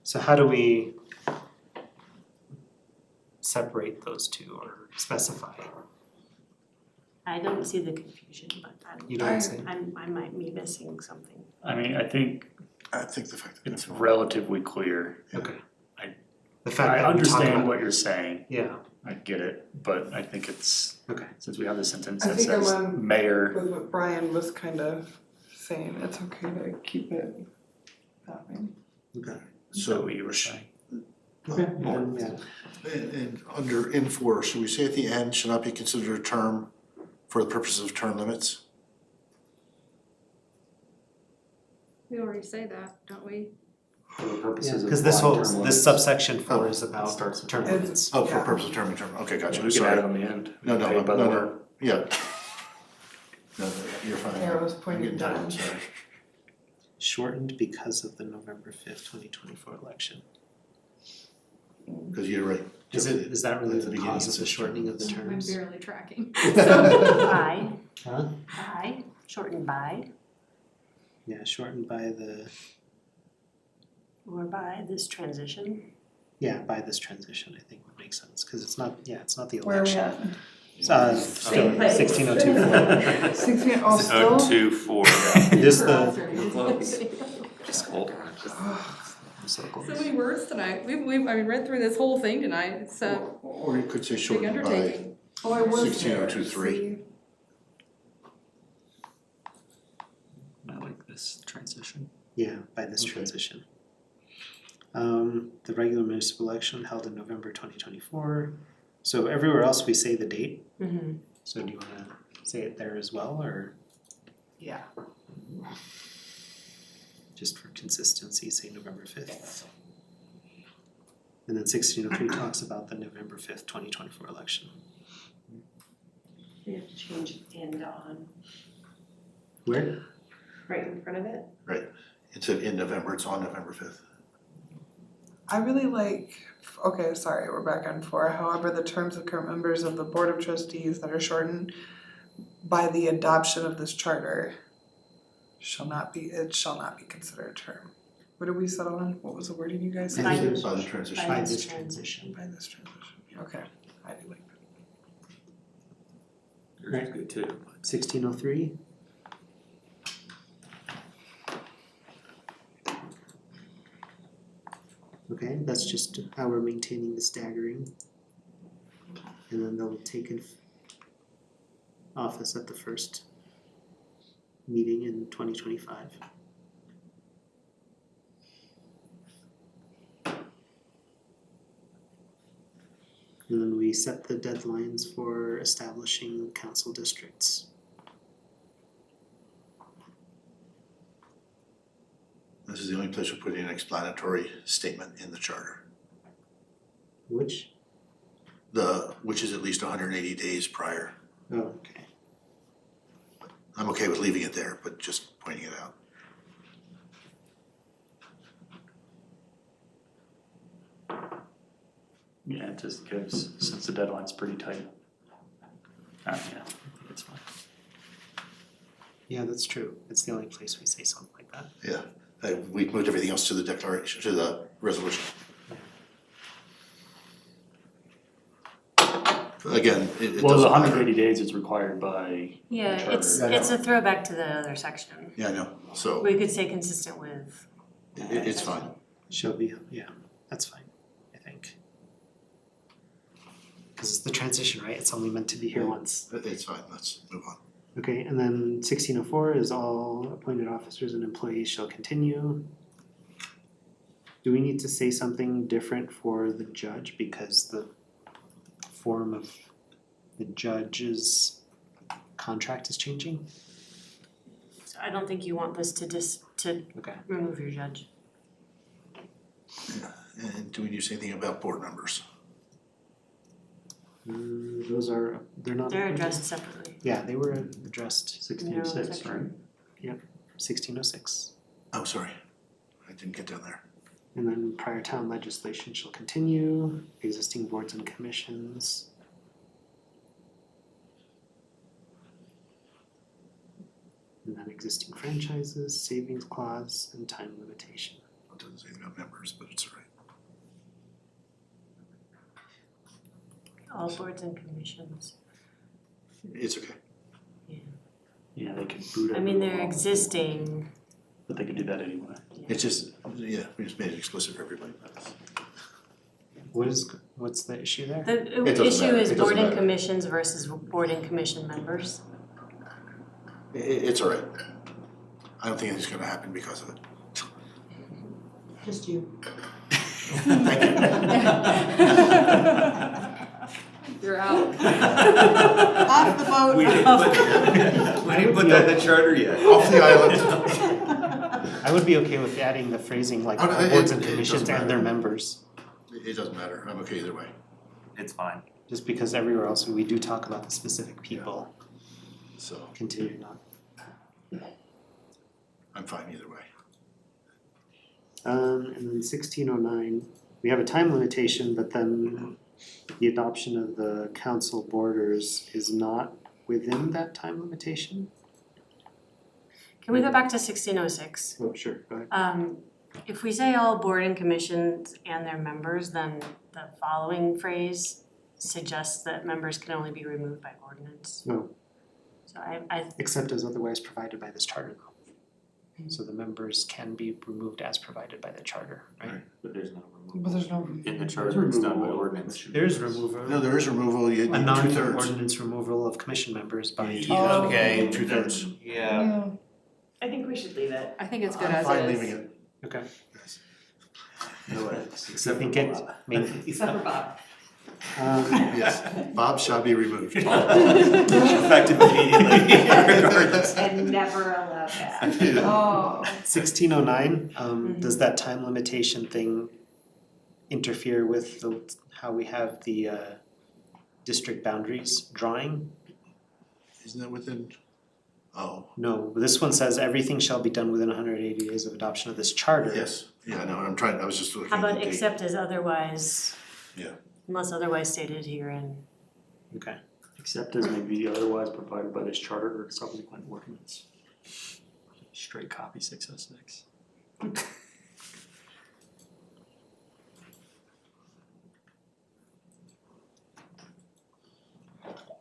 So how do we separate those two or specify? I don't see the confusion, but You don't say? I might be missing something. I mean, I think I think the fact that it's relatively clear. Okay. I- The fact I that we talk understand about- what you're saying, Yeah, I get it, but I think it's, okay. since we have the sentence I that think I'm says on- mayor, With what Brian was kind of saying, it's okay to keep it that way. Okay. so So, what you were saying. Okay, then, yeah. and under in for, should we say at the end, should not be considered a term for the purposes of term limits? We already say that, don't we? For the Yeah, purposes of cause this applying whole, term this limits. subsection 4 Oh, is about starts with term It's- limits. Oh, for Yeah. purpose of term and term, okay, gotcha, We can sorry. add it on the end. No, no, Paid by the no, word. no, yeah. No, you're fine. Arrows I'm pointing getting tired, down. sorry. Shortened because of the November 5th, 2024 election. Cause you're right. Is that really At the the beginning cause it of the says shortening of the I'm terms? barely tracking. By, Huh? by, shortened by, Yeah, shortened by the, or by this transition. yeah, by this transition, I think would make sense, cause it's not the Where are we election. at? Still place. 16024. 16, oh, still? 024, This the, we're close. Just hold on, I'm so close. So many words tonight, we've, read through this whole thing tonight, it's a Or you could say big shortened by undertaking. Oh, I was 16023. I like this transition. Yeah, by this Okay. transition. The regular municipal election held in November 2024. So everywhere else we say the date. Mm-hmm. So do you wanna say it there as well, or Yeah. just for consistency, say November 5th? And then 1603 talks about the November 5th, 2024 election. You have to change and on, Where? right in front of it. Instead of in November, it's on November 5th. I really like, okay, sorry, we're back on 4. However, the terms of current members of the Board of Trustees that are shortened by the adoption of this charter shall not be considered a term. What did we settle on? What was the wording you guys said? By By the By transition. By this this transition. transition. By this transition, okay, I do like that. Yours is good too. 1603. Okay, that's just how we're maintaining the staggering. And then they'll take office at the first meeting in 2025. And then we set the deadlines for establishing council districts. This is the only place we're putting an explanatory statement in the charter. Which? Which is at least 180 days prior. Oh, okay. I'm okay with leaving it there, but just pointing it out. Yeah, it just gives, since the deadline's pretty tight. Yeah, I think it's fine. Yeah, that's true. It's the only place we say something like that. Yeah, we've moved everything else to the declaration, to the resolution. Again, it Well, the doesn't matter. 180 days is required by Yeah, the charter. it's a throwback to the other section. Yeah, I know, so We could say consistent with. it's fine. Shall be, yeah, that's fine, I think. Cause it's the transition, right? It's only meant to be here once. It's fine, let's move on. Okay, and then 1604 is all appointed officers and employees shall continue. Do we need to say something different for the judge because the form of the judge's contract is changing? So I don't think you want this to Okay. remove your judge. And do we need to say anything about board members? Those are, they're not. They're appointed. addressed separately. Yeah, they were addressed 1606, right? 1606. Oh, sorry, I didn't get down there. And then prior town legislation shall continue, existing boards and commissions. And then existing franchises, savings clause, and time limitation. It doesn't say anything about members, but it's all right. All boards and commissions. It's okay. Yeah, they could boot I mean, they're everyone off, existing. but they could do that anyway. It's just, yeah, we just made it explicit for everybody. What's the issue there? The It doesn't issue matter. is It doesn't board and matter. commissions versus board and commission members. It's all right. I don't think anything's gonna happen because of it. Just you. Thank you. You're out. Off the boat. We didn't put that in the charter yet. Off the island. I would be okay with adding the phrasing like Oh, no, all boards and it doesn't commissions and their matter. members. It doesn't matter, I'm okay either way. It's fine. Just because everywhere else we do talk about the specific people So continuing on. I'm fine either way. And then 1609, we have a time limitation, but then the adoption of the council borders is not within that time limitation? Can we go back to 1606? Oh, sure, go ahead. If we say all board and commissions and their members, then the following phrase suggests that members can only be removed by ordinance. No, So I except as otherwise provided by this charter though. So the members can be removed as provided by the charter, right? But there's no removal. But there's no. In the charter, it's done by ordinance. There's removal. No, there is removal, you A need non 2/3. ordinance removal of commission members by. Yeah. Okay. 2/3. Yeah. I think we should leave it. I think it's good I'm as fine is. leaving it. Okay. Yes. No way. I think it, Except for Bob. Yes, Bob shall be removed. Effective immediately, regardless. And never allow that. Oh. 1609, does that time limitation thing interfere with how we have the district boundaries drawing? Isn't that within, oh, No, this one says everything shall be done within 180 days of adoption of this charter. yes, yeah, no, I was just looking How at the about date. except as otherwise? Yeah. Unless otherwise stated herein. Okay. Except as may be otherwise provided by this charter or subsequent ordinance. Straight copy 606.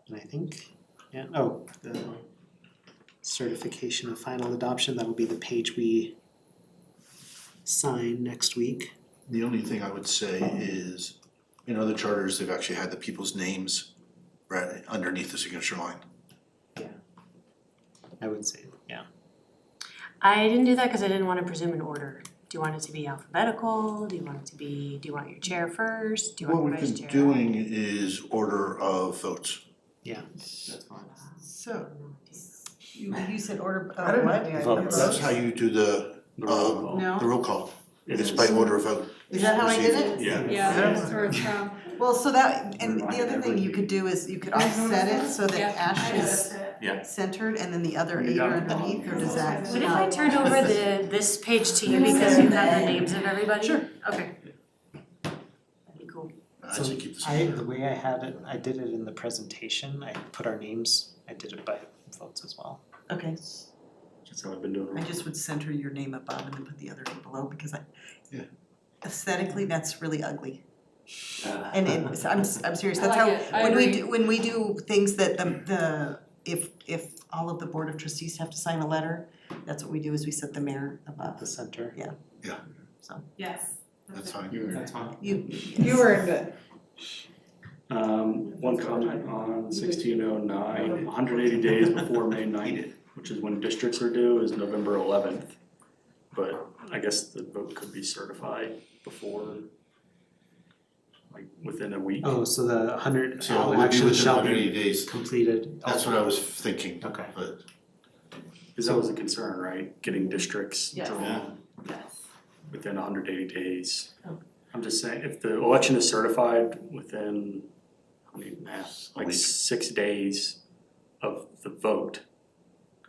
And I think, the certification of final adoption, that'll be the page we sign next week. The only thing I would say is, in other charters, they've actually had the people's names right underneath the signature line. I would say, yeah. I didn't do that because I didn't want to presume an order. Do you want it to be alphabetical? Do you want your chair first? Do you What want we've your vice been chair? doing is order of votes. That's fine. So, you said order, I don't know what? the idea. Vote. That's how you do the roll call. No? roll call. It It's is. by order of vote. Is that how I did it? Yeah. Yeah, that's where it's from. Well, so that, and the other thing you could do is you could offset it so that Ash is Yeah. centered and then the other eight are underneath, or does that What if I turned over this page to you because you have the names of everybody? Sure. Okay. That'd be cool. I'd say keep the I, same. the way I had it, I did it in the presentation, I put our names, I did it by votes as well. Okay, That's how I've been doing I it. just would center your name above and then put the other name below, because Yeah. aesthetically, that's really ugly. Uh, And it's, I'm serious, I that's like how, it. I when we agree. do, when we do things that if all of the board of trustees have to sign a letter, that's what we do, is we set the mayor At above, the center. Yes. That's fine. That's fine. you, You earned it. One comment on 1609, 180 days before May 9th, which is when districts are due, is November 11th. But I guess the vote could be certified before, like within a week. Oh, so the hundred, So it all would be actions within shall 180 be days. completed. That's what I was thinking, Okay. but Because that was a concern, right? Getting districts Yes. drawn Yes. within 180 days. Oh. I'm just saying, if the election is certified within, I mean, A like week. 6 days of the vote,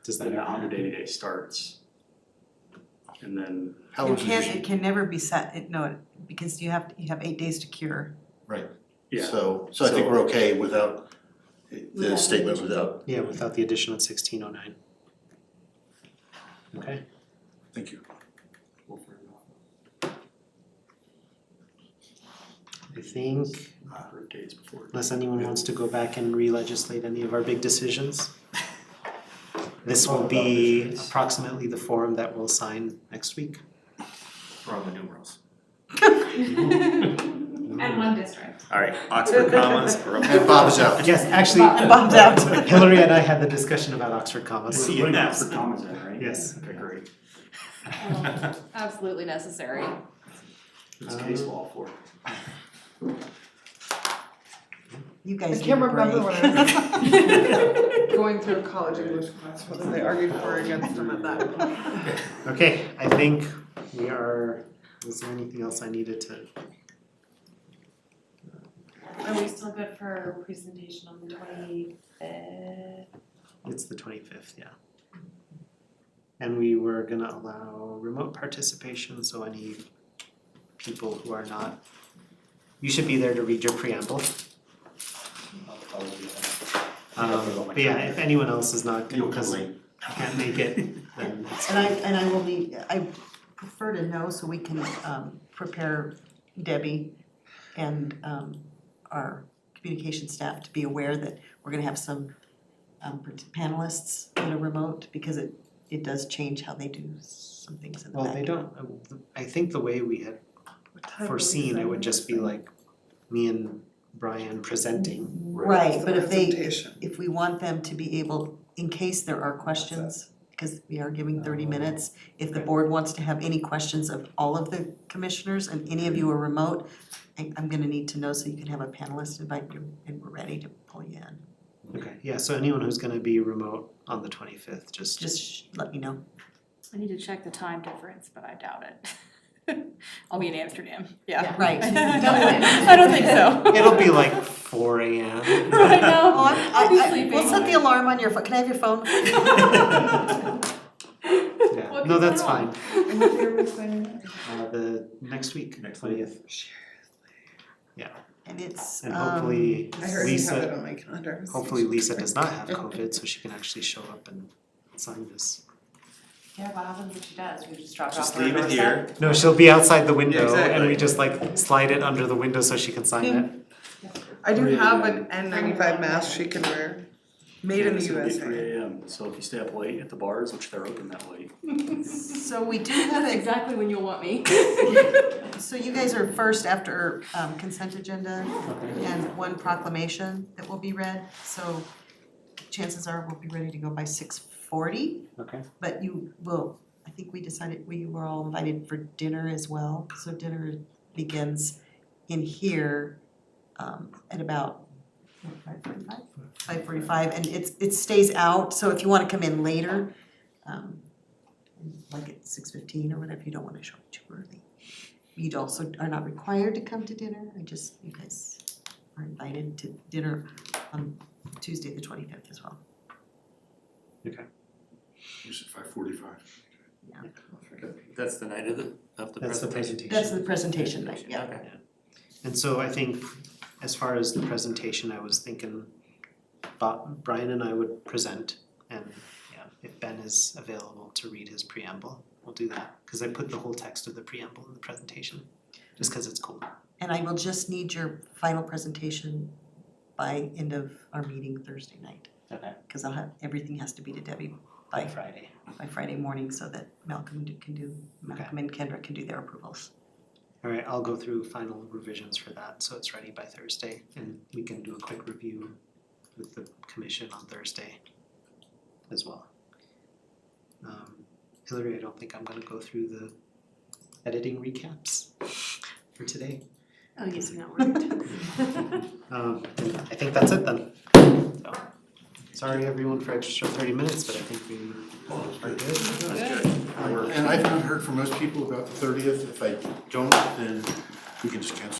Does then that that 180 days starts. And then, how you long is it can't, usually? it can never be set, no, because you have 8 days to cure. yeah, So I think we're okay without the Without statement the without, Yeah, without the addition of 1609. Okay, thank you. I think, number of days before. unless anyone wants to go back and re-legislate any of our big decisions, this will be approximately the form that we'll sign next week. Roman numerals. And one district. Alright, Oxford commas, And Bob is out. Yes, actually, Bob's out. Hillary and I had the discussion about Oxford commas. We're putting Yes. Oxford commas in, right? Yes. Okay, great. Absolutely necessary. It's case law for it. You I guys need can't a remember break. when I was going through a college English class, whether they argued for or against them at that. Okay, I think we are, was there anything else I needed to? Are we still good for presentation on the 25th? It's the 25th, yeah. And we were gonna allow remote participation, so any people who are not, you should be there to read your preamble. I'll do that. But yeah, if anyone else is not, You'll come because late. can't make it, then it's And I will be, I prefer to know so we can prepare Debbie and our communication staff to be aware that we're gonna have some panelists that are remote, because it does change how they do some things in the back. well, they don't, I think the way we had foreseen, it would just be like me and Brian presenting. Right, but if they, Presentation. if we want them to be able, in case there are questions, because we are giving 30 minutes, if the board wants to have any questions of all of the commissioners and any of you are remote, I'm gonna need to know so you can have a panelist invite you and we're ready to pull you in. Okay, yeah, so anyone who's gonna be remote on the 25th, just Let me know. I need to check the time difference, but I doubt it. I'll be in Amsterdam, yeah. Right. I don't think so. it'll be like 4 AM. Right now, Oh, I'll be sleeping. we'll set the alarm on your phone. Can I have your phone? Yeah, What no, can that's go fine. on? And what year was that? The next week, Next week. 20th, And it's and hopefully I already have it Lisa, on my calendar. hopefully Lisa does not have COVID, so she can actually show up and sign this. Yeah, what happens if she does? We just drop it Just off on leave her it doorstep? here. No, she'll be outside the window and exactly. we just like slide it under the window so she can sign it. I do Really, have an N95 mask she can wear, made in the It'll be USA. 3 AM, so if you stay up late at the bars, which they're open that late. So we do have That's a, exactly when you'll want me. so you guys are first after consent agenda and one proclamation that will be read. So chances are we'll be ready to go by 6:40, Okay. but you will, I think we decided we were all invited for dinner as well. So dinner begins in here at about 5:45? 5:45, and it stays out, so if you wanna come in later, like at 6:15 or whatever, you don't wanna show up too early. You also are not required to come to dinner, you guys are invited to dinner on Tuesday, the 25th as well. You said 5:45. That's the night of the That's the presentation. That's the presentation night, yeah. Okay. And so I think as far as the presentation, I was thinking Brian and I would present, and yeah, if Ben is available to read his preamble, we'll do that. Cause I put the whole text of the preamble in the presentation, just cause it's cool. And I will just need your final presentation by end of our meeting Thursday night. Okay. Cause everything has to be to Debbie By by Friday. morning so that Malcolm and Kendra can do their approvals. Alright, I'll go through final revisions for that, so it's ready by Thursday, and we can do a quick review with the commission on Thursday as well. Hillary, I don't think I'm gonna go through the editing recaps for today. Oh, yes, we're not worried. I think that's it then. So, sorry everyone for extra 30 minutes, but I think we are good. That's good. And I've not heard from most people about the 30th. If I don't, then we can just cancel.